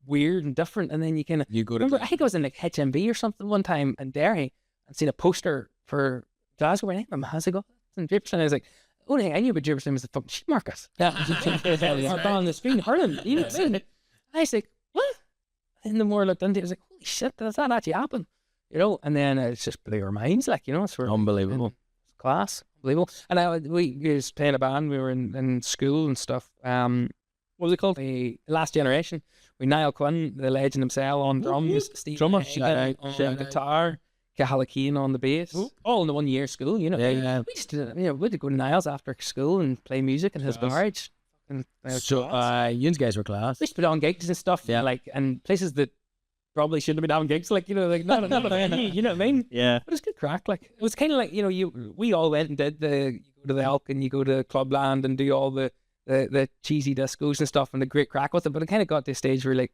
weird and different, and then you kind of remember. I think I was in like HMV or something one time in Derry and seen a poster for Glasgow. My name has got and I was like, only thing I knew about Jameson was the fucking sheep market. Yeah, on the screen, Hurling. You know, I was like, what? And the more I looked into it, I was like, holy shit, does that actually happen? You know, and then it's just blew our minds, like, you know, it's unbelievable. It's class, unbelievable. And we was playing a band. We were in school and stuff. What was it called? The Last Generation. With Niall Quinn, the legend himself, on drums, Steve drummer, on guitar, Cahala Keane on the bass. All in the 1 year school, you know. Yeah. We used to, we'd go to Niall's after school and play music in his garage. And you guys were class. We used to put on gigs and stuff, like, and places that probably shouldn't have been having gigs, like, you know, like not a venue, you know what I mean? Yeah. But it's good crack. Like, it was kind of like, you know, we all went and did you go to the Elk and you go to Clubland and do all the cheesy discos and stuff and the great crack with it, but it kind of got to a stage where like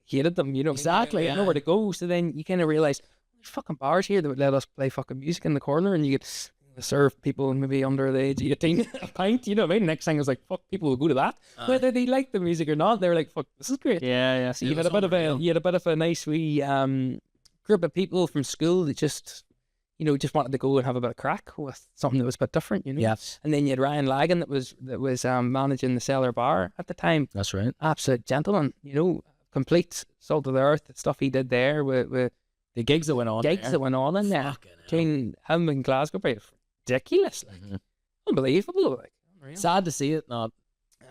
hated them, you know. Exactly. You know where to go. So then you kind of realize there's fucking bars here that would let us play fucking music in the corner, and you could serve people maybe under the age of 18 a pint, you know what I mean? Next thing I was like, fuck, people will go to that whether they like the music or not. They were like, fuck, this is great. Yeah. So you had a bit of a nice wee group of people from school that just, you know, just wanted to go and have a bit of crack with something that was a bit different, you know. Yeah. And then you had Ryan Lagan that was managing the Cellar Bar at the time. That's right. Absolute gentleman, you know, complete salt of the earth stuff he did there with the gigs that went on. In there. Between him and Glasgowbury, ridiculous, like unbelievable. Like, unreal. Sad to see it not.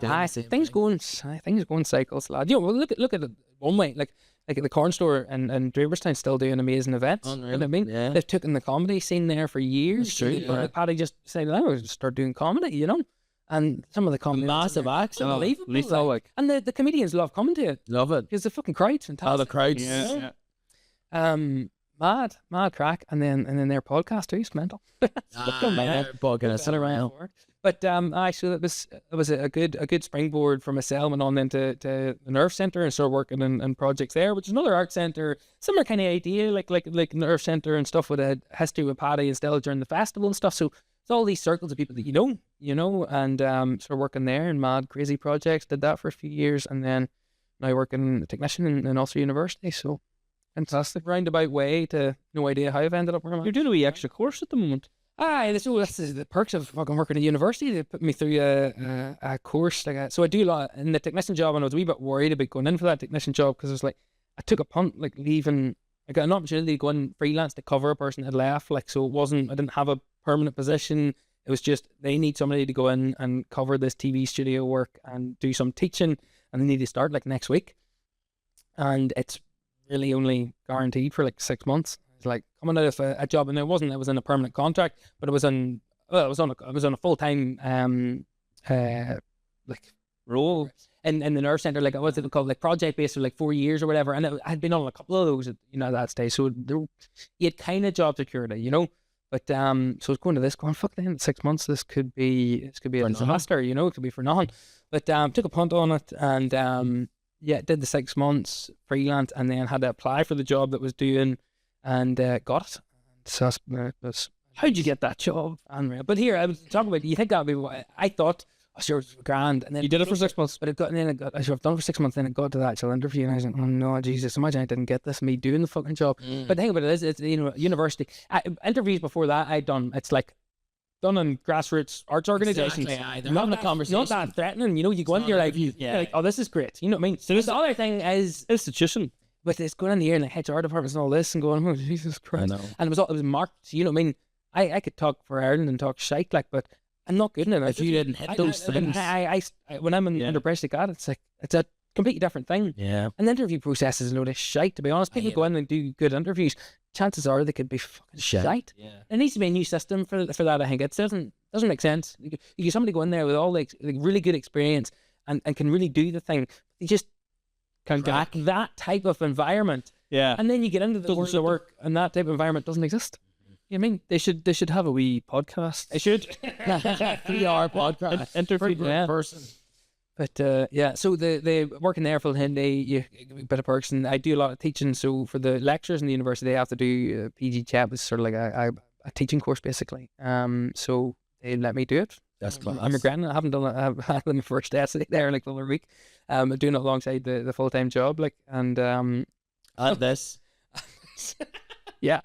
Things going cycles, lad. You know, look at it one way, like at the corn store and Draperstown still doing amazing events. Unreal. You know what I mean? Yeah. They've taken the comedy scene there for years. That's true. Yeah. Like Paddy just said, I was start doing comedy, you know. And some of the comedy, massive acts, unbelievable. Like. And the comedians love coming to it. Love it Because the fucking crowd's fantastic. Oh, the crowds. Yeah. Mad crack, and then their podcast too is mental. But so it was a good springboard for myself, and on then to the Nerve Centre and started working in projects there, which is another art centre, similar kind of idea, like Nerve Centre and stuff with a history with Paddy and Stella during the festival and stuff. So it's all these circles of people that you know, and started working there in mad crazy projects. Did that for a few years, and then now working technician in Ulster University. So. Fantastic roundabout way to no idea how I've ended up where I'm at. You're doing a wee extra course at the moment. This is the perks of fucking working at university. They put me through a course so I do a lot in the technician job, and I was a wee bit worried about going in for that technician job because it was like I took a punt, like leaving. I got an opportunity to go in freelance to cover a person that had left, like, so I didn't have a permanent position. It was just they need somebody to go in and cover this TV studio work and do some teaching, and they need to start like next week, and it's really only guaranteed for like 6 months. It's like coming out of a job, and it was in a permanent contract, but it was on a full-time like role in the Nerve Centre, like what's it called, like project based for like 4 years or whatever, and I had been on a couple of those at, you know, at that stage, so you had kind of job security, you know. But so I was going to this, going, fuck, then 6 months, this could be a disaster, you know, it could be for nothing. But took a punt on it, and did the 6 months freelance, and then had to apply for the job that was doing, and got it. So that's How'd you get that job? unreal. But here I was talking about. You think that'd be? I thought, oh, sure, it's grand, and then You did it for 6 months. But it got, and then it got. I should have done it for 6 months. Then it got to the actual interview, and I was like, oh no, Jesus! Imagine I didn't get this. Me doing the fucking job. But the thing about it is, it's university interviews before that I'd done. It's like done in grassroots arts organisations. Exactly, they're having a conversation. Not that threatening. You go in, you're like, oh, this is great. You know what I mean? So the other thing is Institution. with it's going in the air in the HR departments and all this, and going, oh Jesus Christ! I know. And it was marked. You know what I mean? I could talk for Ireland and talk shite, like, but I'm not good in it. If you didn't hit those things. When I'm in undergraduate grad, it's like it's a completely different thing. Yeah. And the interview process is a load of shite, to be honest. People go in and do good interviews. Chances are they could be fucking shite. Yeah. There needs to be a new system for that. I think it doesn't make sense. You get somebody go in there with all like really good experience and can really do the thing. They just can't get that type of environment. Yeah. And then you get into the world of work, and that type of environment doesn't exist. You know what I mean? They should have a wee podcast. They should. 3-hour podcast. Interview person. But yeah, so the working there full time day, you a bit of perks, and I do a lot of teaching. So for the lecturers in the university, they have to do PG Chat, which is sort of like a teaching course basically. So they let me do it. That's class. I'm regretting it. I haven't done it. I've had my first essay there like the other week. Doing it alongside the full time job, like, and this. yeah.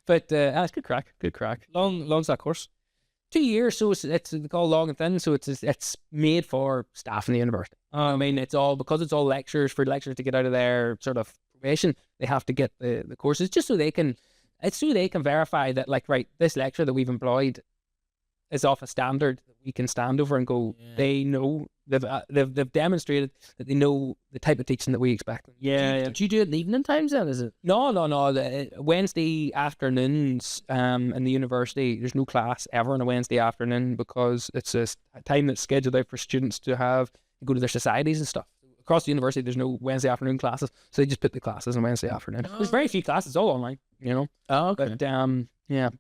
But it's good crack. Good crack. Long's that course? 2 years, so it's called long and thin, so it's made for staff in the university. I mean, it's all lectures for lecturers to get out of their sort of probation. They have to get the courses just so they can verify that, like, right, this lecturer that we've employed is off a standard that we can stand over and go. Yeah. They know they've demonstrated that they know the type of teaching that we expect. Yeah. Do you do it in the evening times then? Is it? No. The Wednesday afternoons in the university, there's no class ever on a Wednesday afternoon because it's a time that's scheduled out for students to go to their societies and stuff. Across the university, there's no Wednesday afternoon classes, so they just put the classes on Wednesday afternoon. There's very few classes, all online, you know. Oh, okay. But yeah.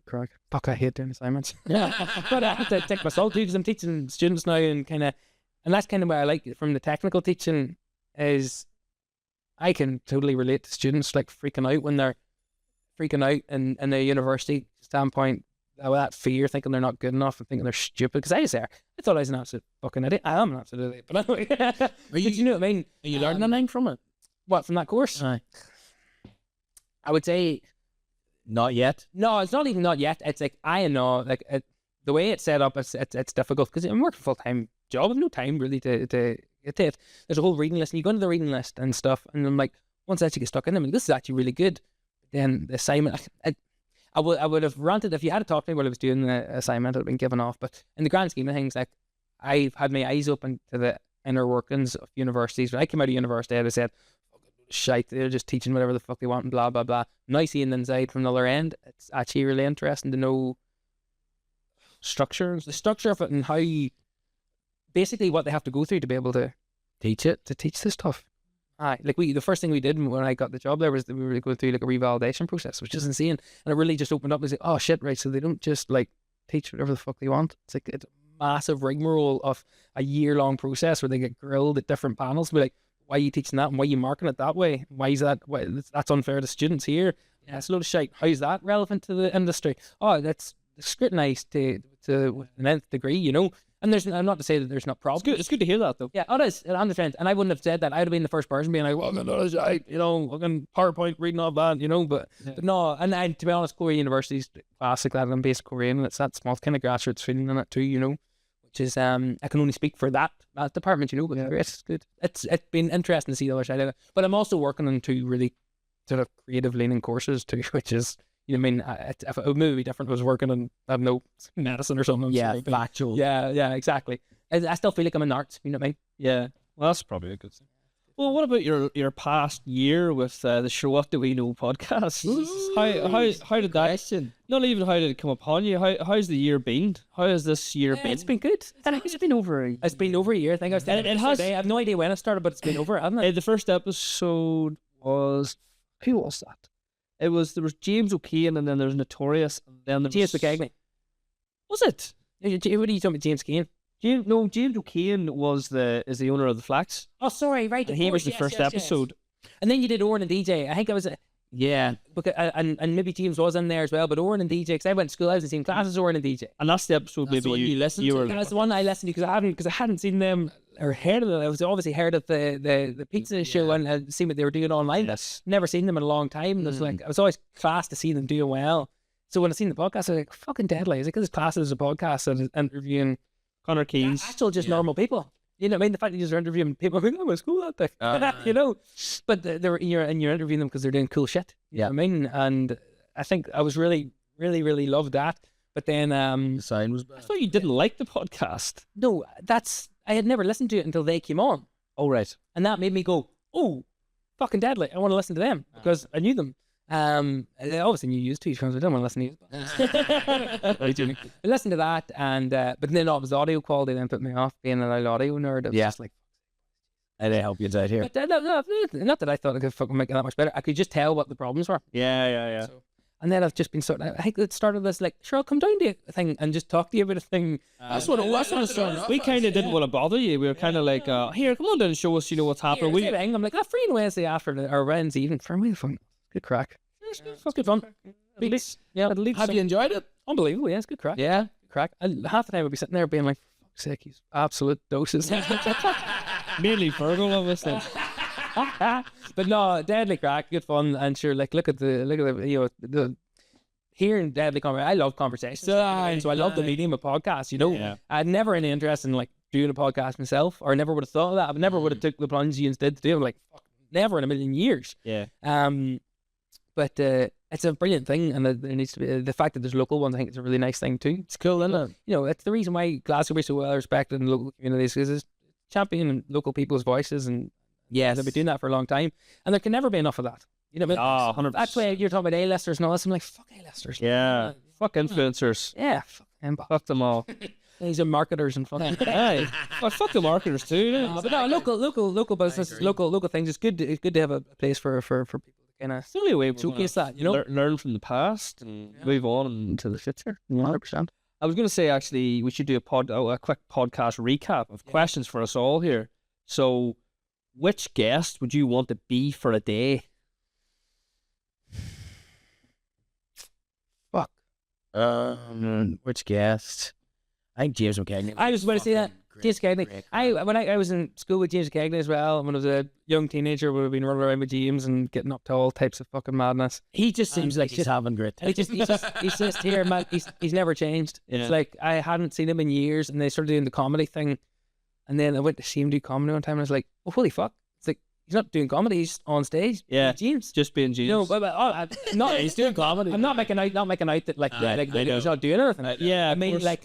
Crack. Fuck, I hate doing assignments. Yeah. But I have to take my salt too, because I'm teaching students now, and that's kind of what I like from the technical teaching is I can totally relate to students like freaking out when they're freaking out in a university standpoint, that fear, thinking they're not good enough and thinking they're stupid. Because I thought I was an absolute fucking idiot. I am an absolute idiot. But anyway, you know what I mean? Are you learning anything from it? What, from that course? Aye. I would say not yet. No, it's not even not yet. It's like the way it's set up, it's difficult because I'm working a full-time job. I have no time really to get to it. There's a whole reading list, and you go into the reading list and stuff, and I'm like, once I actually get stuck in them, this is actually really good. Then the assignment, I would have ranted if you had to talk to me while I was doing the assignment. It would have been given off. But in the grand scheme of things, like, I've had my eyes open to the inner workings of universities. When I came out of university, I'd have said, shite, they're just teaching whatever the fuck they want and blah blah blah. Now seeing the inside from the other end, it's actually really interesting to know the structure of it, and how basically what they have to go through to be able to teach this stuff. Aye, like the first thing we did when I got the job there was that we were going through like a revalidation process, which is insane, and it really just opened up and said, oh shit, right, so they don't just like teach whatever the fuck they want. It's like it's a massive rigmarole of a year-long process where they get grilled at different panels, be like, why are you teaching that, and why are you marking it that way? Why is that? That's unfair to students here. Yeah, it's a load of shite. How is that relevant to the industry? Oh, that's scrutinised to an nth degree, you know. And I'm not to say that there's not problems. It's good to hear that though. Yeah, it is. I understand. And I wouldn't have said that. I'd have been the first person being like, well, no, shite, you know, fucking PowerPoint reading all that, you know. But no, and to be honest, Coleraine University's classic that I'm based in Coleraine, and it's that small kind of grassroots feeling in it too, you know. Which is I can only speak for that department, you know, but it's good. It's been interesting to see the other side of it. But I'm also working on 2 really sort of creative leaning courses too, which is, you know, I mean, if it would maybe be different, if I was working on, I don't know, medicine or something. Yeah, factual. Yeah, exactly. I still feel like I'm in arts, you know what I mean? Yeah, well, that's probably a good thing. Well, what about your past year with the Show What Do We Know podcast? How did that? Question. Not even how did it come upon you? How's the year been? How has this year been? It's been good. It's been over. It's been over a year. I think I was. It has. I have no idea when it started, but it's been over, hasn't it? The first episode was, who was that? There was James O'Kane, and then there was Notorious, and then there was James McKegney. Was it? What are you talking about, James Kane? James O'Kane is the owner of the Flax. Oh, sorry, right. And he was the first episode. And then you did Oren and DJ. I think I was. Because, and maybe James was in there as well, but Oren and DJ, because I went to school, I was in the same class as Oren and DJ. And that's the episode That's maybe you listened to. That's the one I listened to because I hadn't seen them or heard of them. I was obviously heard of the pizza show and had seen what they were doing online. Yes. Never seen them in a long time. It was like, I was always classed to see them doing well. So when I seen the podcast, I was like, fucking deadly. I was like, this is classed as a podcast and interviewing Connor Keys. actual just normal people. You know what I mean? The fact that you're interviewing people, I went to school that day. You know? But you're interviewing them because they're doing cool shit. You know what I mean? And I think I was really loved that. But then The sound was I bad. thought you didn't like the podcast. no, I had never listened to it until they came on. Oh, right. And that made me go, oh, fucking deadly. I want to listen to them because I knew them. I obviously knew you too, because I don't want to listen to you. I listened to that, and but then it was the audio quality then put me off being an audio nerd. It was just like, I did help you out here. but no, not that I thought I could fucking make it that much better. I could just tell what the problems were. Yeah. So, and then I've just been I think it started this like, sure, I'll come down to a thing and just talk to you about a thing. That's what it was. When it started off. We kind of didn't want to bother you. We were kind of like, here, come on down and show us, what's happening. Here, I'm like, free on Wednesday after or Wednesday evening. For me, fun. Good crack. It's good fun. Yeah, Have you enjoyed it? Unbelievable. Yeah, it's good crack. Yeah. Good crack. Half the time I'd be sitting there being like, for fuck's sake, he's absolute doses. Mainly Fergal, obviously. But no, deadly crack, good fun, and sure, like look at the the hearing deadly conversation. I love conversations, so I love the medium of podcasts. Yeah. I had never any interest in like doing a podcast myself, or never would have thought of that. I never would have took the plunge you instead to do it. I'm like, fuck, never in a million years. Yeah. But it's a brilliant thing, and there needs to be the fact that there's local ones. I think it's a really nice thing too. It's cool, isn't it? It's the reason why Glasgow is so well respected in local communities, because it's championing local people's voices, and they've been doing that for a long time, and there can never be enough of that. You know what I mean? 100%. That's why you're talking about A-listers and all this. I'm like, fuck A-listers. Yeah. Fuck influencers. Yeah, fuck them. Fuck them all. These are marketers and fucking. Hey, well, fuck the marketers too. Yeah. But no, local businesses, local things. It's good to have a place for people to kind of It's the only way we're showcase gonna that. learn from the past and move on into the future. 100%. I was going to say, actually, we should do a quick podcast recap of questions for us all here. So, which guest would you want to be for a day? Fuck. Which guest? I think James McKegney. I was about to say that. James Cagney. When I was in school with James Cagney as well, when I was a young teenager, we've been running around with James and getting up to all types of fucking madness. He just seems like he's having great time. he's just here, man. He's never changed. Yeah. It's like I hadn't seen him in years, and they started doing the comedy thing, and then I went to see him do comedy one time, and I was like, oh, holy fuck! It's like he's not doing comedy; he's on stage. Yeah. with James. Just being James. He's doing comedy. I'm not making out that like he's not doing anything. Yeah, I mean, like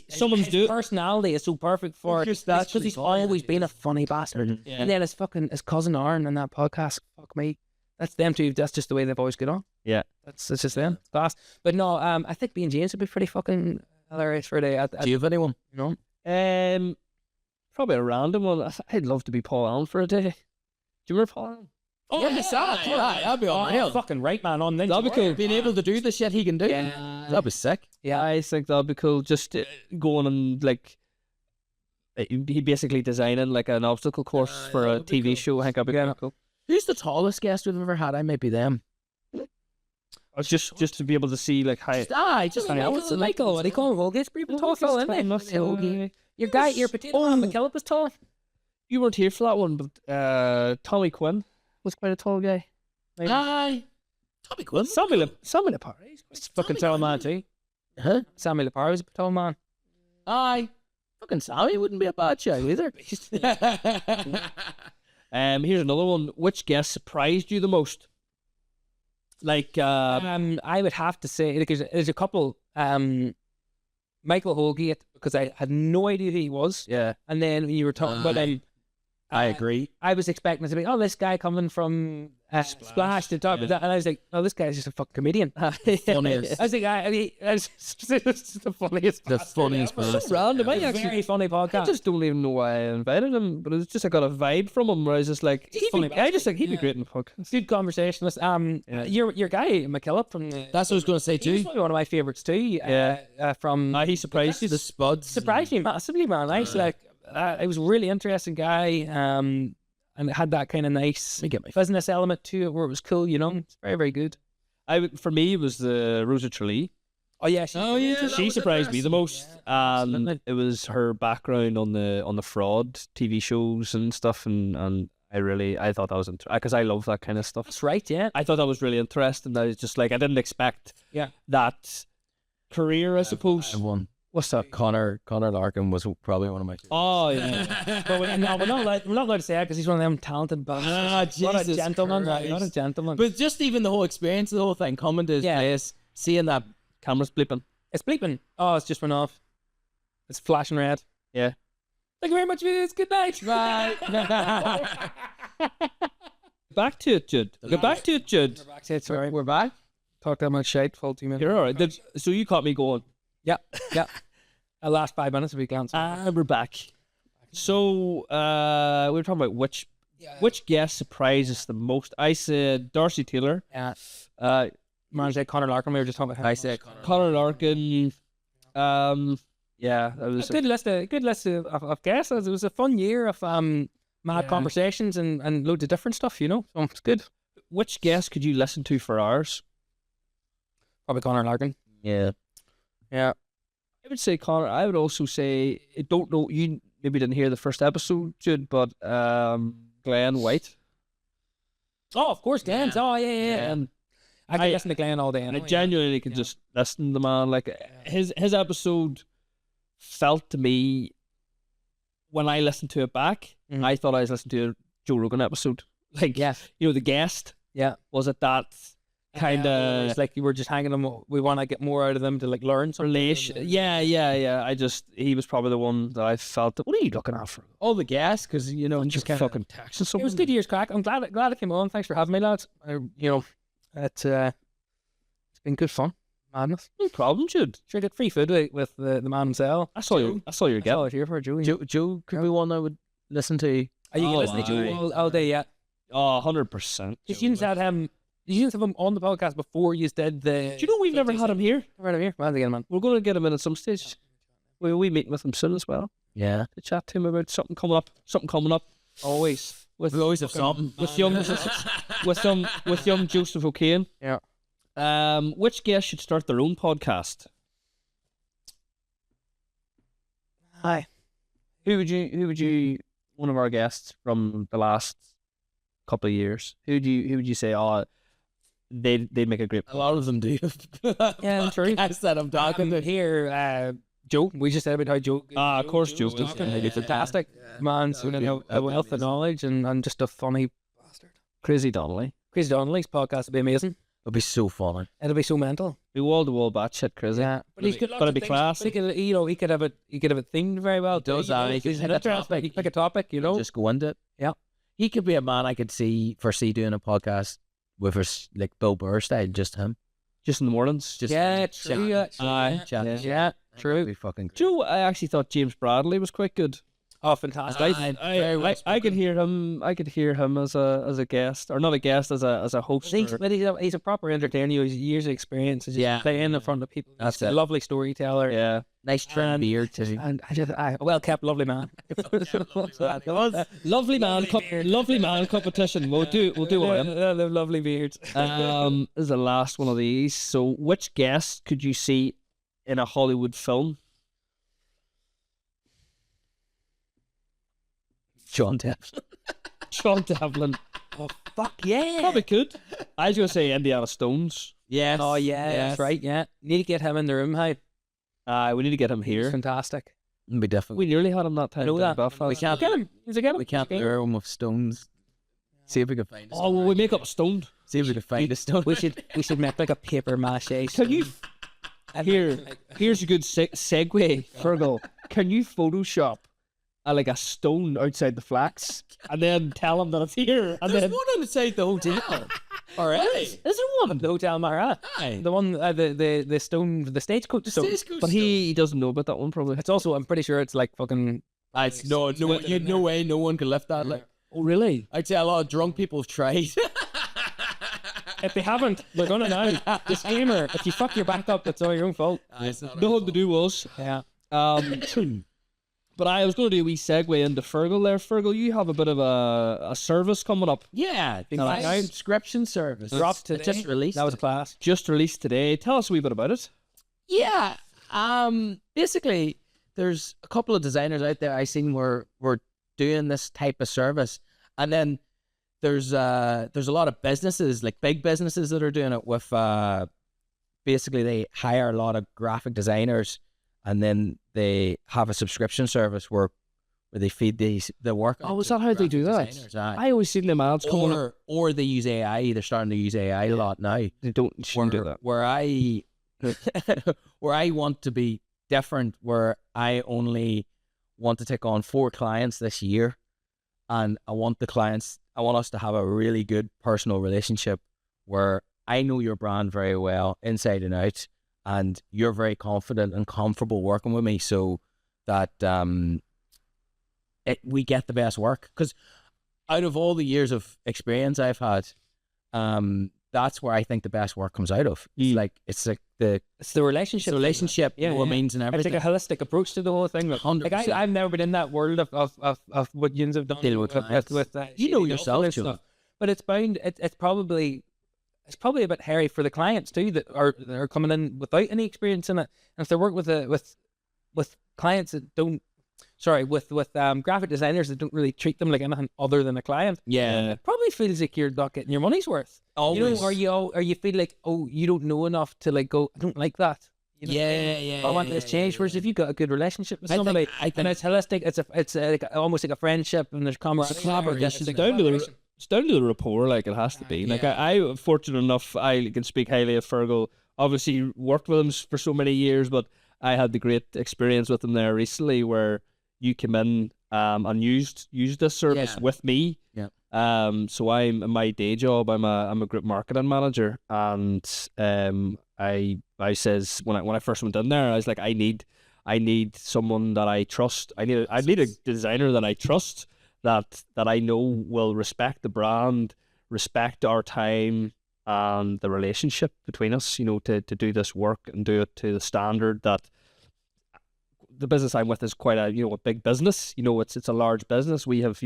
someone's his personality is so perfect for it. Because he's always been a funny bastard. Yeah. And then his cousin Aaron on that podcast, fuck me, that's them two. That's just the way they've always get on. Yeah. It's just them. It's class. But no, I think being James would be pretty fucking hilarious for a day. Do you have anyone? You know? Probably a random one. I'd love to be Paul Allen for a day. Do you remember Paul Allen? Oh, that'd be unreal. Fucking right, man. On then. That'd be cool. Being able to do the shit he can do. Yeah. That'd be sick. Yeah. I think that'd be cool. Just going and like, he basically designing like an obstacle course for a that'd be TV cool. show. I think that'd be kinda cool. Who's the tallest guest we've ever had? I might be them. Just to be able to see like how. Michael. What do you call him? Holgate. Pretty tall fella, isn't he? Your guy, your potato man, McKillop was tall. You weren't here for that one, but Tommy Quinn was quite a tall guy. Aye. Tommy Quinn. Sammy Lepar. He's fucking tall man too. Huh? Sammy Lepar was a tall man. Aye. Fucking Sammy wouldn't be a bad show either. Here's another one. Which guest surprised you the most? Like, I would have to say, because there's a couple. Michael Holgate, because I had no idea who he was. Yeah. And then when you were talking about him, I agree. I was expecting it to be, oh, this guy coming from Splash to talk about that, and I was like, oh, this guy's just a fucking comedian. Funniest. I was like, it's the funniest. The funniest So person. random. I It's a actually, very funny I podcast. just don't even know why I invited him, but it's just I got a vibe from him where I was just like, funny I just think he'd be great in the podcast. Good conversationalist. Your guy McKillop from the, That's what I was going to say he's too. probably one of my favorites too. From He surprised you. The spuds. surprised me massively, man. Nice, like it was a really interesting guy. And it had that kind of nice Let me get my business element to it, where it was cool. You know, it's very, very good. For me, it was the Rosa Tralee. Oh yeah, She surprised me the most. Absolutely. It was her background on the fraud TV shows and stuff, and I thought that was because I love that kind of stuff. That's right. Yeah. I thought that was really interesting. I was just like, I didn't expect Yeah. that career, I suppose. I won. What's that? Connor Larkin was probably one of my. Oh yeah. But we're not allowed to say it because he's one of them talented bastards. What a Jesus gentleman! Christ. What a gentleman. But just even the whole experience, the whole thing, coming to his place, seeing that. Camera's bleeping. It's bleeping. Oh, it's just went off. It's flashing red. Yeah. Thank you very much, viewers. Good night. Bye. Back to it, Jude. Get back to it, Jude. Sorry. We're back. Talk that much shit. Full 2 minutes. You're all right. So you caught me going. Yeah. The last 5 minutes of we can't. We're back. So we were talking about which guest surprised us the most. I said Darcy Taylor. Yeah. Man, Said Connor Larkin. We were just talking about him. I said Conor Larkin. Yeah, that was Good list of guests. It was a fun year of mad conversations and loads of different stuff. You know, so it's good. Which guest could you listen to for hours? Probably Connor Larkin. yeah. Yeah. I would say Connor. I would also say, I don't know, you maybe didn't hear the first episode, Jude, but Glenn White. Oh, of course, Glenn's. Oh, yeah. And I could listen to Glenn all day. I genuinely could just listen to the man. Like his episode felt to me, when I listened to it back, Mhm. I thought I was listening to a Joe Rogan episode. Like, Yeah. you know, the guest, Yeah. was it that kind of It's like you were just hanging them. We want to get more out of them to like learn something. relation? Yeah. He was probably the one that I felt, what are you looking at for? All the gas, because you know, Just just kind fucking texting It someone. was good year's crack. I'm glad it came on. Thanks for having me, lads. It's been good fun. Madness. No problem, Jude. Sure, get free food with the man himself. I saw your That's all get. I was here for, Joey. Joe could be one I would listen to. Are you Oh, listening to aye. Joe all day yet? Oh, 100%. Because you had him. You have him on the podcast before you did the. Do you know we've never had him here? Right over here. Well, again, man. We're going to get him in at some stage. We meet with him soon as well Yeah. to chat to him about something coming up. Always. We always have something. With young Joseph O'Kane. Yeah. Which guest should start their own podcast? Hi. Who would you one of our guests from the last couple of years? Who would you say, oh, they'd make a great A lot of them do. Yeah, true. I said I'm talking to. Here, Joe. We just said about how Joe. of course Joe was is. talking. He's fantastic man. So a wealth of knowledge and just a funny bastard. Crazy Donnelly. Chris Donnelly's podcast would be amazing. It'll be so funny. It'll be so mental. Be wall to wall batshit crazy. Yeah, but he's good. But it'd be class. He could, he could have it themed very well. He does, You know, he could he's pick a interesting. topic. He could pick a topic. You know. Just go into it. Yeah. He could be a man I could foresee doing a podcast with us, like Bill Burr style, just him. Just in the mornings. Just Yeah, chat- true. Aye. chatting. Yeah, true. Be fucking great. Joe, I actually thought James Bradley was quite good. Oh, fantastic. I could hear him. I could hear him as a guest, or not a guest, as a host. But he's a proper entertainer. He's years of experience. Just Yeah. playing in front of people. That's He's a it. lovely storyteller. Yeah. Nice trim beard too. And I well kept, lovely man. Lovely man competition. We'll do one. The lovely beards. This is the last one of these. So, which guest could you see in a Hollywood film? John Depp. John Devlin. Oh fuck yeah! Probably could. I was gonna say Indiana Stones. Yes. Oh yeah, yes. that's right. Yeah, need to get him in the room. Hey, We need to get him he's here. fantastic. It'd be difficult. We nearly had him that time. Know down that. Belfast. We can't. Get him. Get him. We can't lure him with stones. See if we can find a Oh, stone. well, we make up a stone. See if we can find a stone. We should make like a paper mache. Can you? Here's a good segue, Fergal. Can you Photoshop like a stone outside the flax, and then tell them that it's here. And There's then one outside the hotel. All right. is there one? The Hotel Maghera. Aye. The one, the stone, the stagecoach stone. But he doesn't know about that one probably. It's also, I'm pretty sure it's like fucking. It's no way no one can lift that. Like, Oh really? I'd say a lot of drunk people have tried. If they haven't, they're gonna now. Disclaimer: if you fuck your back up, that's all your own fault. Nothing to do was. Yeah. But I was going to do a wee segue into Fergal there. Fergal, you have a bit of a service coming up. Yeah, the Nice. subscription service. Dropped today. Just released. That was class. Just released today. Tell us a wee bit about it. Yeah. Basically, there's a couple of designers out there I seen were doing this type of service, and then there's a lot of businesses, like big businesses, that are doing it with basically they hire a lot of graphic designers, and then they have a subscription service where they feed the work. Oh, is that how they do that? I always seen them ads coming up. Or they use AI. They're starting to use AI a lot now. They shouldn't do that. Where I where I want to be different, where I only want to take on 4 clients this year, and I want us to have a really good personal relationship where I know your brand very well inside and out, and you're very confident and comfortable working with me, so that we get the best work. Because out of all the years of experience I've had, that's where I think the best work comes out of. It's like the relationship, Yeah, what it means and It's everything. like a holistic approach to the whole thing. Like 100%. I've never been in that world of what yins have done Dealing with clients. You know shitty yourself, offer Joe. stuff. But it's bound. It's probably a bit hairy for the clients too that are coming in without any experience in it. And if they work with clients that don't, with graphic designers that don't really treat them like anything other than a client, it probably feels like you're not getting your money's worth. Always. You know, or you feel like, oh, you don't know enough to like go, I don't like that. You know? Yeah. I want this change. Whereas if you've got a good relationship with I think- somebody, I think- and it's holistic, it's like almost like a friendship, and there's camaraderie. It's down to the rapport, like it has to be. Like I'm fortunate enough, I can speak highly of Fergal. Obviously, worked with him for so many years, but I had the great experience with him there recently, where you came in and used this service with me. Yeah. So I'm in my day job. I'm a group marketing manager, and I says when I first went in there, I was like, I need someone that I trust. I need a designer that I trust, that I know will respect the brand, respect our time and the relationship between us, you know, to do this work and do it to the standard that the business I'm with is quite a big business. You know, it's a large business. We have,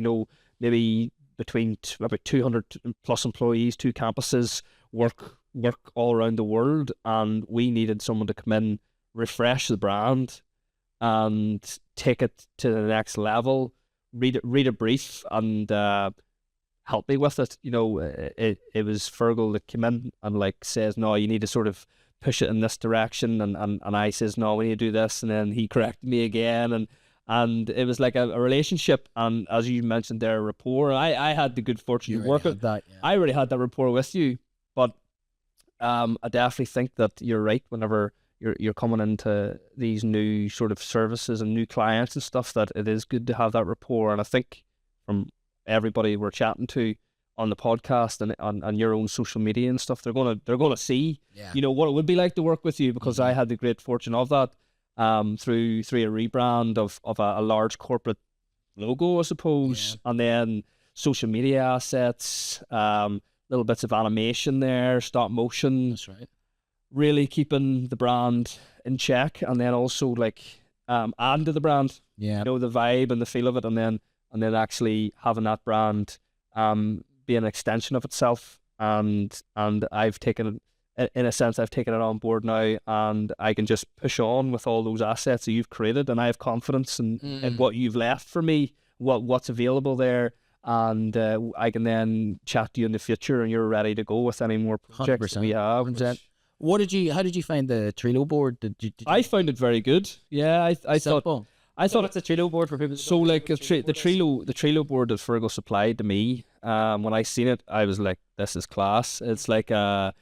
maybe between about 200 plus employees, 2 campuses, work all around the world, and we needed someone to come in, refresh the brand and take it to the next level. Read a brief and help me with it. You know, it was Fergal that came in and like says, no, you need to sort of push it in this direction, and I says, no, we need to do this, and then he corrected me again, and it was like a relationship, and as you mentioned there, rapport. I had the good fortune to work with that. Yeah. I already had that rapport with you, but I definitely think that you're right. Whenever you're coming into these new sort of services and new clients and stuff, that it is good to have that rapport. And I think from everybody we're chatting to on the podcast and on your own social media and stuff, they're gonna see what it would be like to work with you, because I had the great fortune of that through a rebrand of a large corporate logo, I suppose, and then social media assets, little bits of animation there, stop motion. That's right. Really keeping the brand in check, and then also like add to the brand, the vibe and the feel of it, and then actually having that brand be an extension of itself, and I've taken it, in a sense, I've taken it on board now, and I can just push on with all those assets that you've created, and I have confidence in what you've left for me, what's available there, and I can then chat to you in the future, and you're ready to go with any more projects that we have. 100%. How did you find the Trello board? I found it very good. Yeah, I thought it's a Trello board for people. So like the Trello board that Fergal supplied to me, when I seen it, I was like, this is class. It's like a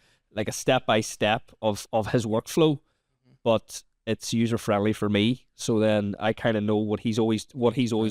step by step of his workflow, but it's user friendly for me. So then I kind of know what he's always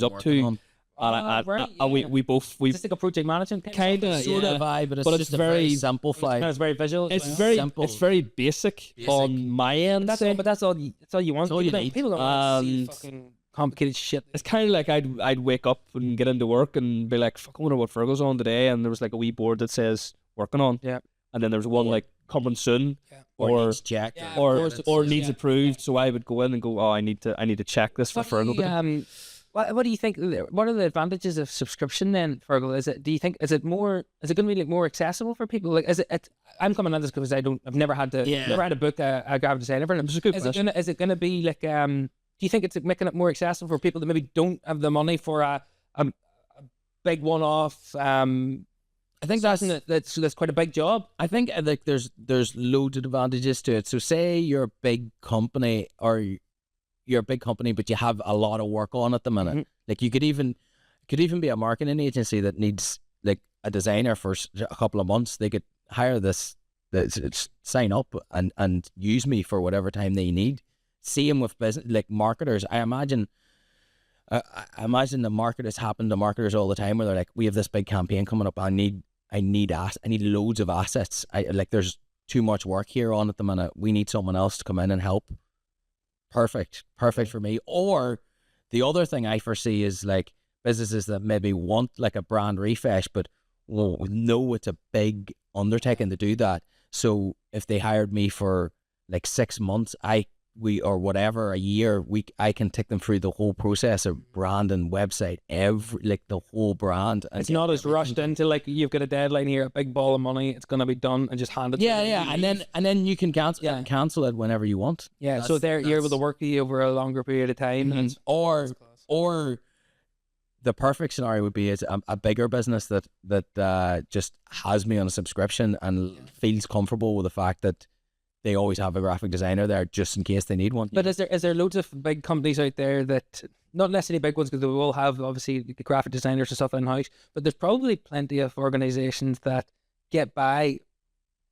up to. And we both just like a project management kind of sort of vibe, but it's just very simplified. It's very visual. It's very simple. It's very basic on my end. That's all you want. all you need. People don't want to see fucking complicated shit. It's kind of like I'd wake up and get into work and be like, fuck, I wonder what Fergal's on today, and there was like a wee board that says working on, and then there's one like coming soon, or needs checked, or needs approved. So I would go in and go, oh, I need to check this for Fergal. What do you think? What are the advantages of subscription then, Fergal? Do you think is it going to be like more accessible for people? Like, I'm coming at this because I've never had to book a graphic designer for them. Is it going to be like do you think it's making it more accessible for people that maybe don't have the money for a big one-off? I think that's quite a big job. I think there's loads of advantages to it. So say you're a big company, but you have a lot of work on at the minute. Mm-hmm. Like you could even be a marketing agency that needs like a designer for a couple of months. They could hire sign up and use me for whatever time they need. Same with business, like marketers. I imagine the marketers happen to marketers all the time where they're like, we have this big campaign coming up. I need loads of assets. There's too much work here on at the minute. We need someone else to come in and help. Perfect for me. Or the other thing I foresee is like businesses that maybe want like a brand refresh, but know it's a big undertaking to do that. So if they hired me for like 6 months, a year, I can take them through the whole process of brand and website, the whole brand. It's not as rushed into like you've got a deadline here, a big ball of money, it's gonna be done and just hand it. And then you can cancel it whenever you want. Yeah, so you're able to work with you over a longer period of time, mm-hmm. or the perfect scenario would be is a bigger business that just has me on a subscription and feels comfortable with the fact that they always have a graphic designer there just in case they need one. But is there loads of big companies out there that, not necessarily big ones because they will have obviously the graphic designers and stuff in-house, but there's probably plenty of organisations that get by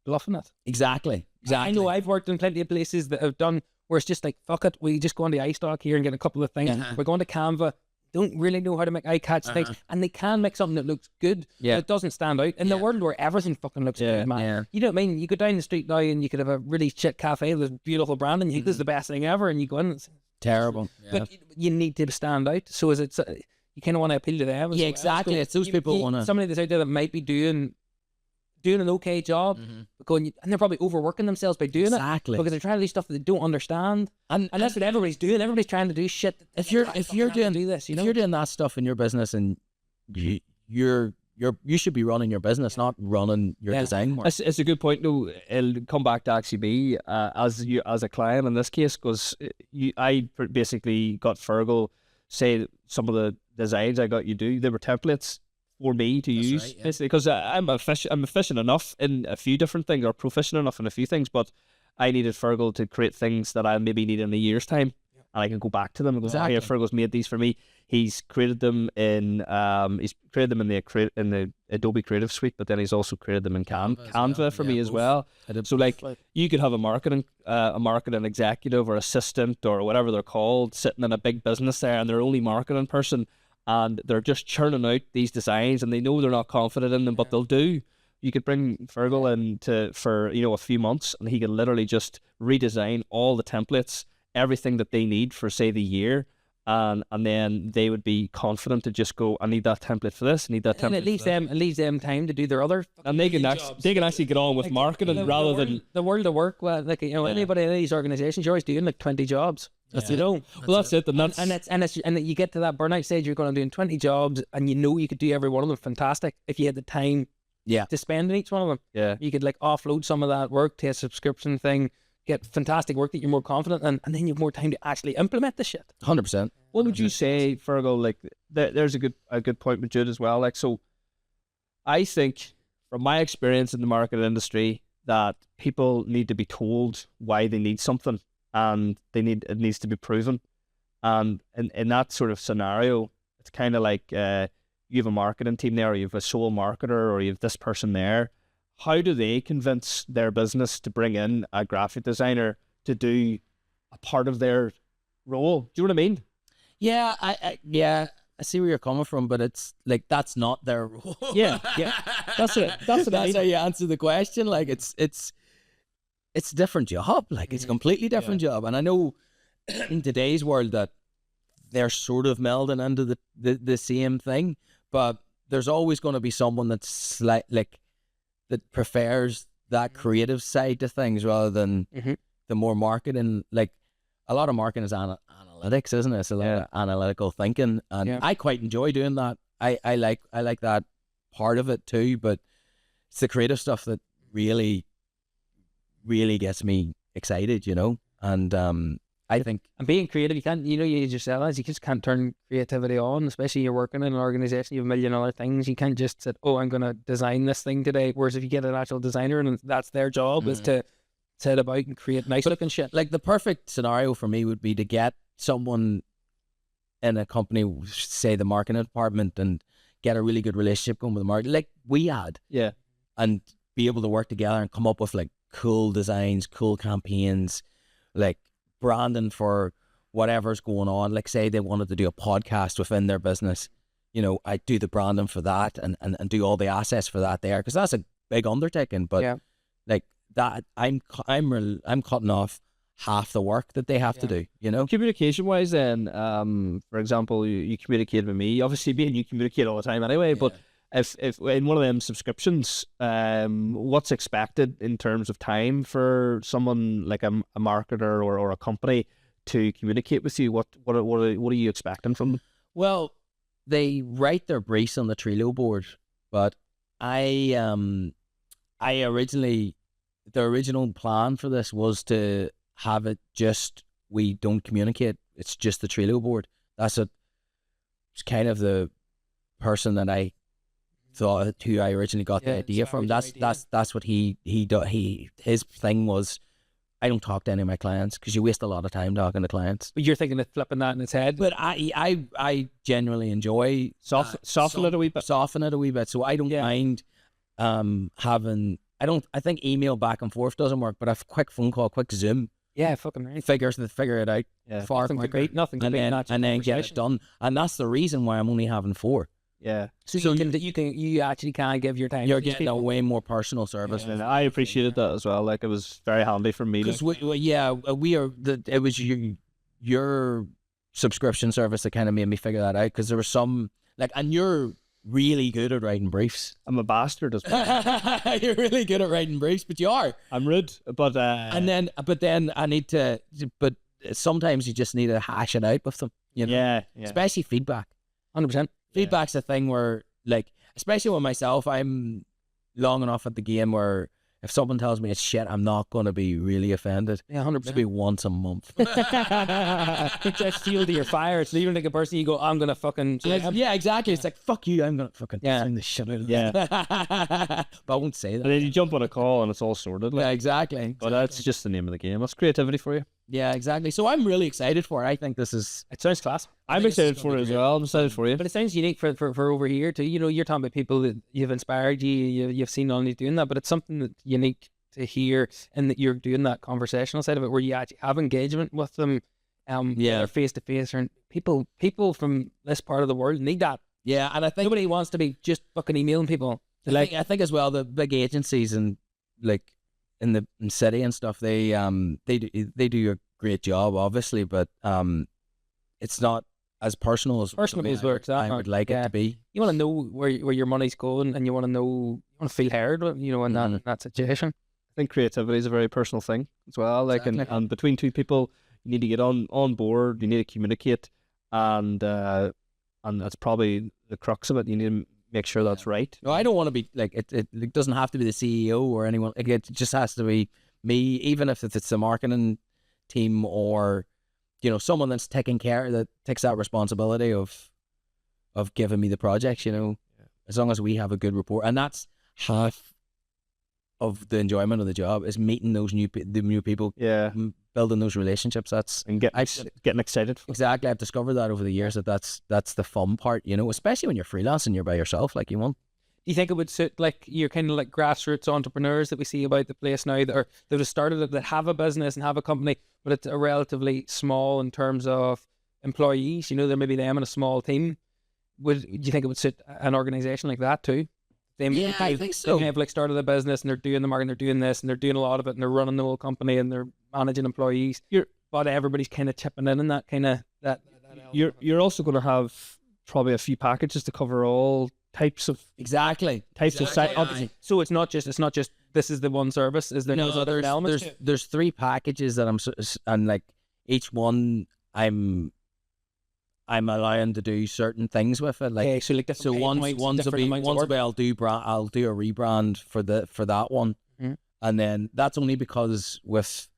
bluffing it. Exactly. I know I've worked in plenty of places that have done where it's just like, fuck it, we just go on the iStock here and get a couple of things. We're going to Canva. Don't really know how to make eye-catch things, and they can make something that looks good, but it doesn't stand out in the world where everything fucking looks good, man. Yeah. You know what I mean? You go down the street now and you could have a really shit cafe with a beautiful brand, and you think this is the best thing ever, and you go in and it's terrible. But you need to stand out. So you kind of want to appeal to them? Yeah, exactly. It's those people want to. Somebody that's out there that might be doing an okay job, and they're probably overworking themselves by doing it because they're trying to do stuff that they don't understand, and that's what everybody's doing. Everybody's trying to do shit. If you're doing that stuff in your business, and you should be running your business, not running your design work. It's a good point though. It'll come back to actually be as a client in this case, because I basically got Fergal say some of the designs I got you do, they were templates for me to use, basically, because I'm efficient enough in a few different things, or proficient enough in a few things, but I needed Fergal to create things that I maybe need in a year's time, and I can go back to them and go, oh, yeah, Fergal's made these for me. He's created them in the Adobe Creative Suite, but then he's also created them in Canva for me as well. So like you could have a marketing executive or assistant or whatever they're called sitting in a big business there, and they're only marketing person, and they're just churning out these designs, and they know they're not confident in them, but they'll do. You could bring Fergal in for a few months, and he can literally just redesign all the templates, everything that they need for say the year, and then they would be confident to just go, I need that template for this, I need that template. And it leaves them time to do their other. And they can actually get on with marketing rather than the world of work. Well, anybody in these organisations, you're always doing like 20 jobs. That's it. That's it. And you get to that burnout stage, you're going to do 20 jobs, and you could do every one of them fantastic if you had the time to spend in each one of them. Yeah, you could like offload some of that work to a subscription thing, get fantastic work that you're more confident in, and then you have more time to actually implement the shit. 100%. What would you say, Fergal? Like, there's a good point with Jude as well. Like, so I think from my experience in the market industry that people need to be told why they need something, and it needs to be proven. And in that sort of scenario, it's kind of like you have a marketing team there, or you have a sole marketer, or you have this person there. How do they convince their business to bring in a graphic designer to do a part of their role. Do you know what I mean? Yeah, I see where you're coming from, but it's like that's not their role. Yeah. That's it. That's what I mean. How you answer the question. Like it's a different job. Like it's a completely different job. And I know in today's world that they're sort of melding into the same thing, but there's always going to be someone that's like that prefers that creative side to things rather than the more marketing. Like a lot of marketing is analytics, isn't it? It's a lot of analytical thinking, and I quite enjoy doing that. I like that part of it too, but it's the creative stuff that really gets me excited, you know. And I think, and being creative, you can't, you know, you just realize you just can't turn creativity on, especially you're working in an organization, you have a million other things. You can't just say, oh, I'm going to design this thing today. Whereas if you get an actual designer and that's their job is to set about and create nice looking shit. like the perfect scenario for me would be to get someone in a company, say the marketing department, and get a really good relationship going with the market, like we had, and be able to work together and come up with like cool designs, cool campaigns, like branding for whatever's going on. Like say they wanted to do a podcast within their business, you know, I do the branding for that and do all the assets for that there, because that's a big undertaking. But like that, I'm cutting off half the work that they have to do, you know. Communication wise then, for example, you communicate with me, obviously being you communicate all the time anyway, but if in one of them subscriptions, what's expected in terms of time for someone like a marketer or a company to communicate with you? What are you expecting from them? Well, they write their briefs on the Trello board, but I originally, the original plan for this was to have it just, we don't communicate, it's just the Trello board. It's kind of the person that I thought, who I originally got the idea from. That's what his thing was. I don't talk to any of my clients because you waste a lot of time talking to clients. But you're thinking of flipping that in its head. But I genuinely enjoy soften it a wee bit. Soften it a wee bit. So I don't mind having. I think email back and forth doesn't work, but a quick phone call, quick Zoom. Yeah, fucking right. Figure it out. Far nothing quicker. Nothing to beat and then get it done. And that's the reason why I'm only having 4. Yeah. So you actually can give your time. You're getting a way more personal service. And I appreciated that as well. Like it was very handy for me. Because it was your subscription service that kind of made me figure that out. Because there was some and you're really good at writing briefs. I'm a bastard as well. You're really good at writing briefs, but you are. I'm rude, but but then I need to. But sometimes you just need to hash it out with them. You know. Yeah. Especially feedback. 100%. Feedback's a thing where, like, especially with myself, I'm long enough at the game where if someone tells me it's shit, I'm not going to be really offended. Yeah, 100%. Maybe once a month. It's just fuel to your fire. It's even like a person you go, I'm going to fucking... Yeah, exactly. It's like, fuck you, I'm going to fucking sing the shit out of it. But I won't say that. And then you jump on a call and it's all sorted. Yeah, exactly. But that's just the name of the game. That's creativity for you. Yeah, exactly. So I'm really excited for it. I think this is... It sounds class. I'm excited for it as well. I'm excited for you. But it sounds unique for over here too. You know, you're talking about people that you've inspired, you've seen only doing that, but it's something that's unique to hear, and that you're doing that conversational side of it where you actually have engagement with them, whether face to face, or people from this part of the world need that. Yeah, and I think nobody wants to be just fucking emailing people. I think as well, the big agencies and like in the city and stuff, they do a great job, obviously, but it's not as personal as I would like it to be. You want to know where your money's going, and you want to feel heard, you know, in that situation. I think creativity is a very personal thing as well. Like, and between two people, you need to get on board. You need to communicate, and that's probably the crux of it. You need to make sure that's right. No, I don't want to be like it doesn't have to be the CEO or anyone. Like, it just has to be me, even if it's the marketing team or, you know, someone that's that takes that responsibility of giving me the projects. You know, as long as we have a good rapport, and that's half of the enjoyment of the job is meeting those new people, building those relationships. Getting excited. Exactly, I've discovered that over the years that's the fun part. You know, especially when you're freelancing, you're by yourself. Like, you want. you think it would suit like your kind of like grassroots entrepreneurs that we see about the place now that have started it, that have a business and have a company, but it's a relatively small in terms of employees? You know, there may be them in a small team. Do you think it would suit an organization like that too? I think so. They have like started a business and they're doing the marketing, they're doing this and they're doing a lot of it and they're running the whole company and they're managing employees. But everybody's kind of chipping in that kind of that. You're also going to have probably a few packages to cover all types of of site. Obviously. So it's not just this is the one service. Is there other elements? There's 3 packages that and like each one I'm allowing to do certain things with it. Like one's will be I'll do a rebrand for that one, and then that's only because with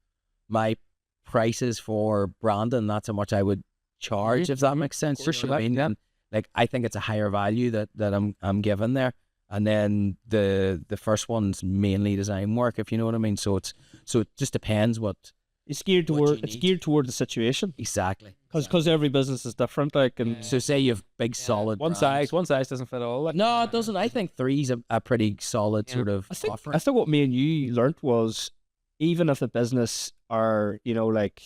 my prices for branding, that's how much I would charge, if that makes sense. You know what I mean? And, like, I think it's a higher value that I'm giving there. And then the first one's mainly design work, if you know what I mean. So it just depends what it's geared toward. It's geared toward the situation. Exactly. Because every business is different. Like, and so say you have big solid one size doesn't fit all. Like, no, it doesn't. I think 3's a pretty solid sort of offering. I think what me and you learnt was, even if a business are, you know, like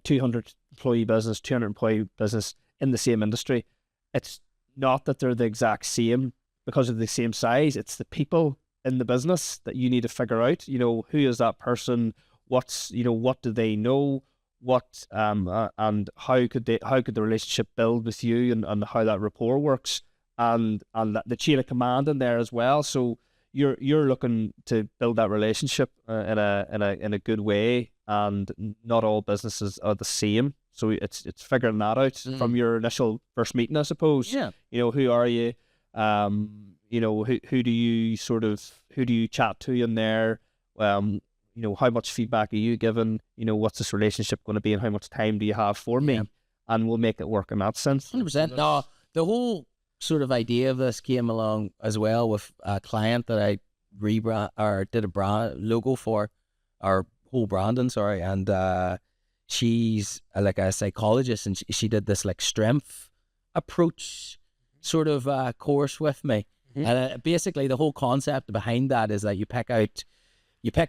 200 employee business, 200 employee business in the same industry, it's not that they're the exact same because of the same size. It's the people in the business that you need to figure out, you know, who is that person? What do they know? And how could the relationship build with you, and how that rapport works, and the chain of command in there as well. So you're looking to build that relationship in a good way, and not all businesses are the same. So it's figuring that out from your initial first meeting, I suppose. Yeah. You know, who are you? You know, who do you chat to in there? You know, how much feedback are you given? You know, what's this relationship going to be, and how much time do you have for me? And we'll make it work in that sense. 100%. No, the whole sort of idea of this came along as well with a client that I did a brand logo for, our whole branding, sorry, and she's like a psychologist, and she did this like strength approach sort of course with me. And basically the whole concept behind that is that you pick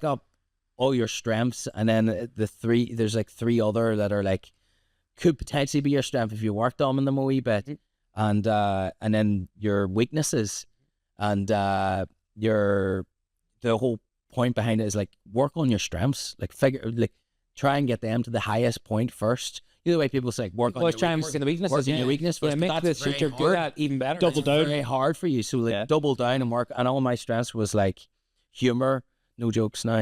up all your strengths, and then there's like 3 other that are like could potentially be your strength if you worked on them a wee bit, and then your weaknesses, and the whole point behind it is like work on your strengths, like try and get them to the highest point first. The way people say work on the weaknesses, work on your weakness first. Make the shit you're good at even better. Double down. Very hard for you. So like double down and work. And all my strengths was like humor. No jokes now.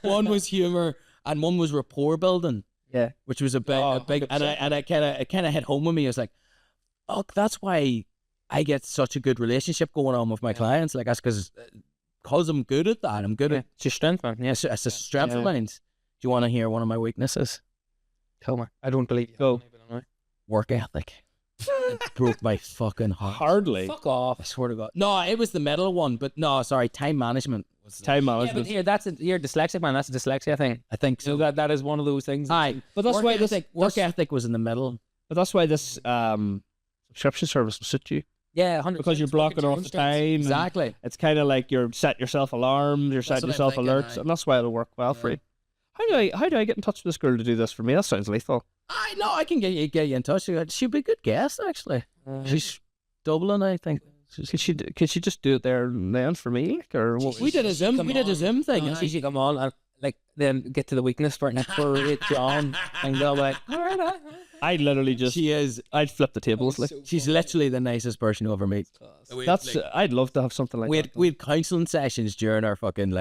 One was humor, and one was rapport building. Yeah, which was a big, and it kind of hit home with me. I was like, oh, that's why I get such a good relationship going on with my clients. Like, that's because I'm good at that. I'm good at it's your strength, man. Yeah, it's a strength of mine. Do you want to hear one of my weaknesses? Tell me. I don't believe you. Go. Work ethic. It broke my fucking heart. Hardly. Fuck off. I swear to God. No, it was the middle one, but no, sorry, time management. Time management. Yeah, but you're dyslexic, man. That's a dyslexia thing. I think so. That is one of those things. Aye, but that's why work ethic was in the middle. But that's why this subscription service will suit you. Yeah, 100%. Because you're blocking off the time. Exactly. It's kind of like you're setting yourself alarms, you're setting yourself alerts, and that's why it'll work well for you. How do I get in touch with this girl to do this for me? That sounds lethal. I can get you in touch. She'd be a good guest, actually. She's Dublin, I think. Could she just do it there and then for me? Or what? We did a Zoom thing. She should come on and then get to the weakness for it John, and go like, all right. I'd literally just. She is. I'd flip the tables. She's literally the nicest person you'll ever meet. I'd love to have something like that. We had counselling sessions during our fucking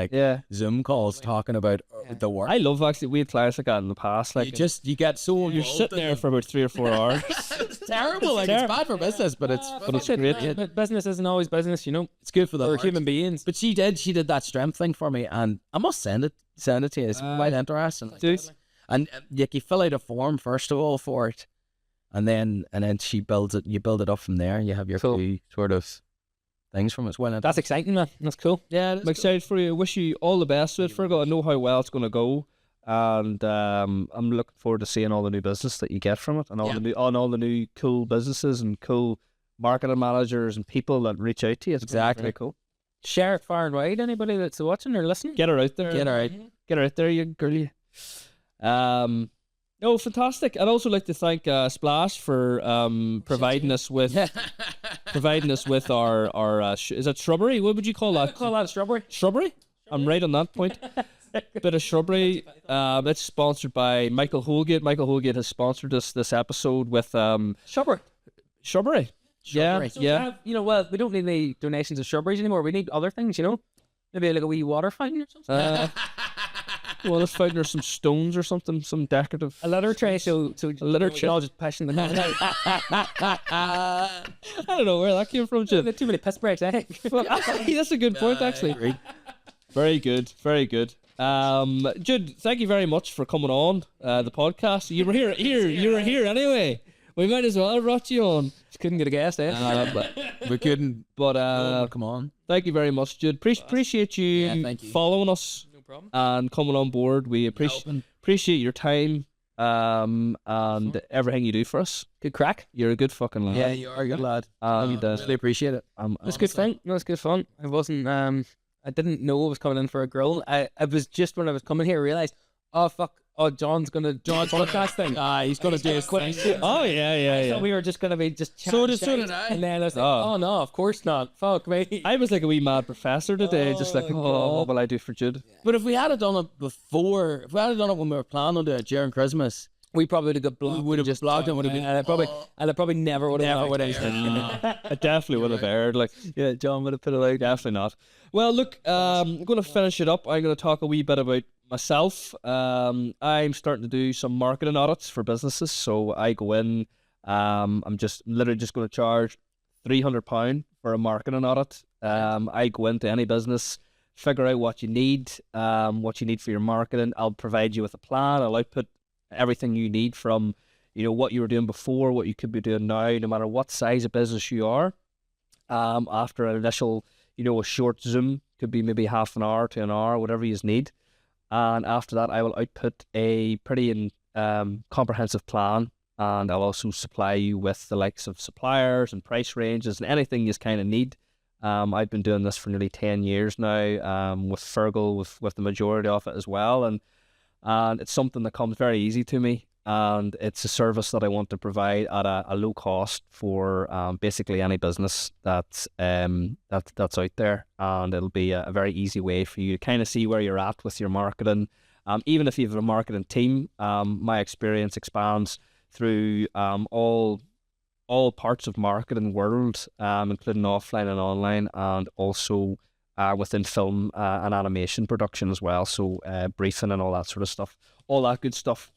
Zoom calls talking about the work. I love actually. We had clients like that in the past. Like you get so you're sitting there for about 3 or 4 hours. It's terrible. It's bad for business, but it's great. But business isn't always business, you know. It's good for the human beings. But she did that strength thing for me, and I must send it to you. It's quite interesting. And you fill out a form first of all for it, and then she builds it. You build it up from there. You have your few sort of things from it. Well, that's exciting, man. That's cool. Yeah, I'm excited for you. Wish you all the best with it, Fergal. I know how well it's going to go, and I'm looking forward to seeing all the new business that you get from it, and all the new cool businesses and cool marketing managers and people that reach out to you. It's Exactly. very cool. Share it far and wide. Anybody that's watching or listening. Get her out there. Get her out. Get her out there, you girlie. No, fantastic. I'd also like to thank Splash for providing us with our is that shrubbery? What would you call that? Call that a strawberry. Shrubbery? I'm right on that point. Bit of shrubbery. That's sponsored by Michael Holgate. Michael Holgate has sponsored us this episode with Shrubbery. shrubbery. Yeah, So yeah. well, we don't need any donations of shrubberies anymore. We need other things, Maybe like a wee water fountain or something. Well, let's find there's some stones or something, some decorative. A litter tray, so A litter we tray. can all just push in the I don't know where that came from, Jim. Too many piss breaks, eh? Well, that's a good point, actually. Very good, very good. Jude, thank you very much for coming on the podcast. You were here anyway. We might as well have brought you on. Just couldn't get a guest, eh? But we couldn't. But Come on. thank you very much, Jude. Appreciate you, thank you. following us No problem. and coming on board. We appreciate your time and everything you do for us. Good crack. You're a good fucking lad. Yeah, you are a good lad. And Really appreciate it. It's good fun. No, it's good fun. I wasn't. I didn't know I was coming in for a grill. I was just when I was coming here, I realized, oh fuck, John's podcast thing. He's gonna do his Quick. Oh yeah. So we were just gonna be just So chatting did shite, I. and then I was like, Oh. oh no, of course not. Fuck me. I was like a wee mad professor today, just like, oh, what will I do for Jude? But if we had done it before, if we had done it when we were planning on doing it during Christmas, We probably would have got blocked. we would have just blocked it. Would have been. And I probably never would have. I definitely would have aired. Like, yeah, John would have put it out. Definitely not. Well, look, I'm going to finish it up. I'm going to talk a wee bit about myself. I'm starting to do some marketing audits for businesses. So I go in. I'm literally just going to charge £300 for a marketing audit. I go into any business, figure out what you need for your marketing. I'll provide you with a plan. I'll output everything you need from, what you were doing before, what you could be doing now, no matter what size of business you are. After an initial, a short Zoom, could be maybe half an hour to an hour, whatever you need. And after that, I will output a pretty comprehensive plan, and I'll also supply you with the likes of suppliers and price ranges and anything you kind of need. I've been doing this for nearly 10 years now, with Fergal, with the majority of it as well, and it's something that comes very easy to me, and it's a service that I want to provide at a low cost for basically any business that's out there, and it'll be a very easy way for you to kind of see where you're at with your marketing. Even if you have a marketing team, my experience expands through all parts of marketing world, including offline and online, and also within film and animation production as well, so briefing and all that sort of stuff, all that good stuff.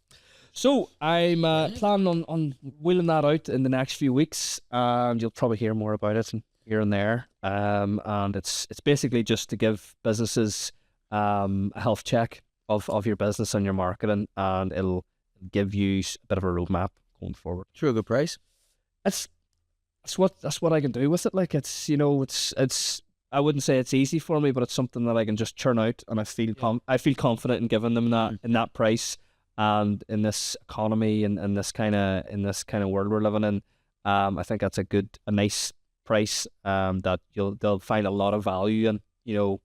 So I'm planning on wheeling that out in the next few weeks, and you'll probably hear more about it here and there. And it's basically just to give businesses a health check of your business and your marketing, and it'll give you a bit of a roadmap going forward. True, a good price. That's what I can do with it. Like, it's I wouldn't say it's easy for me, but it's something that I can just churn out, and I feel confident in giving them that in that price, and in this economy and in this kind of world we're living in. I think that's a nice price that they'll find a lot of value in. It'll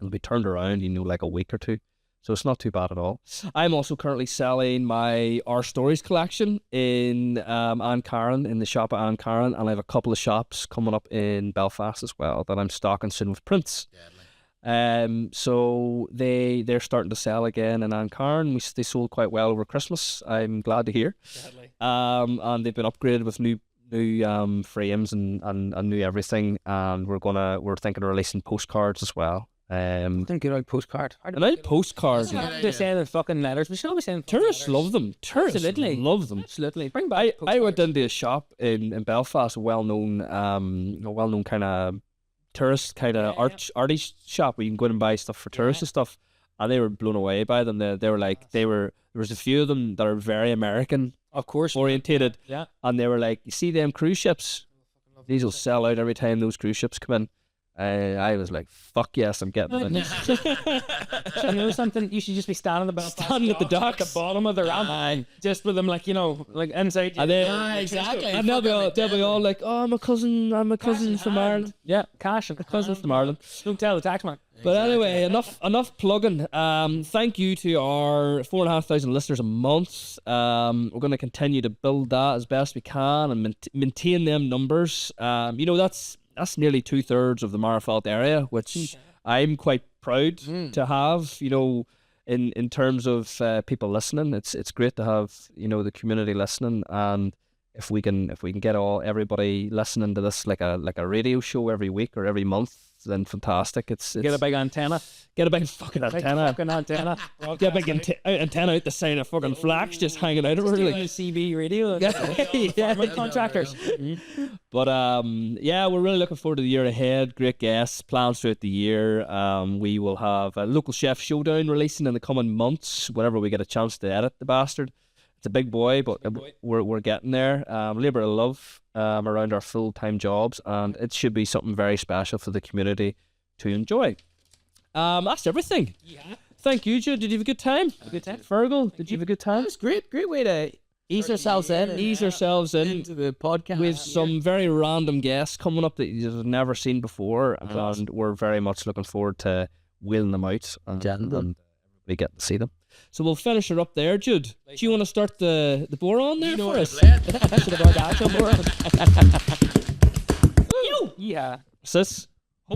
be turned around like a week or two. So it's not too bad at all. I'm also currently selling my Our Stories collection in Ann Karen, in the shop at Ann Karen, and I have a couple of shops coming up in Belfast as well that I'm stocking soon with prints. So they're starting to sell again in Ann Karen. They sold quite well over Christmas, I'm glad to hear. And they've been upgraded with new frames and new everything, and we're thinking of releasing postcards as well. I think get out postcard. Postcards. They're sending fucking letters. We should always send Tourists love them. Tourists Absolutely. love them. Absolutely. Bring back. I went into a shop in Belfast, a well-known kind of tourist kind of arty shop where you can go in and buy stuff for tourists and stuff, and they were blown away by them. They were like, there was a few of them that are very American, of course, orientated, yeah. And they were like, you see them cruise ships? These will sell out every time those cruise ships come in. I was like, fuck yes, I'm getting it. You know something? You should just be standing at the dock at the bottom of the ramp, just with them, like, you know, like inside. And then, exactly. and they'll be all like, oh, I'm a cousin from Ireland. Yeah, cash and Cousin from Ireland. Don't tell the tax man. But anyway, enough plugging. Thank you to our 4,500 listeners a month. We're going to continue to build that as best we can and maintain them numbers. You know, that's nearly 2/3 of the Marfelt area, which I'm quite proud to have. You know, in terms of people listening, it's great to have, you know, the community listening, and if we can get everybody listening to this like a radio show every week or every month, then fantastic. It's Get a big antenna. Get a big fucking antenna. Fucking antenna. Get a big antenna out the side of fucking flax just hanging out over like CB radio. yeah, Contractors. But yeah, we're really looking forward to the year ahead. Great guests, plans throughout the year. We will have a local chef showdown releasing in the coming months whenever we get a chance to edit the bastard. It's a big boy, but we're getting there. Labour of love around our full-time jobs, and it should be something very special for the community to enjoy. That's everything. Yeah. Thank you, Jude. Did you have a good time? Good time. Fergal, did you have a good time? It was great way to ease ourselves into the podcast. We have some very random guests coming up that you've never seen before, and we're very much looking forward to wheeling them out and everybody getting to see them. So we'll finish it up there, Jude. Do you want to start the bore on there for us? Should have got the actual board. You! Yeah. Sis?